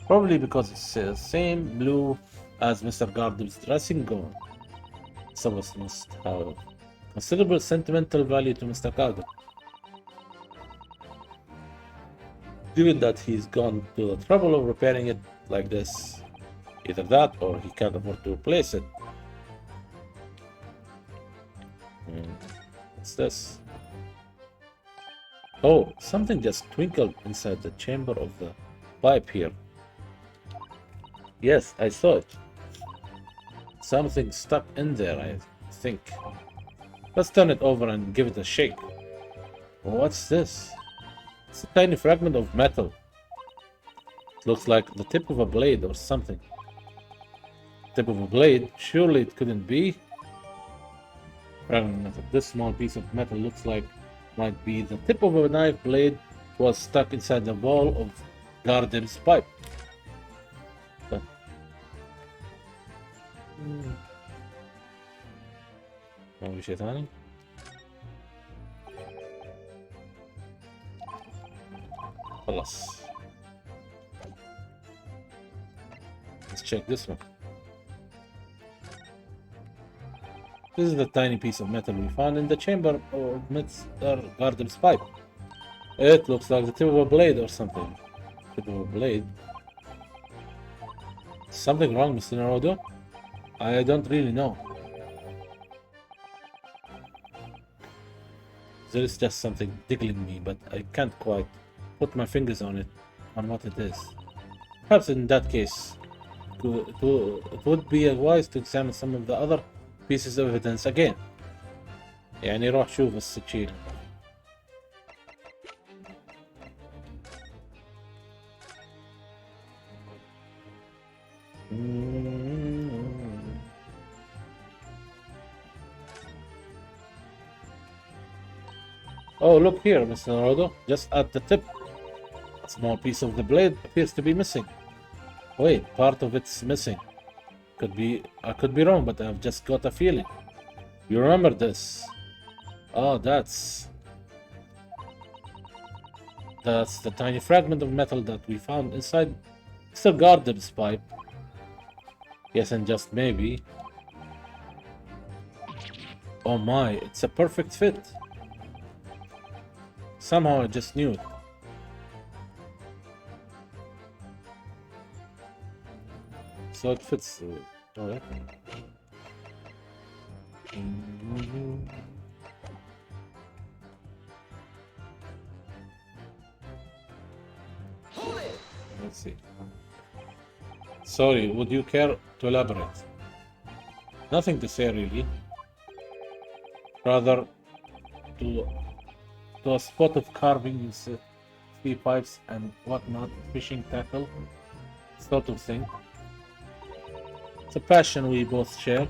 S1: Probably because it's the same blue as Mr. Gardner's dressing gown. Some of us must have considerable sentimental value to Mr. Gardner. Given that he's gone to the trouble of repairing it like this, either that or he can't afford to replace it. What's this? Oh, something just twinkled inside the chamber of the pipe here. Yes, I saw it. Something stuck in there, I think. Let's turn it over and give it a shake. What's this? It's a tiny fragment of metal. It looks like the tip of a blade or something. Tip of a blade? Surely it couldn't be. Fragment of metal. This small piece of metal looks like might be the tip of a knife blade was stuck inside the wall of Gardner's pipe. ما في شيء ثاني؟ خلاص. Let's check this one. This is the tiny piece of metal we found in the chamber of Mr. Gardner's pipe. It looks like the tip of a blade or something. Tip of a blade? Something wrong, Mr. Naruto? I don't really know. There is just something tickling me, but I can't quite put my fingers on it, on what it is. Perhaps in that case, it would be wise to examine some of the other pieces of evidence again. يعني روح شوف السكين. Oh, look here, Mr. Naruto. Just at the tip, a small piece of the blade appears to be missing. Wait, part of it's missing. I could be wrong, but I've just got a feeling. You remember this? Oh, that's the tiny fragment of metal that we found inside Mr. Gardner's pipe. Yes, and just maybe. Oh my, it's a perfect fit. Somehow I just knew it. So it fits. Alright. Let's see. Sorry, would you care to elaborate? Nothing to say really. Rather to a spot of carvings, sea pipes and whatnot, fishing tackle, sort of thing. It's a passion we both share.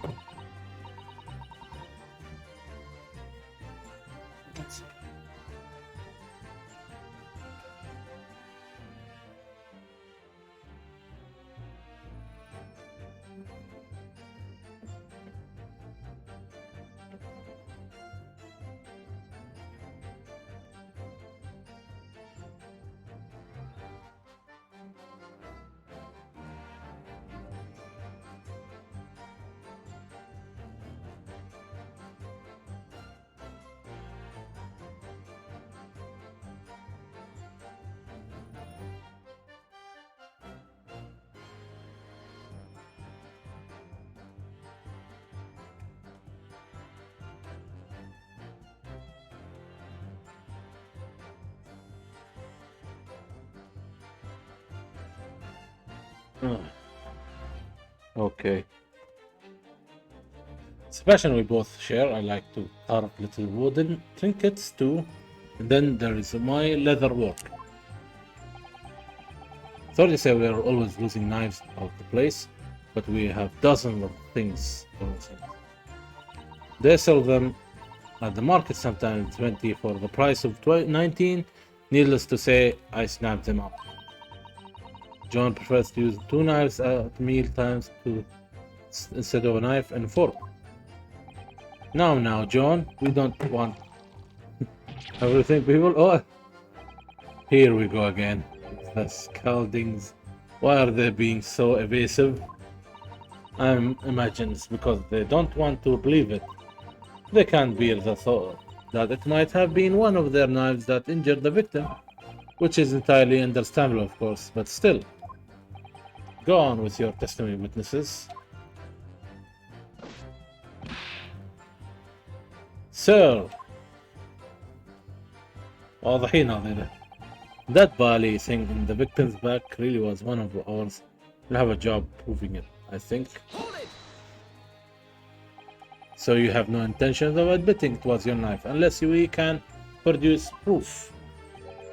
S1: Oh. Okay. It's a passion we both share. I like to carve little wooden trinkets too. And then there is my leather work. Sorry say we are always losing knives out of the place, but we have dozens of things for sale. They sell them at the market sometimes 20 for the price of 19. Needless to say, I snapped them up. John prefers to use two knives at meal times instead of a knife and fork. Now, John, we don't want everything, people. Oh, here we go again. The scaldings. Why are they being so evasive? I imagine it's because they don't want to believe it. They can't bear the thought that it might have been one of their knives that injured the victim, which is entirely understandable, of course, but still. Go on with your testimony, witnesses. Sir. واضحين هذول. That Bali thing in the victim's back really was one of ours. We'll have a job proving it, I think.
S3: Hold it!
S1: So you have no intention of admitting it was your knife, unless we can produce proof.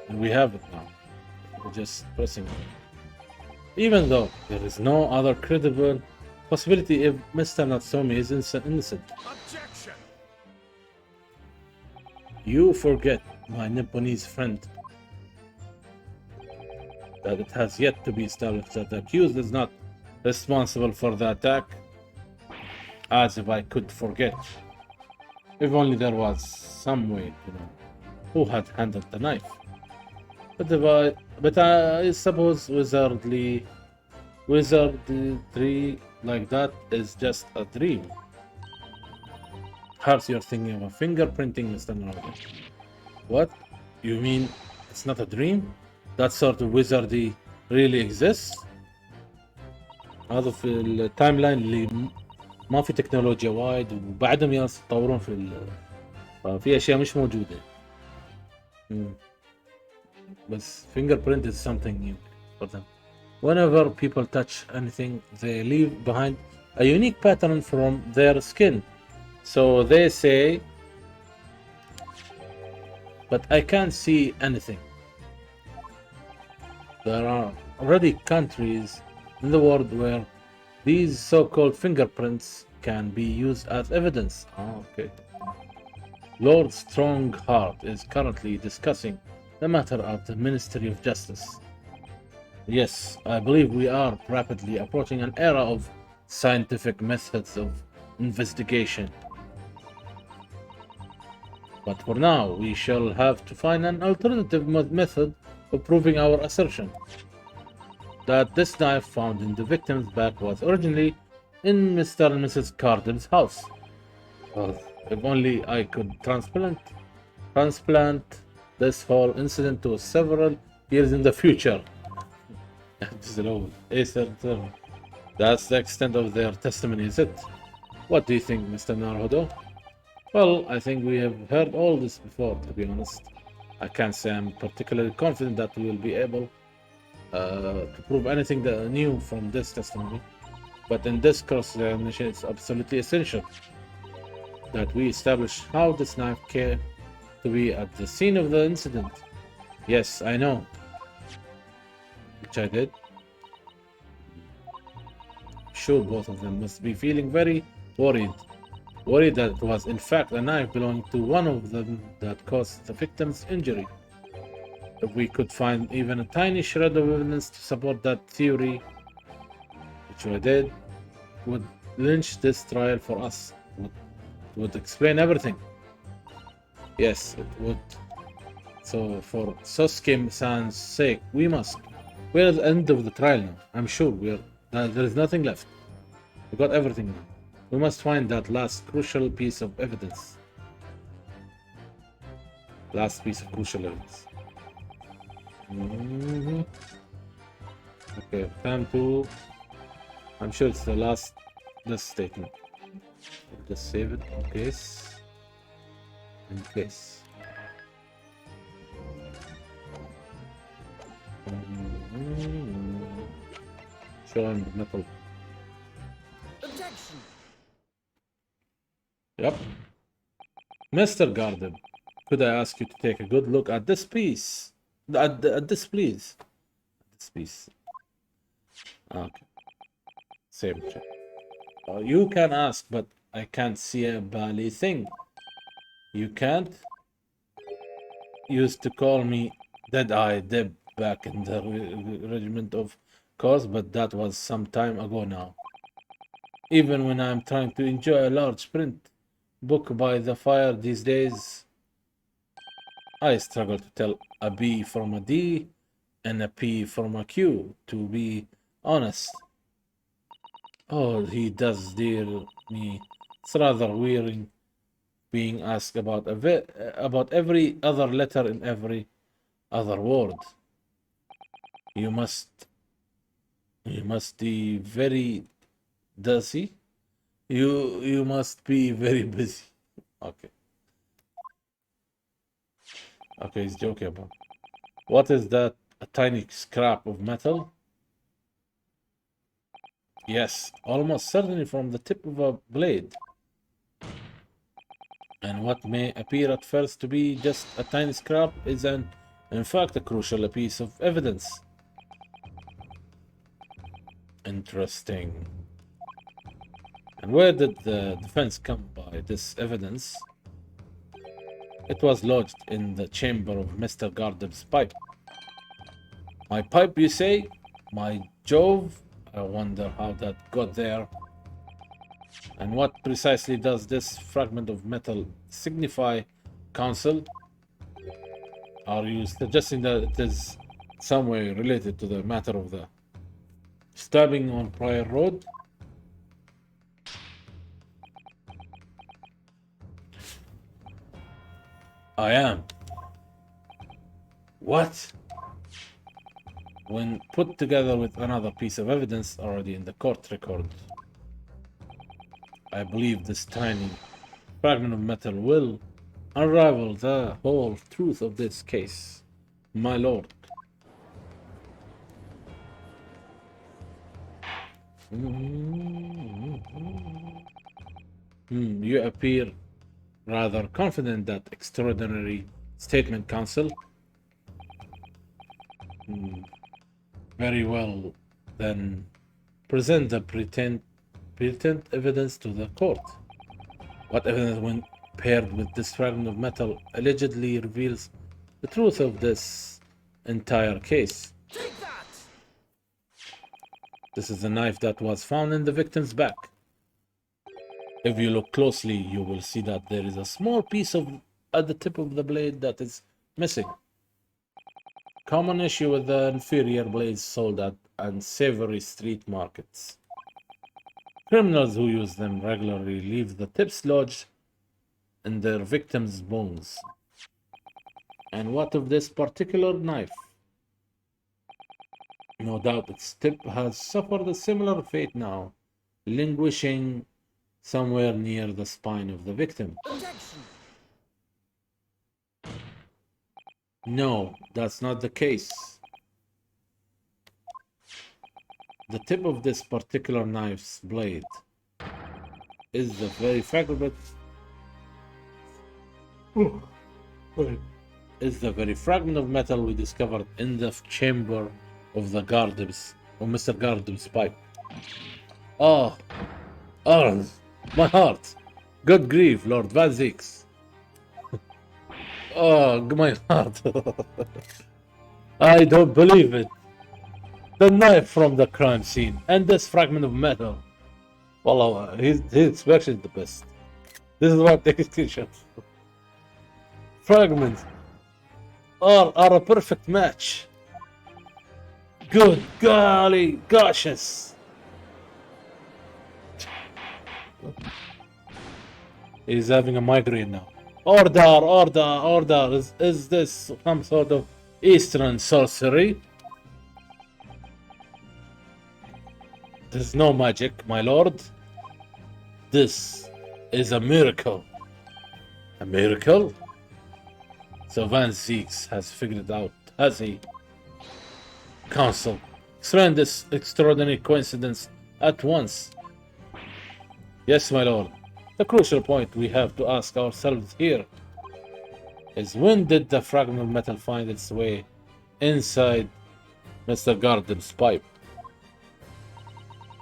S1: And we have it now. We're just pressing it. Even though there is no other credible possibility if Mr. Natsume is innocent.
S3: Objection!
S1: You forget, my Nipponese friend, that it has yet to be established that the accused is not responsible for the attack. As if I could forget. If only there was some way to know who had handled the knife. But I suppose wizardry like that is just a dream. Perhaps you're thinking of a fingerprinting, Mr. Naruto. What? You mean it's not a dream? That sort of wizardry really exists? هذا في التايم لاين اللي ما في تكنولوجيا وايد وبعدهم يتطورون ففي اشياء مش موجوده. بس fingerprint is something new for them. Whenever people touch anything, they leave behind a unique pattern from their skin. So they say, but I can't see anything. There are already countries in the world where these so-called fingerprints can be used as evidence. Okay. Lord Strongheart is currently discussing the matter at the Ministry of Justice. Yes, I believe we are rapidly approaching an era of scientific methods of investigation. But for now, we shall have to find an alternative method of proving our assertion that this knife found in the victim's back was originally in Mr. and Mrs. Cardin's house. Well, if only I could transplant this whole incident to several years in the future. That's the extent of their testimony, is it? What do you think, Mr. Naruto? Well, I think we have heard all this before, to be honest. I can't say I'm particularly confident that we will be able to prove anything new from this testimony. But in this cross-examination, it's absolutely essential that we establish how this knife came to be at the scene of the incident. Yes, I know. Which I did. Sure, both of them must be feeling very worried. Worried that it was in fact a knife belonging to one of them that caused the victim's injury. If we could find even a tiny shred of evidence to support that theory, which I did, would lynch this trial for us. Would explain everything. Yes, it would. So for Sosuke-san's sake, we must. We're at the end of the trial now. I'm sure there is nothing left. We got everything now. We must find that last crucial piece of evidence. Last piece of crucial evidence. Okay, time to. I'm sure it's the last statement. Just save it in case. In case. Show him the metal.
S3: Objection.
S1: Yep. Mr. Garden, could I ask you to take a good look at this piece? At this, please. This piece. Okay. Same check. You can ask, but I can't see a bally thing. You can't? Used to call me Dead-Eye Deb back in the regiment, of course, but that was some time ago now. Even when I'm trying to enjoy a large print book by the fire these days, I struggle to tell a B from a D and a P from a Q, to be honest. Oh, he does, dear me. It's rather wearing being asked about about every other letter in every other word. You must be very, does he? You must be very busy. Okay. Okay, he's joking about. What is that? A tiny scrap of metal? Yes, almost certainly from the tip of a blade. And what may appear at first to be just a tiny scrap is in fact a crucial piece of evidence. Interesting. And where did the defense come by this evidence? It was lodged in the chamber of Mr. Gardeb's pipe. My pipe, you say? My Jove? I wonder how that got there. And what precisely does this fragment of metal signify, Counsel? Are you suggesting that it is some way related to the matter of the stabbing on Prior Road? I am. What? When put together with another piece of evidence already in the court record, I believe this tiny fragment of metal will unravel the whole truth of this case, my lord. You appear rather confident that extraordinary statement, Counsel. Very well, then present the pretend evidence to the court. What evidence, when paired with this fragment of metal, allegedly reveals the truth of this entire case?
S3: Take that!
S1: This is the knife that was found in the victim's back. If you look closely, you will see that there is a small piece at the tip of the blade that is missing. Common issue with the inferior blades sold at unsavory street markets. Criminals who use them regularly leave the tips lodged in their victims' bones. And what of this particular knife? No doubt its tip has suffered a similar fate now, languishing somewhere near the spine of the victim.
S3: Objection!
S1: No, that's not the case. The tip of this particular knife's blade is the very fragment of metal we discovered in the chamber of Mr. Gardeb's pipe. Oh, my heart! Good grief, Lord Van Zix. Oh, my heart. I don't believe it. The knife from the crime scene and this fragment of metal. Well, his inspection is the best. This is what they teach us. Fragments are a perfect match. Good golly goshers. He's having a migraine now. Order. Is this some sort of Eastern sorcery? There's no magic, my lord. This is a miracle. A miracle? So Van Zix has figured it out, has he? Counsel, Explain this extraordinary coincidence at once. Yes, my lord. The crucial point we have to ask ourselves here is when did the fragment of metal find its way inside Mr. Gardner's pipe?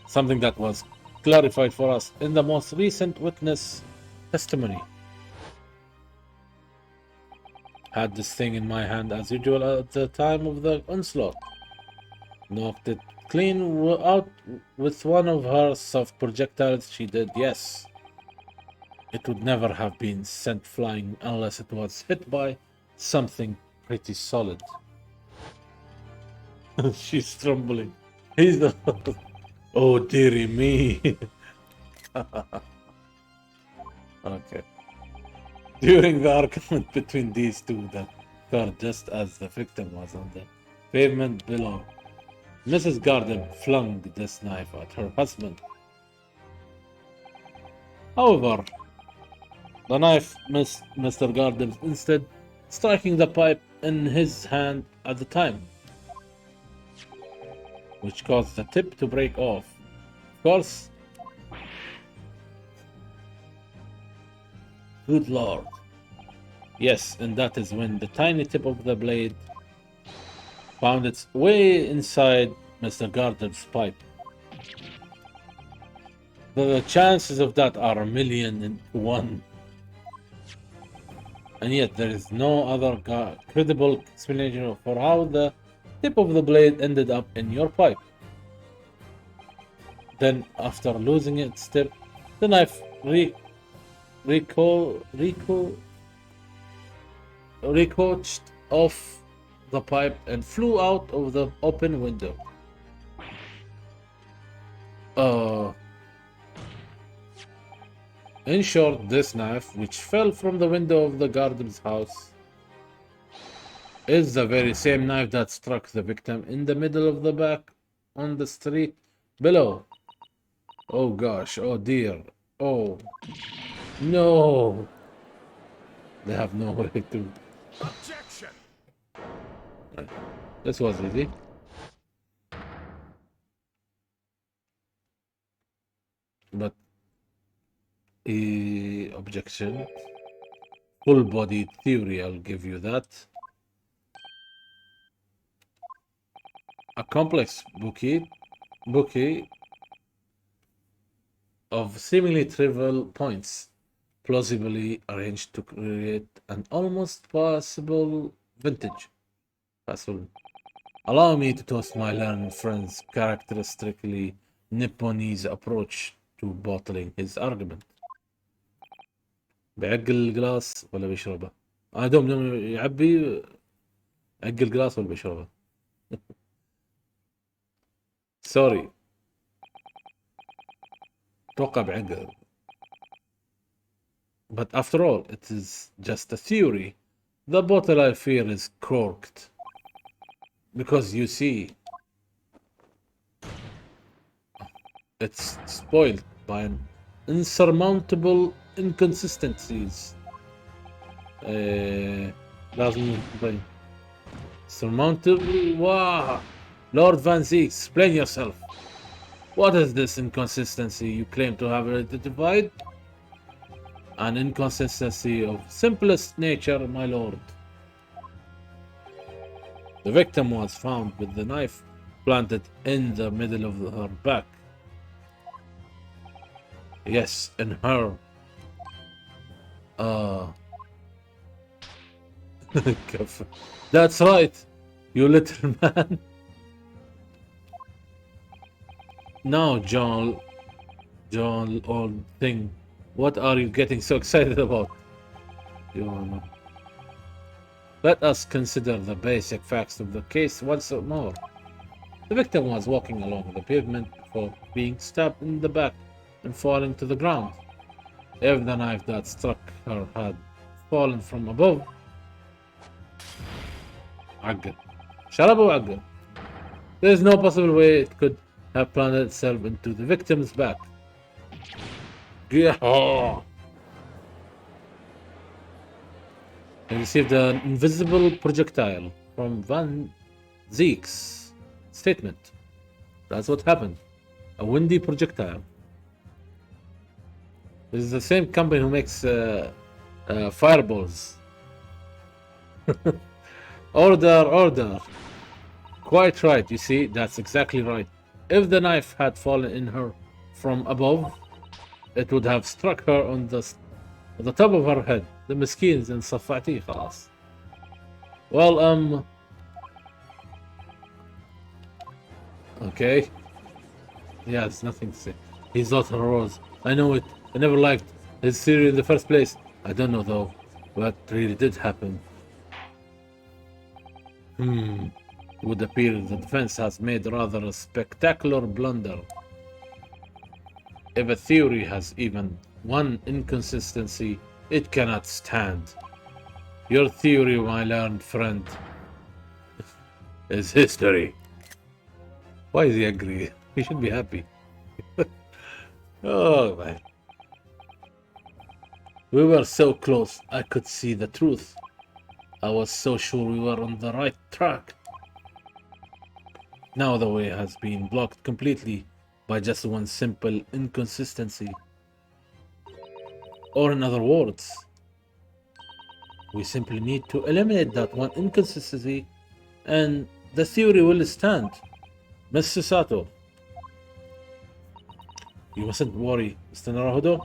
S1: Something that was clarified for us in the most recent witness testimony. Had this thing in my hand as usual at the time of the onslaught. Knocked it clean out with one of her soft projectiles. She did, yes. It would never have been sent flying unless it was hit by something pretty solid. She's trembling. He's the... Oh, dearie me. Okay. During the argument between these two that occurred just as the victim was on the pavement below, Mrs. Gardner flung this knife at her husband. However, the knife missed Mr. Gardner, instead striking the pipe in his hand at the time, which caused the tip to break off. Of course. Good lord. Yes, and that is when the tiny tip of the blade found its way inside Mr. Gardner's pipe. The chances of that are 1,000,000 to 1. And yet there is no other credible explanation for how the tip of the blade ended up in your pipe. Then, after losing its tip, the knife ricocheted off the pipe and flew out of the open window. In short, this knife, which fell from the window of the Gardner's house, is the very same knife that struck the victim in the middle of the back on the street below. Oh gosh, oh dear, oh no. They have no way to...
S3: Objection!
S1: This was easy. But objection. Full body theory, I'll give you that. A complex bouquet of seemingly trivial points, plausibly arranged to create an almost possible vintage. Allow me to toast my learned friend's characteristically Nipponese approach to bottling his argument. بيعقل الجلاس ولا بيشربه؟ دوم يعبي عقل الجلاس ولا بيشربه؟ سوري. توقع بعقل. But after all, it is just a theory. The bottle, I fear, is corked. Because you see, it's spoiled by an insurmountable inconsistencies. لازم نبين. Surmountable. Wow. Lord Van Zee, explain yourself. What is this inconsistency you claim to have identified? An inconsistency of simplest nature, my lord. The victim was found with the knife planted in the middle of her back. Yes, in her. That's right, you little man. Now, John, old thing, what are you getting so excited about? Let us consider the basic facts of the case once more. The victim was walking along the pavement before being stabbed in the back and falling to the ground. If the knife that struck her had fallen from above, عقل. Shut up, عقل. There is no possible way it could have planted itself into the victim's back. Yeah. He received an invisible projectile from Van Zeek's statement. That's what happened. A windy projectile. This is the same company who makes fireballs. Order, order. Quite right, you see, that's exactly right. If the knife had fallen in her from above, it would have struck her on the top of her head. The مسكين إن صفعتيه خلاص. Well, okay. He has nothing to say. He's not Rose. I know it. I never liked his theory in the first place. I don't know though what really did happen. It would appear the defense has made rather a spectacular blunder. If a theory has even one inconsistency, it cannot stand. Your theory, my learned friend, is history. Why is he angry? He should be happy. Oh man. We were so close, I could see the truth. I was so sure we were on the right track. Now the way has been blocked completely by just one simple inconsistency. Or in other words, we simply need to eliminate that one inconsistency and the theory will stand. Mr. Sato, you mustn't worry, Mr. Naruhodo.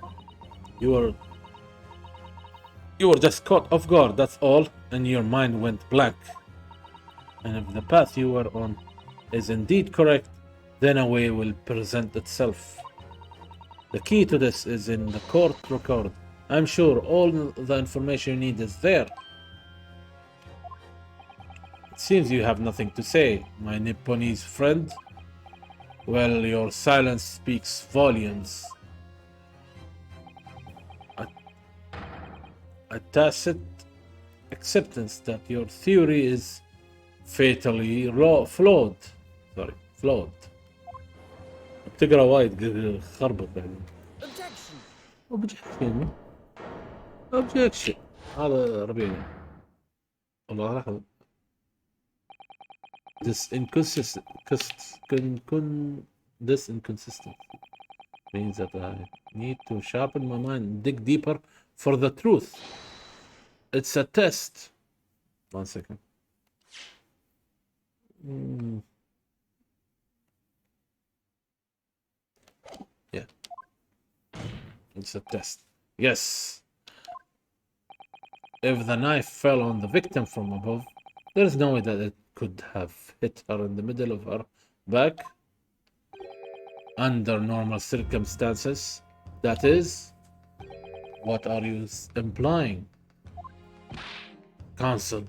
S1: You were just caught off guard, that's all, and your mind went blank. And if the path you were on is indeed correct, then a way will present itself. The key to this is in the court record. I'm sure all the information you need is there. It seems you have nothing to say, my Nipponese friend. Well, your silence speaks volumes. A tacit acceptance that your theory is fatally flawed. Flawed. بتقرا وايد خربط يعني. Objection. Objection. هذا ربيعي. والله لحظة. This inconsistent means that I need to sharpen my mind, dig deeper for the truth. It's a test. 1 second. Yeah. It's a test. Yes. If the knife fell on the victim from above, there is no way that it could have hit her in the middle of her back. Under normal circumstances, that is. What are you implying? Counsel,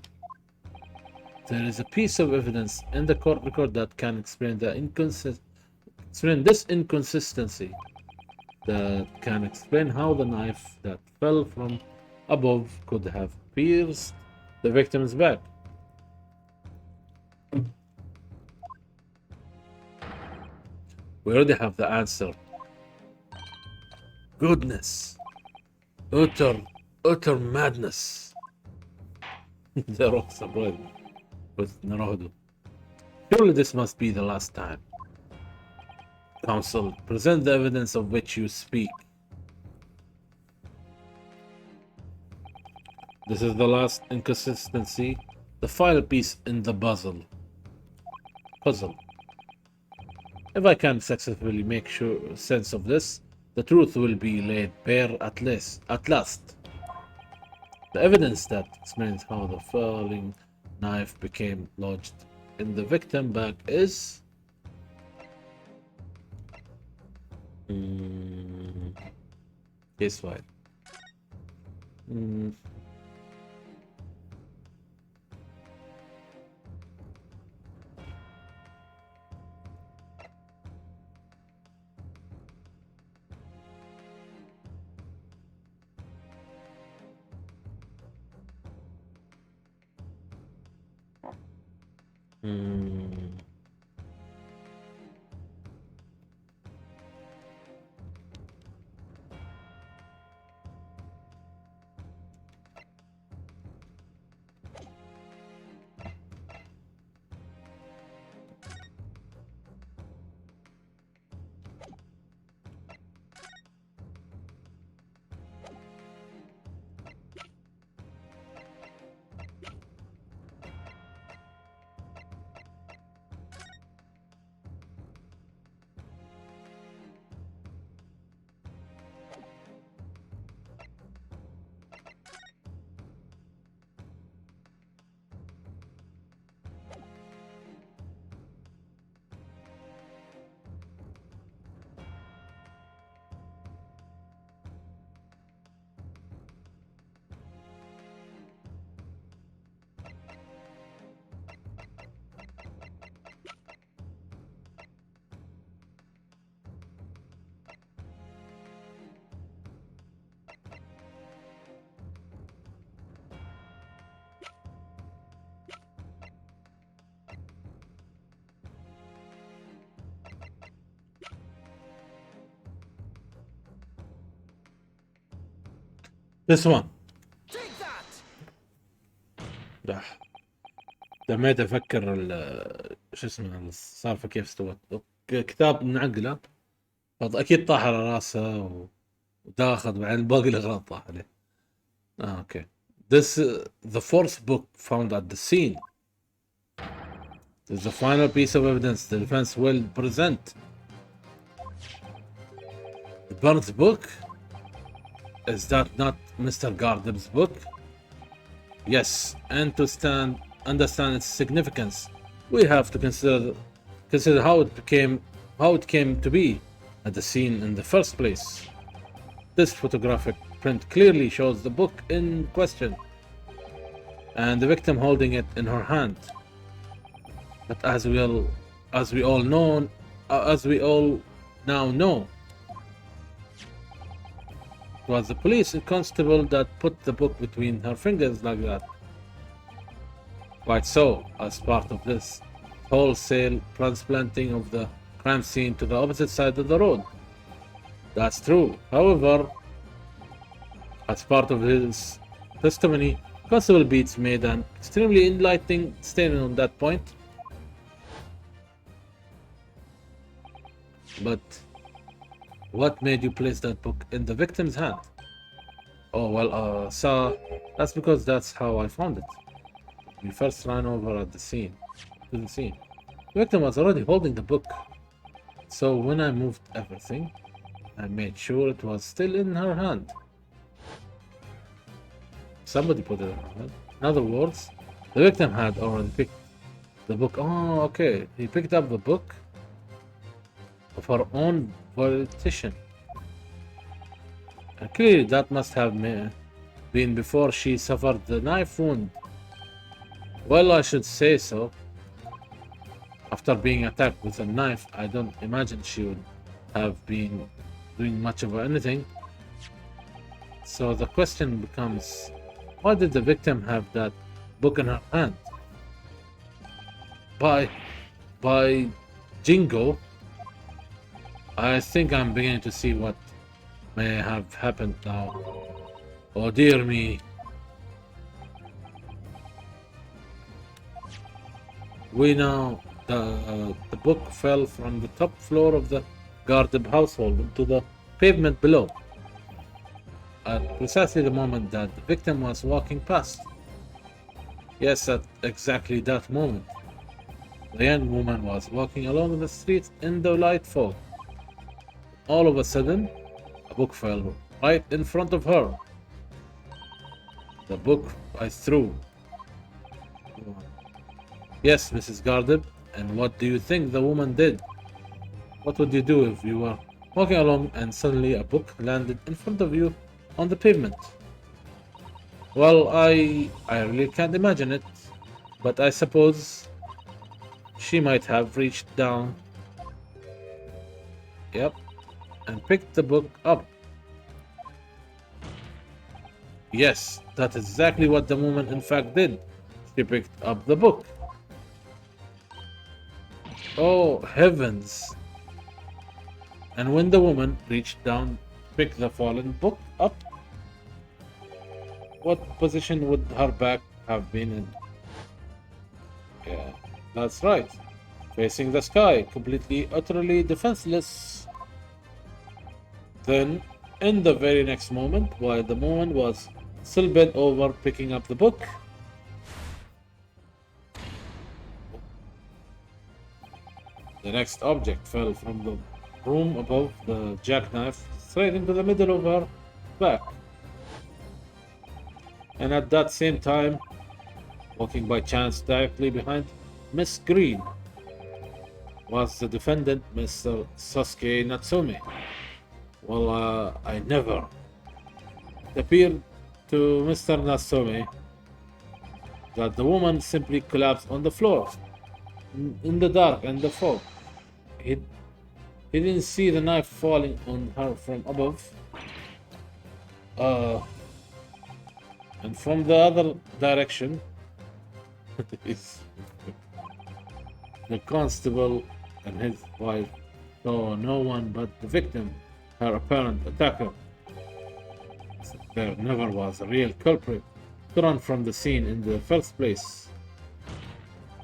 S1: there is a piece of evidence in the court record that can explain this inconsistency. That can explain how the knife that fell from above could have pierced the victim's back. We already have the answer. Goodness. Utter madness. They're all surprised with Naruhodo. Surely this must be the last time. Counsel, present the evidence of which you speak. This is the last inconsistency, the final piece in the puzzle. If I can successfully make sense of this, the truth will be laid bare at last. The evidence that explains how the falling knife became lodged in the victim's back is... case file. This one.
S3: Take that!
S1: راح دميت افكر شو اسمه السالفه كيف استوت. كتاب منعقله اكيد طاح على راسه وداخل بعدين الباقي الاغراض طاح عليه. اوكي. This the fourth book found at the scene. This is the final piece of evidence the defense will present. The burnt book? Is that not Mr. Gardeb's book? Yes, and to understand its significance, we have to consider how it came to be at the scene in the first place. This photographic print clearly shows the book in question, and the victim holding it in her hand. But as we all now know, it was the police constable that put the book between her fingers like that. Quite so, as part of this wholesale transplanting of the crime scene to the opposite side of the road. That's true. However, as part of his testimony, Constable Beats made an extremely enlightening statement on that point. But what made you place that book in the victim's hand? Oh, well, sir, that's because that's how I found it. We first ran over at the scene. The victim was already holding the book. So when I moved everything, I made sure it was still in her hand. Somebody put it in her hand. In other words, the victim had already picked the book. Oh, okay. He picked up the book of her own volition. And clearly that must have been before she suffered the knife wound. Well, I should say so. After being attacked with a knife, I don't imagine she would have been doing much of anything. So the question becomes, why did the victim have that book in her hand? By Jingo, I think I'm beginning to see what may have happened now. Oh dear me. We know the book fell from the top floor of the Gardeb household into the pavement below at precisely the moment that the victim was walking past. Yes, at exactly that moment. The young woman was walking along the street in the light fog. All of a sudden, a book fell right in front of her. The book I threw. Yes, Mrs. Gardeb, and what do you think the woman did? What would you do if you were walking along and suddenly a book landed in front of you on the pavement? Well, I really can't imagine it, but I suppose she might have reached down, yep, and picked the book up. Yes, that's exactly what the woman in fact did. She picked up the book. Oh heavens! And when the woman reached down to pick the fallen book up, what position would her back have been in? Yeah, that's right. Facing the sky, completely, utterly defenseless. Then, in the very next moment, while the woman was still bent over picking up the book, the next object fell from the room above the jackknife straight into the middle of her back. And at that same time, walking by chance directly behind Miss Green, was the defendant, Mr. Sasuke Natsume. Well, I never. It appeared to Mr. Natsume that the woman simply collapsed on the floor in the dark and the fog. He didn't see the knife falling on her from above. And from the other direction, the constable and his wife saw no one but the victim, her apparent attacker. there never was a real culprit to run from the scene in the first place.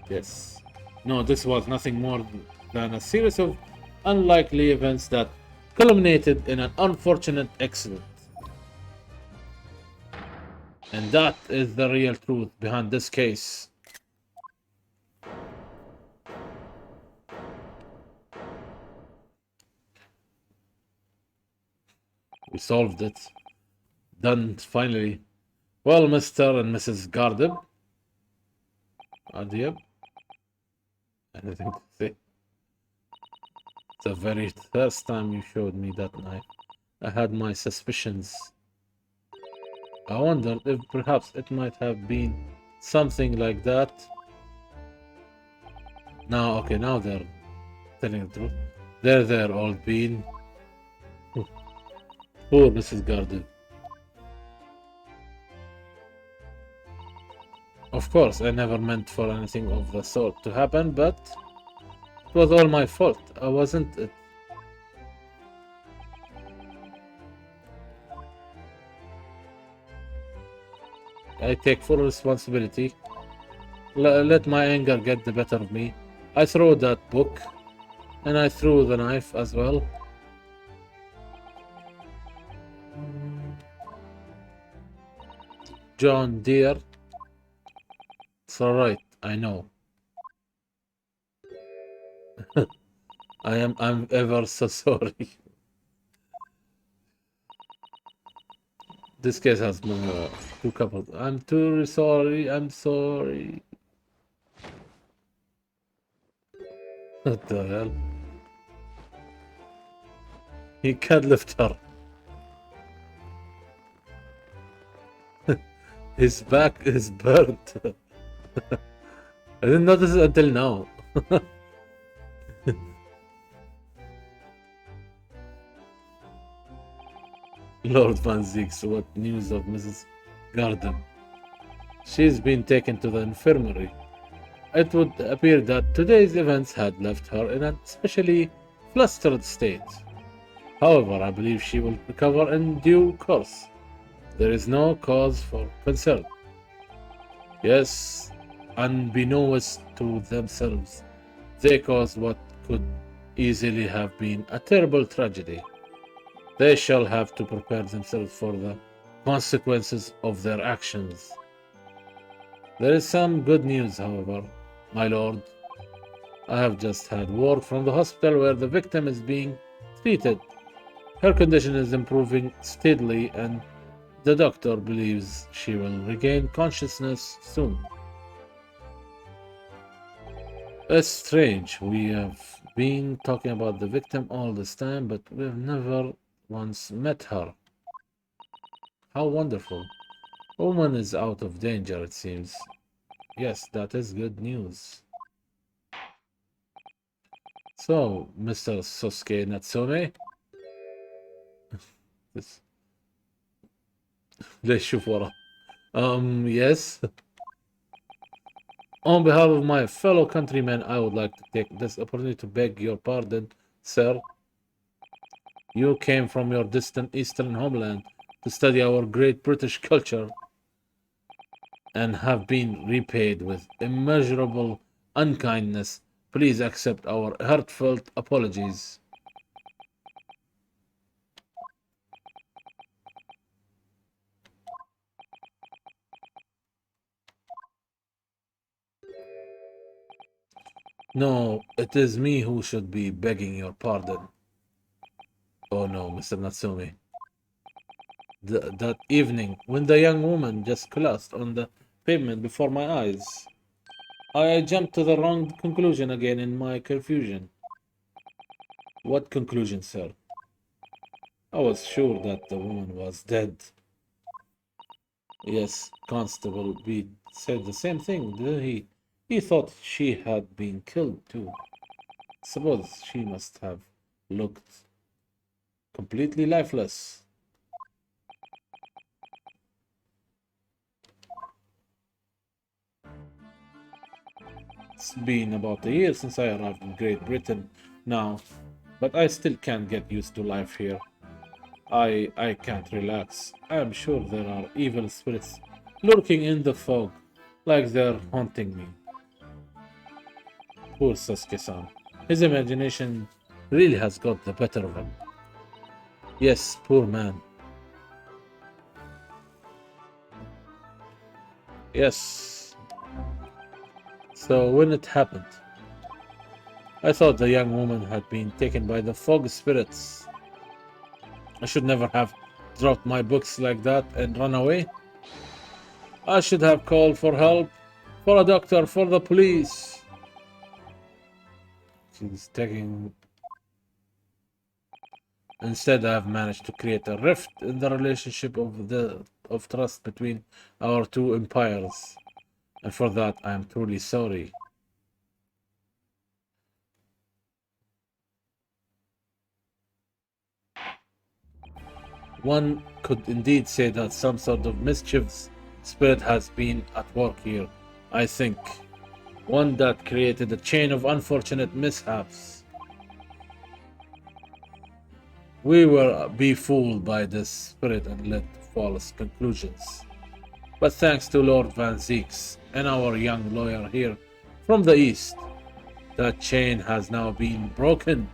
S1: Yes. No, this was nothing more than a series of unlikely events that culminated in an unfortunate accident. And that is the real truth behind this case. We solved it. Done, finally. Well, Mr. and Mrs. Gardeb. Yep. Anything to say? It's the very first time you showed me that knife. I had my suspicions. I wondered if perhaps it might have been something like that. Now, okay, now they're telling the truth. There, old bean. Poor Mrs. Gardeb. Of course, I never meant for anything of the sort to happen, but it was all my fault. I wasn't it. I take full responsibility. Let my anger get the better of me. I threw that book, and I threw the knife as well. John, dear. It's alright, I know. I'm ever so sorry. This case has two couples. I'm too sorry, I'm sorry. What the hell? He can't lift her. His back is burnt. I didn't notice it until now. Lord Van Zieks, what news of Mrs. Gardem? She's been taken to the infirmary. It would appear that today's events had left her in an especially flustered state. However, I believe she will recover in due course. There is no cause for concern. Yes, unbeknownst to themselves, they caused what could easily have been a terrible tragedy. They shall have to prepare themselves for the consequences of their actions. There is some good news, however, my lord. I have just had word from the hospital where the victim is being treated. Her condition is improving steadily, and the doctor believes she will regain consciousness soon. It's strange. We have been talking about the victim all this time, but we've never once met her. How wonderful. Woman is out of danger, it seems. Yes, that is good news. So, Mr. Sosuke Natsume? This... ليش شوف ورا. Yes. On behalf of my fellow countrymen, I would like to take this opportunity to beg your pardon, sir. You came from your distant eastern homeland to study our great British culture and have been repaid with immeasurable unkindness. Please accept our heartfelt apologies. No, it is me who should be begging your pardon. Oh no, Mr. Natsume. That evening, when the young woman just collapsed on the pavement before my eyes, I jumped to the wrong conclusion again in my confusion. What conclusion, sir? I was sure that the woman was dead. Yes, Constable B said the same thing, didn't he? He thought she had been killed too. Suppose she must have looked completely lifeless. It's been about a year since I arrived in Great Britain now, but I still can't get used to life here. I can't relax. I'm sure there are evil spirits lurking in the fog, like they're haunting me. Poor Sasuke-san. His imagination really has got the better of him. Yes, poor man. Yes. So when it happened, I thought the young woman had been taken by the fog spirits. I should never have dropped my books like that and run away. I should have called for help, for a doctor, for the police. She's taking. Instead, I have managed to create a rift in the relationship of trust between our two empires, and for that I am truly sorry. One could indeed say that some sort of mischievous spirit has been at work here. I think one that created a chain of unfortunate mishaps. We were befooled by this spirit and led to false conclusions. But thanks to Lord Van Zeeks and our young lawyer here from the east, that chain has now been broken,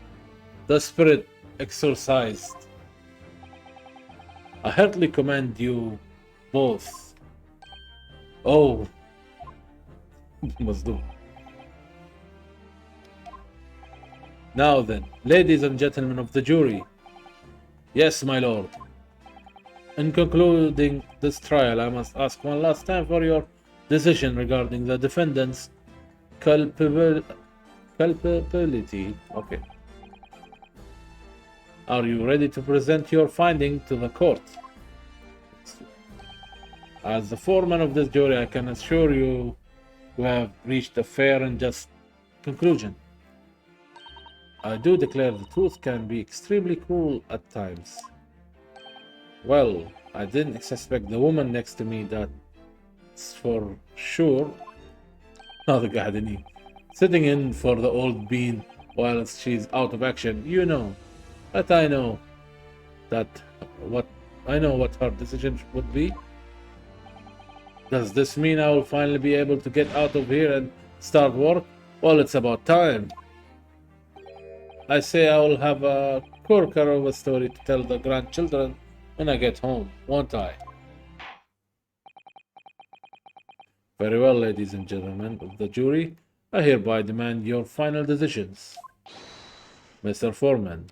S1: the spirit exorcised. I heartily commend you both. Oh, must do. Now then, ladies and gentlemen of the jury. Yes, my lord. In concluding this trial, I must ask one last time for your decision regarding the defendant's culpability. Okay. Are you ready to present your finding to the court? As the foreman of this jury, I can assure you we have reached a fair and just conclusion. I do declare the truth can be extremely cruel at times. Well, I didn't suspect the woman next to me, that's for sure. هذا قاعدني. Sitting in for the old bean whilst she's out of action, you know. But I know what her decision would be. Does this mean I will finally be able to get out of here and start work? Well, it's about time. I say I will have a corker of a story to tell the grandchildren when I get home, won't I? Very well, ladies and gentlemen of the jury, I hereby demand your final decisions. Mr. Foreman.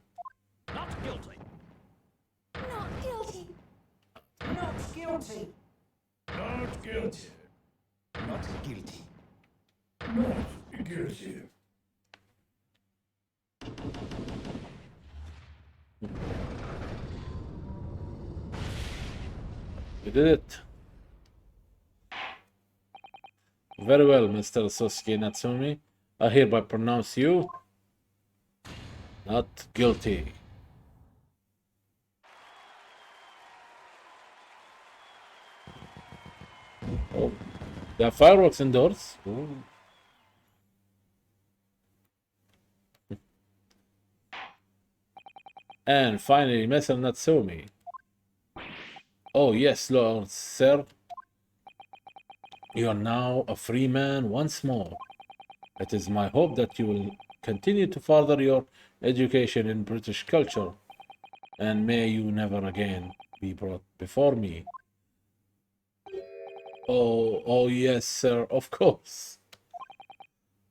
S3: Not guilty.
S4: Not guilty.
S3: Not guilty. Not guilty.
S5: Not guilty.
S3: Not guilty.
S1: You did it. Very well, Mr. Sosuke Natsumi. I hereby pronounce you not guilty. Oh, there are fireworks indoors. Ooh. And finally, Mr. Natsumi. Oh yes, Lord, sir. You are now a free man once more. It is my hope that you will continue to further your education in British culture, and may you never again be brought before me. Oh yes, sir, of course.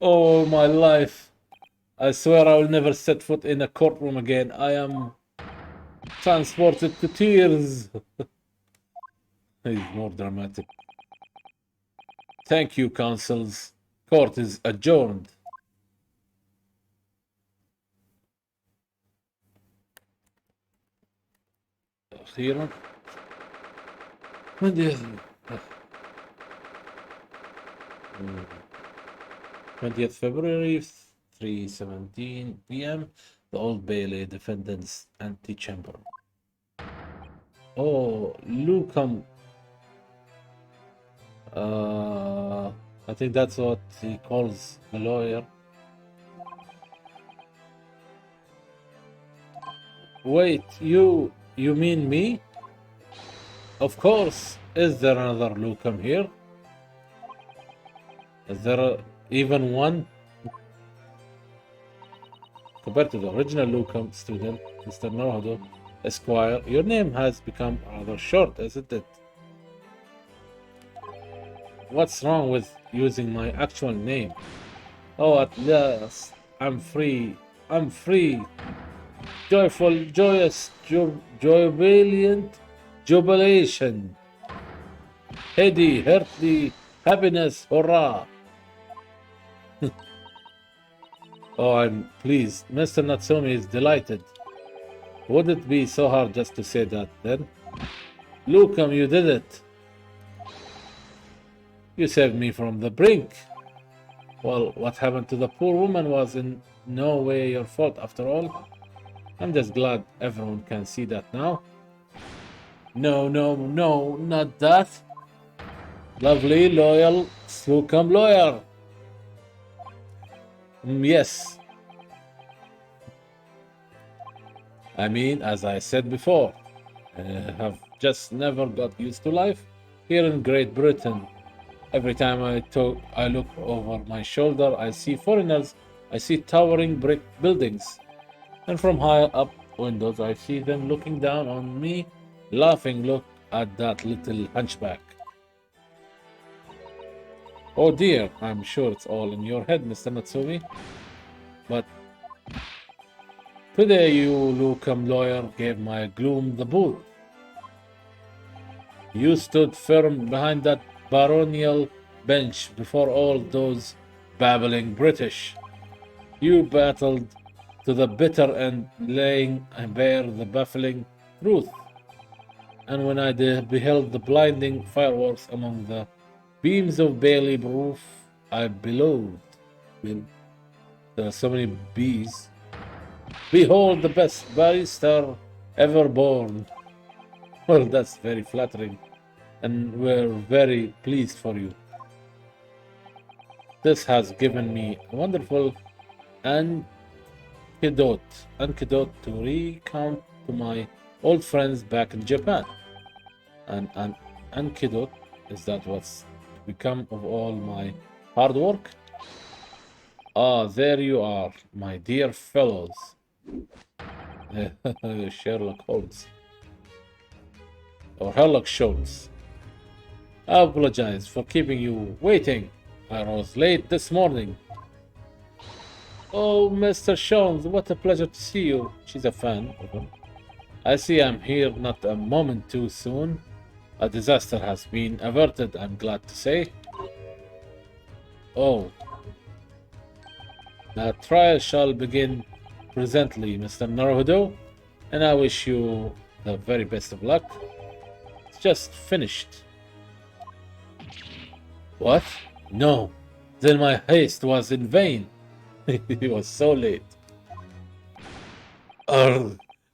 S1: Oh, my life. I swear I will never set foot in a courtroom again. I am transported to tears. He's more dramatic. Thank you, counsels. Court is adjourned. أخيرا. 20th February, 3:17 p.m. The Old Bailey Defendant's Antechamber. Oh, Lucum. I think that's what he calls the lawyer. Wait, you You mean me? Of course. Is there another Lucum here? Is there even one? Compared to the original Lucum student, Mr. Naruhodo, Esquire, your name has become rather short, isn't it? What's wrong with using my actual name? Oh, at last, I'm free. I'm free. Joyful, joyous, jubilant, jubilation. Heady, hearty, happiness, hurrah. Oh, I'm pleased. Mr. Natsumi is delighted. Would it be so hard just to say that then? Lucum, you did it. You saved me from the brink. Well, what happened to the poor woman was in no way your fault after all. I'm just glad everyone can see that now. No, not that. Lovely, loyal, Slocum lawyer. Yes. I mean, as I said before, I have just never got used to life here in Great Britain. Every time I look over my shoulder, I see foreigners, I see towering brick buildings. And from high up windows, I see them looking down on me, laughing. Look at that little hunchback. Oh dear, I'm sure it's all in your head, Mr. Natsumi. But today you, Lucum lawyer, gave my gloom the boot. You stood firm behind that baronial bench before all those babbling British. You battled to the bitter end, laying bare the baffling truth. And when I beheld the blinding fireworks among the beams of Bailey roof, I bellowed. There are so many bees. Behold the best barrister ever born. Well, that's very flattering, and we're very pleased for you. This has given me a wonderful anecdote to recount to my old friends back in Japan. And an anecdote, is that what's become of all my hard work? Ah, there you are, my dear fellows. Sherlock Holmes. Or Sherlock Sholmes. I apologize for keeping you waiting. I was late this morning. Oh, Mr. Sholmes, what a pleasure to see you. She's a fan of him. I see I'm here not a moment too soon. A disaster has been averted, I'm glad to say. Oh. The trial shall begin presently, Mr. Naruhodo, and I wish you the very best of luck. It's just finished. What? No. Then my haste was in vain. He was so late.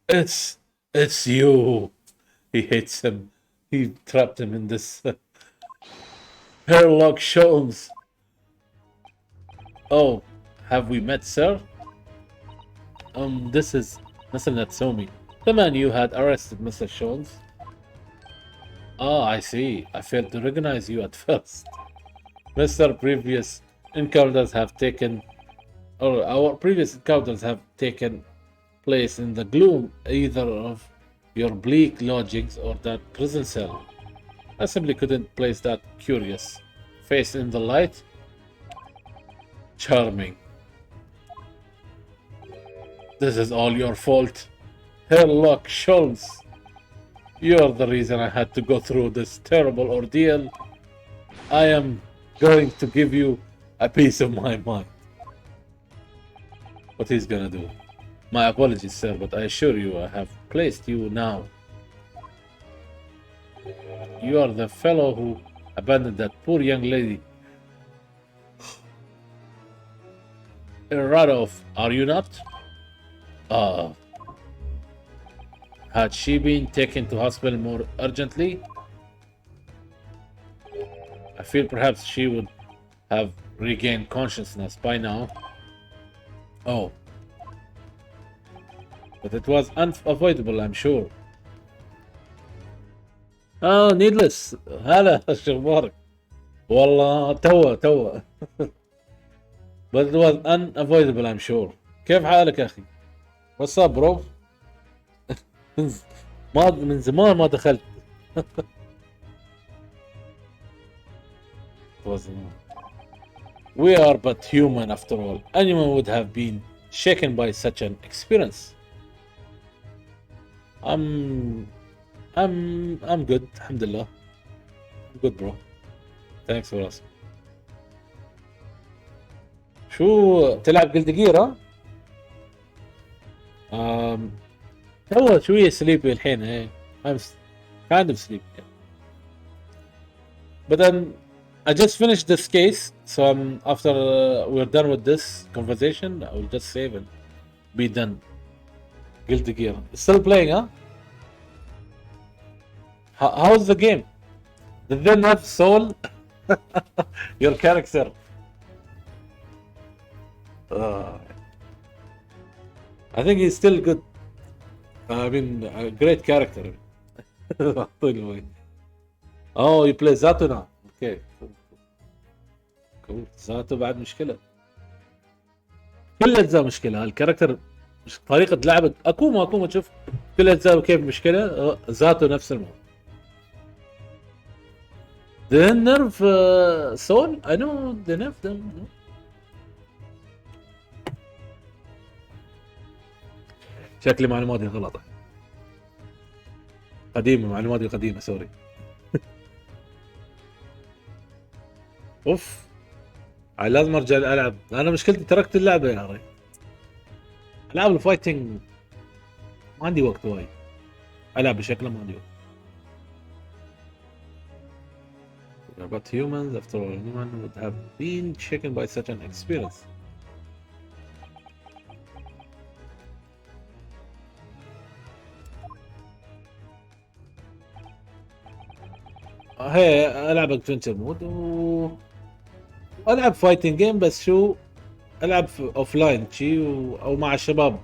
S1: It's you. He hates him. He trapped him in this Sherlock Sholmes. Oh, have we met, sir? This is Mr. Natsumi, the man you had arrested, Mr. Sholmes. Ah, I see. I failed to recognize you at first. Our previous encounters have taken place in the gloom, either of your bleak lodgings or that prison cell. I simply couldn't place that curious face in the light. Charming. This is all your fault, Sherlock Sholmes. You're the reason I had to go through this terrible ordeal. I am going to give you a piece of my mind. What he's gonna do? My apologies, sir, but I assure you I have placed you now. You are the fellow who abandoned that poor young lady. Radov, are you not? Had she been taken to hospital more urgently? I feel perhaps she would have regained consciousness by now. Oh. But it was unavoidable, I'm sure. نيدلس هلا شو اخبارك؟ والله تو but it was unavoidable I'm sure. كيف حالك يا اخي؟ what's up bro؟ من زمان ما دخلت. We are but human after all. Anyone would have been shaken by such an experience. I'm good. Alhamdulillah. I'm good bro. Thanks for asking. شو تلعب جلد جير ها؟ تو شوية سليبي الحين ايه. I'm kind of sleepy. But then I just finished this case, so after we're done with this conversation, I will just save and be done. Guilty Gear. Still playing, huh? How's the game? Did they nerf Soul? Your character. I think he's still good. I mean, a great character. Oh, you play Zato now. Okay. Cool. Zato بعد مشكلة. كل أجزاء مشكلة. هالكاركتر طريقة لعبة أكوما تشوف كل أجزاء كيف مشكلة. زاتو نفس الموضوع. The nerf Soul? I know they nerf them. No? شكلي معلوماتي غلط. معلوماتي قديمة سوري. اوف لازم ارجع العب. انا مشكلتي تركت اللعبة يا اخي. العاب الفايتنج ما عندي وقت وايد. العب بشكل ما عندي وقت. But humans after all anyone would have been shaken by such an experience. هي العب ادفنتشر مود والعب فايتنج جيم بس شو العب اوف لاين شي او مع الشباب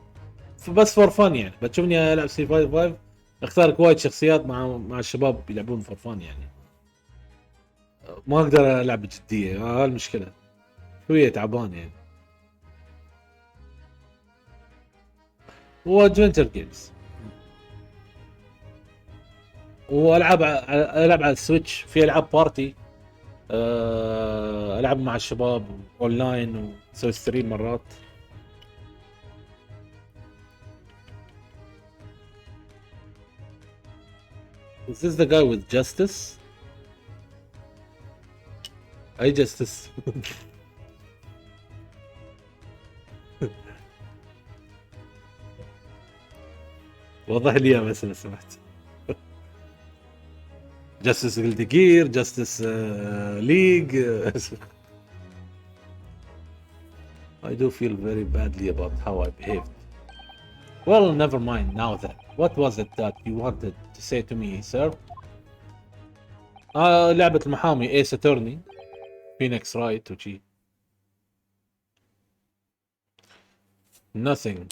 S1: بس فور فن يعني. بتشوفني العب سي 5 اختار وايد شخصيات مع الشباب يلعبون فور فن يعني. ما اقدر العب بجديه هاي المشكله. شويه تعبان يعني. هو ادفنتشر جيمز والعب على السويتش. في العاب بارتي العب مع الشباب اونلاين وسوي ستريم مرات. Is this the guy with justice? اي justice. وضح لي اياه بس لو سمحت. Justice Guilty Gear, Justice League. I do feel very badly about how I behaved. Well, never mind now then. What was it that you wanted to say to me, sir? لعبة المحامي Ace Attorney, Phoenix Wright وشي. Nothing.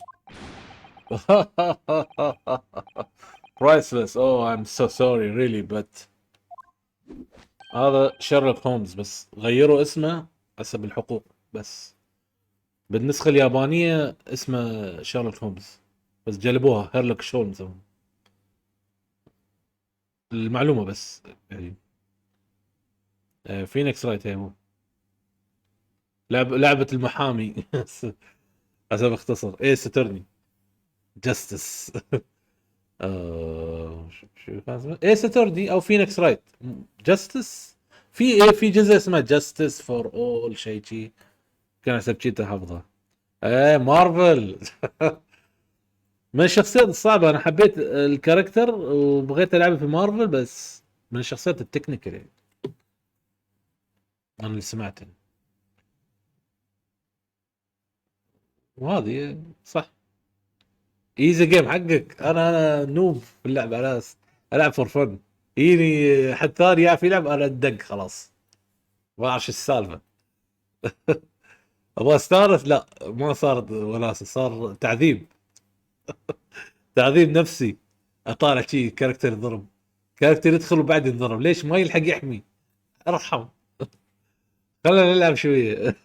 S1: Priceless. Oh, I'm so sorry really, but هذا شيرلوك هومز بس غيروا اسمه حسب الحقوق بس. بالنسخة اليابانية اسمه شيرلوك هومز بس جلبوها هيرلوك شولمز. المعلومة بس يعني. فينيكس رايت هو لعبة المحامي. حسب اختصر ايس اترني جاستس. شو كان اسمه؟ ايس اترني او فينيكس رايت جاستس. في جزء اسمه جاستس فور اول شيء كان حسب شيء حافظه. مارفل. من الشخصيات الصعبة. انا حبيت الكاركتر وبغيت العب في مارفل بس من الشخصيات التكنيكال يعني. انا اللي سمعته وهذه صح. ايزي جيم حقك. انا نوب في اللعبة. انا العب فور فن. يجيني حد ثاني يعرف يلعب انا ندق خلاص ما اعرف السالفة. ابغى استانس لا ما صارت وناسة صار تعذيب. تعذيب نفسي. اطالع شي كاركتر ضرب كاركتر يدخل وبعد ينضرب، ليش ما يلحق يحمي؟ ارحم. خلينا نلعب شويه.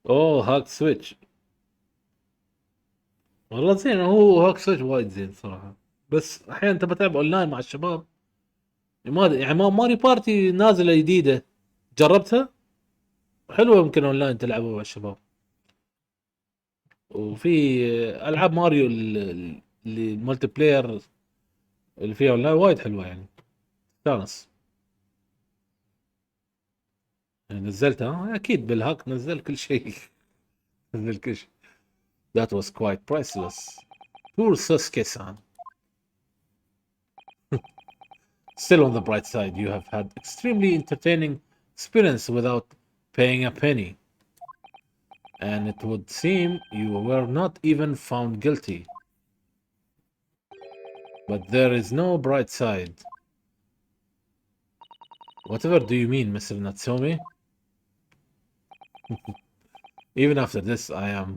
S1: اوه هاك سويتش، والله زين. هو هاك سويتش وايد زين صراحه، بس احيانا تبى تلعب اونلاين مع الشباب. ما أدري، يعني ماري بارتي نازله جديده، جربتها حلوه، يمكن اونلاين تلعبها مع الشباب. وفي العاب ماريو اللي الملتي بلاير اللي فيها اونلاين وايد حلوه يعني، تستانس. نزلتها اكيد بالهاك، نزل كل شيء. نزل كل شيء. That was quite priceless. Poor Sasuke-san. Still on the bright side, you have had extremely entertaining experience without paying a penny. And it would seem you were not even found guilty. But there is no bright side. Whatever do you mean, Mr. Natsume? Even after this, I am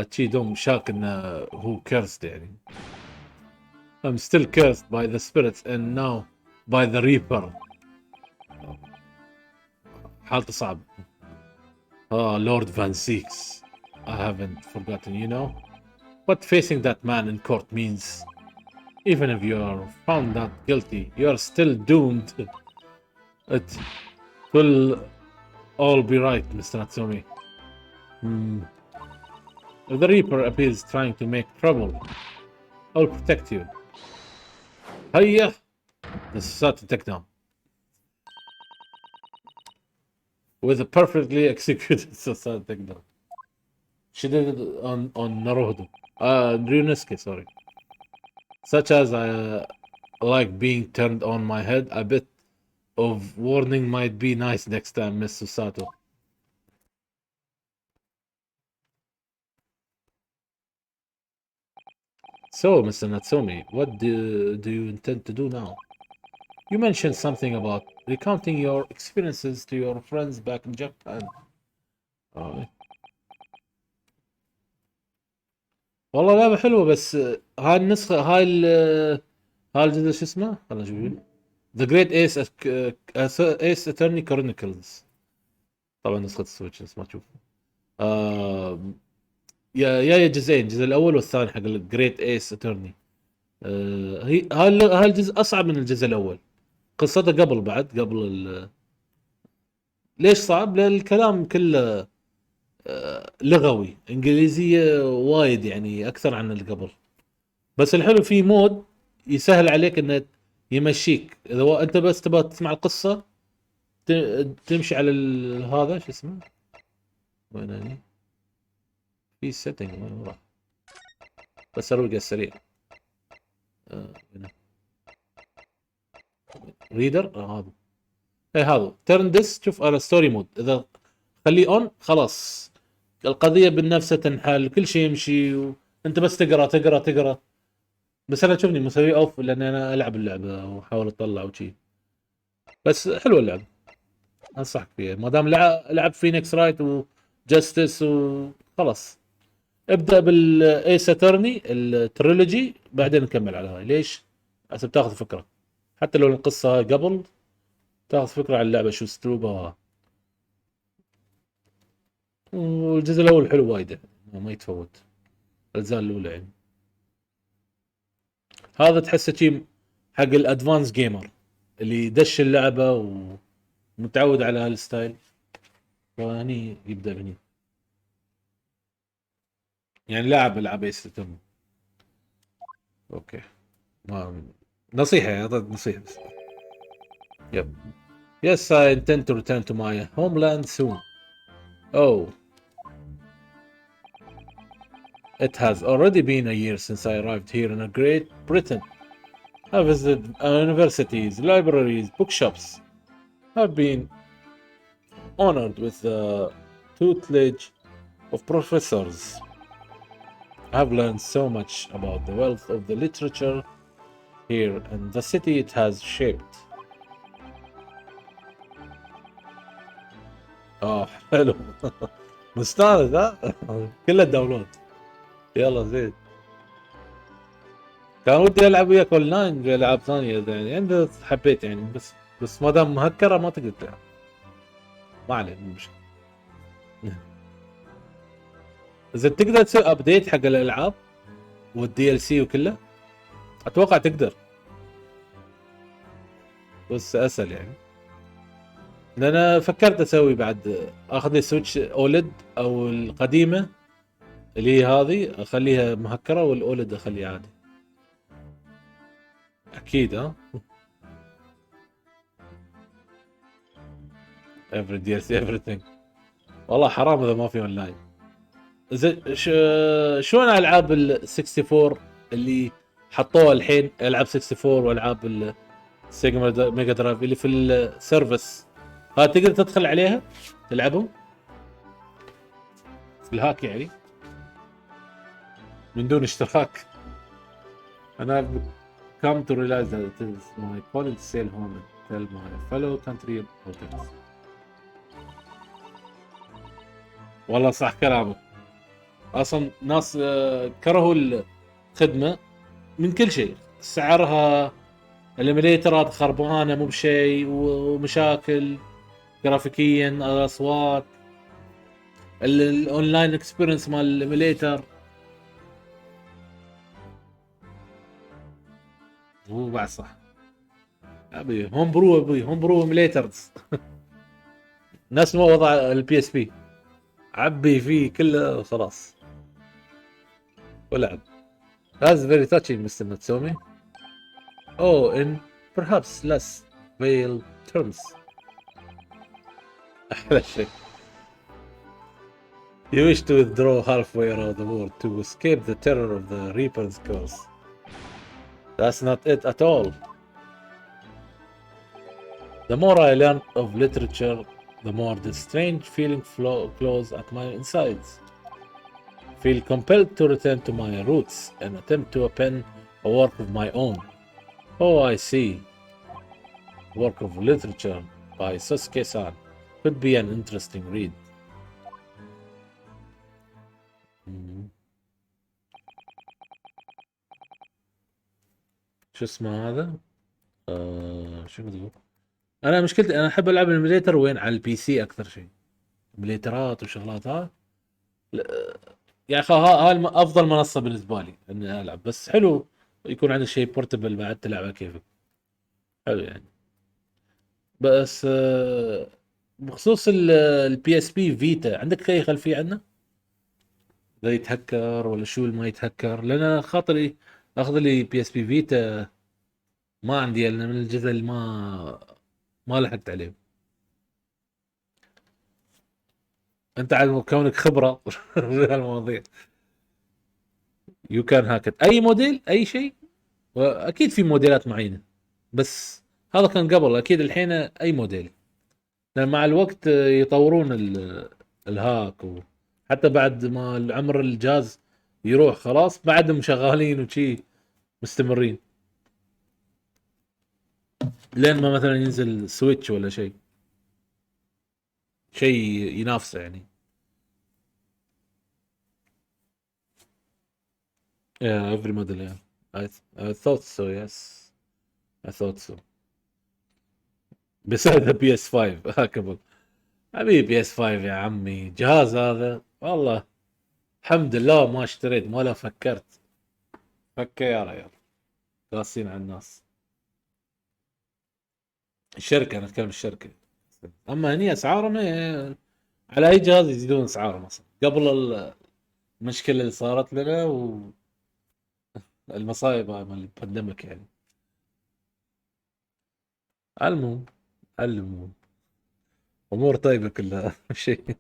S1: Achidom shocked in who cursed يعني. I'm still cursed by the spirits and now by the Reaper. حالته صعب. Oh, Lord Van Seeks. I haven't forgotten, you know. But facing that man in court means even if you are found not guilty, you are still doomed. It will all be right, Mr. Natsumi. If the Reaper appears trying to make trouble, I'll protect you. Hiya! The Susato takedown. With a perfectly executed Susato takedown. She did it on Naruto. Ryunosuke, sorry. Such as I like being turned on my head, a bit of warning might be nice next time, Miss Susato. So, Mr. Natsumi, what do you intend to do now? You mentioned something about recounting your experiences to your friends back in Japan. والله لعبة حلوة، بس هاي النسخة، هاي الجزء شو اسمه؟ خلنا نشوف. The Great Ace Attorney Chronicles. طبعا نسخة السويتش بس ما تشوف. يا جزئين، الجزء الأول والثاني حق الجريت ايس اترني. هي هاي الجزء أصعب من الجزء الأول. قصته قبل ليش صعب؟ لأن الكلام كله لغوي، انجليزية وايد يعني اكثر عن اللي قبل. بس الحلو في مود يسهل عليك انه يمشيك، اذا انت بس تبغى تسمع القصة تمشي على هذا شو اسمه، وين هني في سيتنج وين راح، بس اروق السريع. ريدر هذا، اي هذا ترن ديس. شوف على ستوري مود، اذا خليه اون خلاص القضية بالنفس تنحل، كل شيء يمشي وانت بس تقرا. بس انا تشوفني مسوي اوف لان انا العب اللعبة واحاول اطلع وشي. بس حلوة اللعبة، انصحك فيها ما دام لعب فينيكس رايت وجاستس وخلاص. ابدأ بالايس اترني التريلوجي بعدين نكمل على هاي. ليش؟ عشان تاخذ فكرة، حتى لو القصة هاي قبل تاخذ فكرة عن اللعبة شو اسلوبها. والجزء الاول حلو وايد ما يتفوت، الاجزاء الاولى يعني. هذا تحسه شيء حق الادفانس جيمر اللي دش اللعبة ومتعود على هالستايل، فهني يبدأ بني يعني لاعب العاب ايس اترني. اوكي، ما نصيحة يعني، اعطيت نصيحة بس. يب. Yes, I intend to return to my homeland soon. Oh. It has already been a year since I arrived here in Great Britain. I visited universities, libraries, bookshops. I've been honored with the tutelage of professors. I've learned so much about the wealth of the literature here and the city it has shaped. حلو. مستانس ها. كله داونلود. يلا زين. كان ودي العب وياك اونلاين في العاب ثانيه يعني انت حبيت يعني بس ما دام مهكره ما تقدر تلعب. ما عليه مو مشكله. اذا تقدر تسوي ابديت حق الالعاب والدي ال سي وكله اتوقع تقدر، بس اسهل يعني. لان انا فكرت اسوي بعد اخذ لي سويتش اولد او القديمه اللي هي هذه اخليها مهكره والاولد اخليه عادي. اكيد ها. every DLC everything. والله حرام اذا ما في اونلاين. زين شلون العاب ال 64 اللي حطوها الحين، العاب 64 والعاب السيجما ميجا درايف اللي في السيرفس، ها تقدر تدخل عليها تلعبهم في الهاك يعني من دون اشتراك. انا come to realize that it is my calling to sail home and tell my fellow country about it. والله صح كلامك. اصلا ناس كرهوا الخدمه من كل شيء، سعرها، الاميليترات خربانه مو بشيء، ومشاكل جرافيكيا، الاصوات، الاونلاين اكسبيرينس مال الاميليتر. هو بعد صح ابي هوم برو، ابي هوم برو اميليترز. نفس ما وضع البي اس بي، عبي فيه كله وخلاص ولعب. That's very touching, Mr. Natsume. Oh, in perhaps less veiled terms. أحلى شيء. You wish to withdraw halfway around the world to escape the terror of the Reaper's curse. That's not it at all. The more I learn of literature, the more the strange feeling flows at my insides. Feel compelled to return to my roots and attempt to pen a work of my own. Oh, I see. Work of literature by Sasuke-san could be an interesting read. شو اسمه هذا؟ شو بتقول؟ انا مشكلتي انا احب العب الميليتر وين على البي سي اكثر شيء. ميليترات وشغلات ها. يا اخي هاي افضل منصه بالنسبه لي اني العب، بس حلو يكون عندك شيء بورتبل بعد تلعب على كيفك. حلو يعني. بس بخصوص البي اس بي فيتا، عندك اي خلفيه عنه؟ لا يتهكر ولا شو ما يتهكر؟ لان أنا خاطري اخذ لي بي اس بي فيتا، ما عندي لان من الجزء اللي ما لحقت عليه. انت على كونك خبره في هالمواضيع. يو كان هاكت اي موديل اي شيء، واكيد في موديلات معينه، بس هذا كان قبل. اكيد الحين اي موديل، لان مع الوقت يطورون الهاك، وحتى بعد ما العمر الجهاز يروح خلاص بعدهم شغالين وشي مستمرين لين ما مثلا ينزل سويتش ولا شيء ينافسه يعني. Yeah, every model, yeah. I thought so, yes. I thought so. Besides the PS5 قبل. حبيبي بي اس 5 يا عمي، جهاز هذا والله الحمد لله ما اشتريت ولا فكرت. فك يا ريال، قاسين على الناس. الشركة، انا اتكلم الشركة. اما هني اسعارهم على اي جهاز يزيدون اسعارهم اصلا قبل المشكلة اللي صارت لنا والمصايب مال البانديميك يعني. المهم امور طيبة كلها شيء.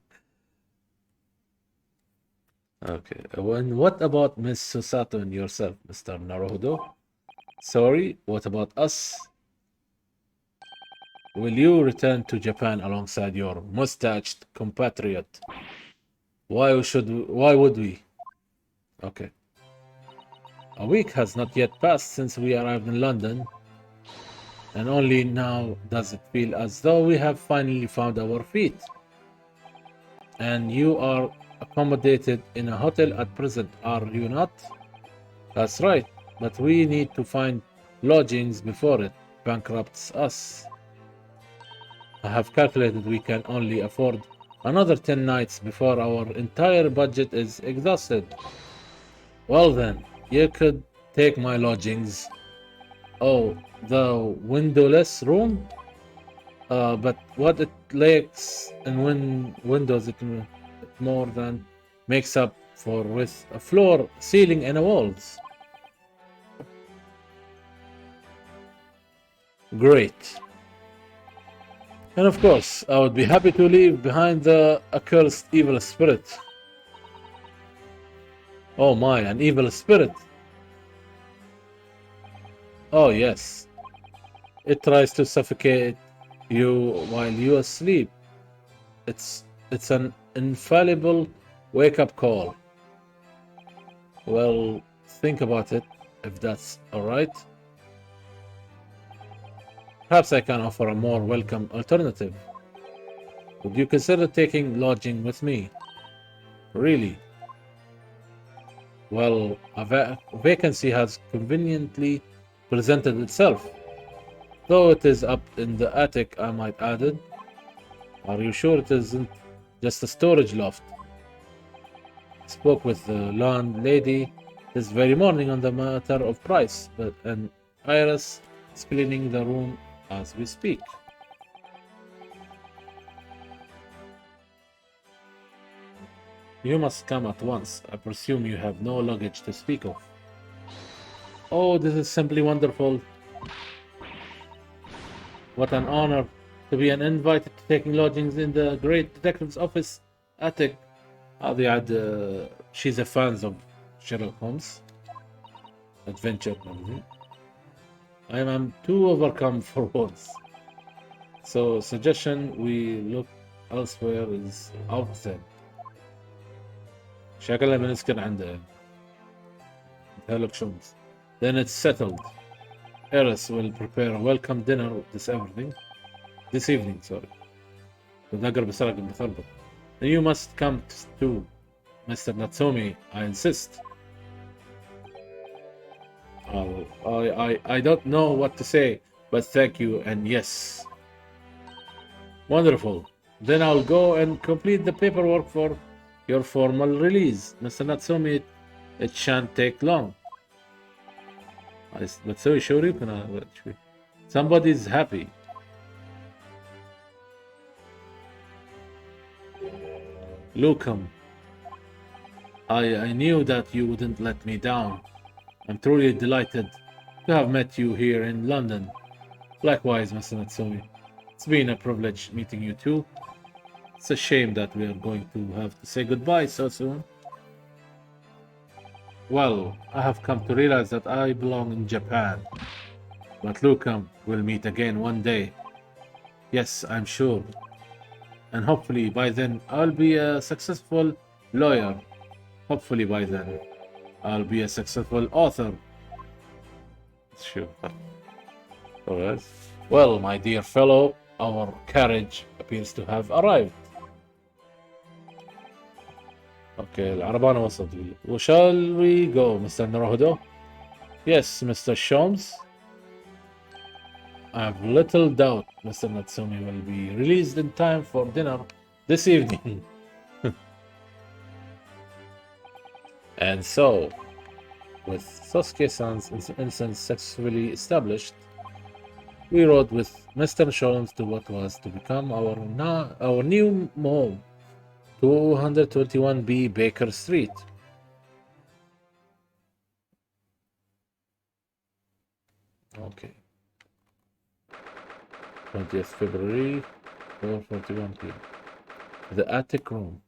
S1: Okay. And what about Miss Susato and yourself, Mr. Naruhodo? Sorry, what about us? Will you return to Japan alongside your mustached compatriot? Why would we? Okay. A week has not yet passed since we arrived in London, and only now does it feel as though we have finally found our feet. And you are accommodated in a hotel at present, are you not? That's right. but we need to find lodgings before it bankrupts us. I have calculated we can only afford another 10 nights before our entire budget is exhausted. Well then, you could take my lodgings. Oh, the windowless room? But what it lacks in windows, it more than makes up for with a floor, ceiling, and walls. Great. And of course, I would be happy to leave behind the accursed evil spirit. Oh my, an evil spirit. Oh yes. It tries to suffocate you while you asleep. It's an infallible wake-up call. Well, think about it, if that's alright. Perhaps I can offer a more welcome alternative. Would you consider taking lodging with me? Really? Well, a vacancy has conveniently presented itself. Though it is up in the attic, I might add it. Are you sure it isn't just a storage loft? I spoke with the landlady this very morning on the matter of price, and Iris is cleaning the room as we speak. You must come at once. I presume you have no luggage to speak of. Oh, this is simply wonderful. What an honor to be invited to taking lodgings in the great detective's office attic. She's a fan of Sherlock Holmes adventure. I am too overcome for words. So, suggestion we look elsewhere is out then. شكلها بنسكن عند Sherlock Holmes. Then it's settled. Eris will prepare a welcome dinner this evening. النقر بسرق المثلث. You must come too, Mr. Natsume. I insist. I don't know what to say, but thank you and yes. Wonderful. Then I'll go and complete the paperwork for your formal release. Mr. Natsume, it shan't take long. بتسوي شو يمكن somebody's happy. Lukum, I knew that you wouldn't let me down. I'm truly delighted to have met you here in London. Likewise, Mr. Natsume. It's been a privilege meeting you too. It's a shame that we are going to have to say goodbye so soon. Well, I have come to realize that I belong in Japan. But Lukum, we'll meet again one day. Yes, I'm sure. And hopefully by then I'll be a successful lawyer. Hopefully by then I'll be a successful author. Sure. Alright. Well, my dear fellow, our carriage appears to have arrived. Okay, العربانة وصلت. Shall we go, Mr. Naruhodo? Yes, Mr. Sholmes. I have little doubt Mr. Natsume will be released in time for dinner this evening. And so, with Sosuke-san's innocence successfully established, we rode with Mr. Sholmes to what was to become our new home, 221B Baker Street. Okay. 20th February, 4:41 p.m. The attic room.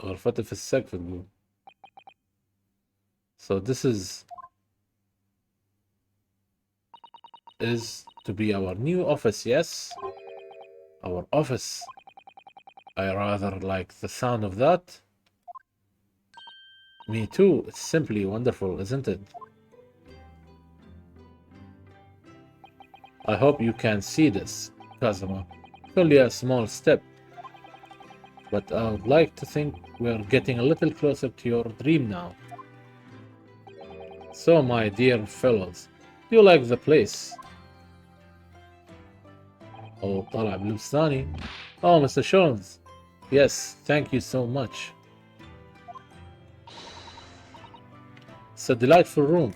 S1: غرفتي في السقف تقول. So this is to be our new office, yes? Our office. I rather like the sound of that. Me too. It's simply wonderful, isn't it? I hope you can see this, Kazuma. It's only a small step. but I would like to think we're getting a little closer to your dream now. So, my dear fellows, do you like the place? Oh, طالع بلبستاني. Oh, Mr. Jones. Yes, thank you so much. It's a delightful room.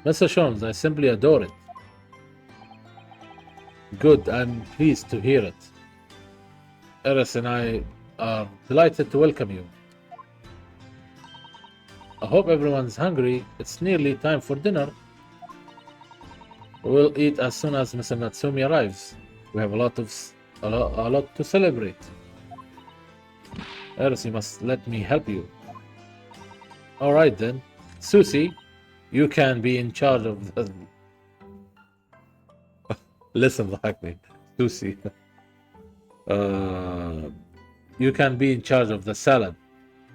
S1: Mr. Jones, I simply adore it. Good, I'm pleased to hear it. Eris and I are delighted to welcome you. I hope everyone's hungry. It's nearly time for dinner. We'll eat as soon as Mr. Natsumi arrives. We have a lot to celebrate. Eris, you must let me help you. All right then, Susie, you can be in charge of the... Listen, ضحكني. Susie. You can be in charge of the salad.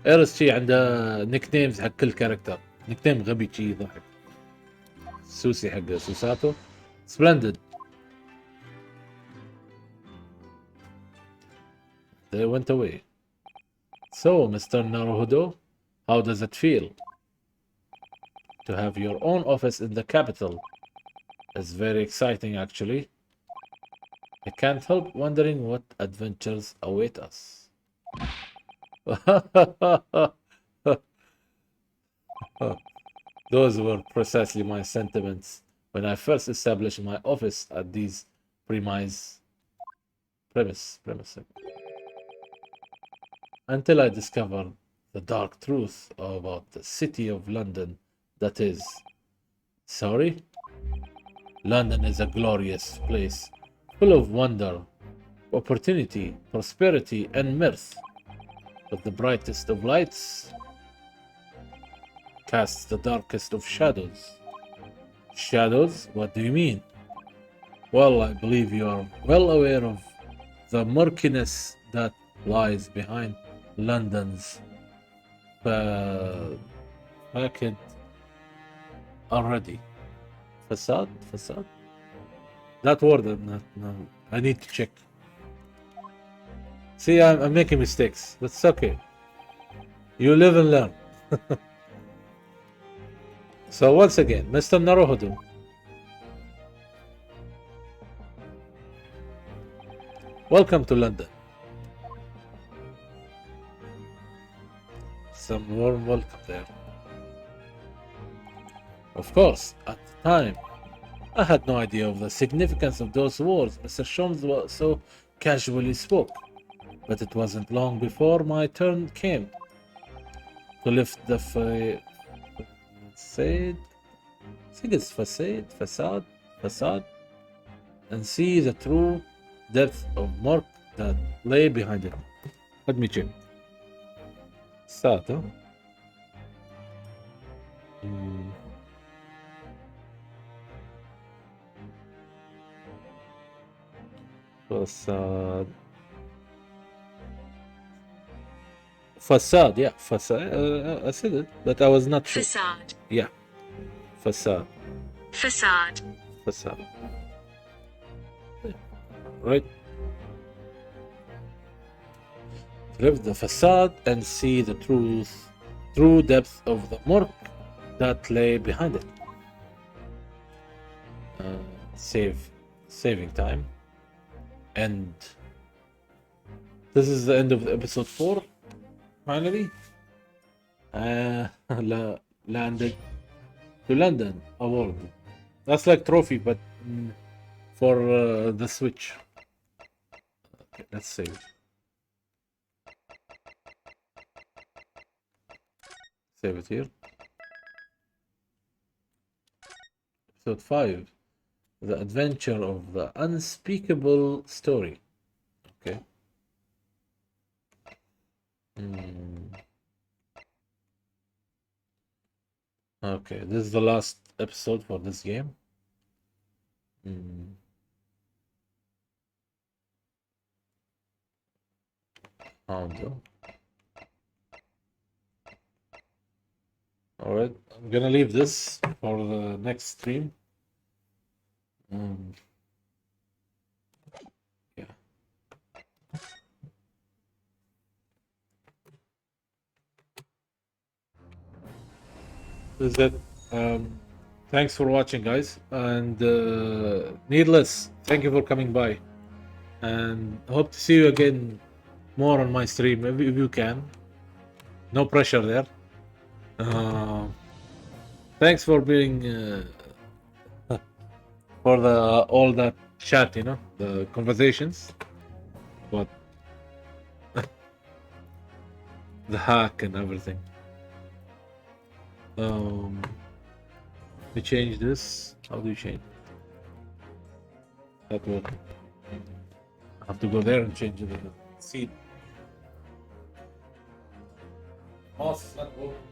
S1: ايرس شي عنده نيك نيمز حق كل كاركتر. نيك نيم غبي شي يضحك. سوسي حق سوساتو. Splendid. They went away. So, Mr. Naruhodo, how does it feel to have your own office in the capital? It's very exciting, actually. I can't help wondering what adventures await us. Those were precisely my sentiments when I first established my office at these premise. Until I discovered the dark truth about the city of London. That is, sorry? London is a glorious place, full of wonder, opportunity, prosperity, and mirth. But the brightest of lights casts the darkest of shadows. Shadows? What do you mean? Well, I believe you are well aware of the murkiness that lies behind London's facade already. Facade? That word, no, I need to check. See, I'm making mistakes. That's okay. You live and learn. So once again, Mr. Naruhodo. Welcome to London. Some warm welcome there. Of course, at the time, I had no idea of the significance of those words Mr. Sholmes so casually spoke. But it wasn't long before my turn came to lift the facade. I think it's facade, and see the true depth of murk that lay behind it. Let me check. Facade, huh? Facade, yeah, facade. I said it, but I was not sure.
S2: Facade.
S1: Yeah, facade.
S2: Facade.
S1: Yeah. Right. Lift the facade and see the true depth of the murk that lay behind it. Saving time. And this is the end of episode 4. Finally, landed to London award. That's like trophy, but for the Switch. Okay, let's save. Save it here. Episode 5. The Adventure of the Unspeakable Story. Okay. Okay, this is the last episode for this game. Alright, I'm gonna leave this for the next stream. Yeah. This is it. Thanks for watching, guys. And needless, thank you for coming by. And I hope to see you again more on my stream if you can. No pressure there. Thanks for being for the all that chat, you know, the conversations, but the hack and everything. We change this. How do you change that one? I have to go there and change the seat. Mouse is not working.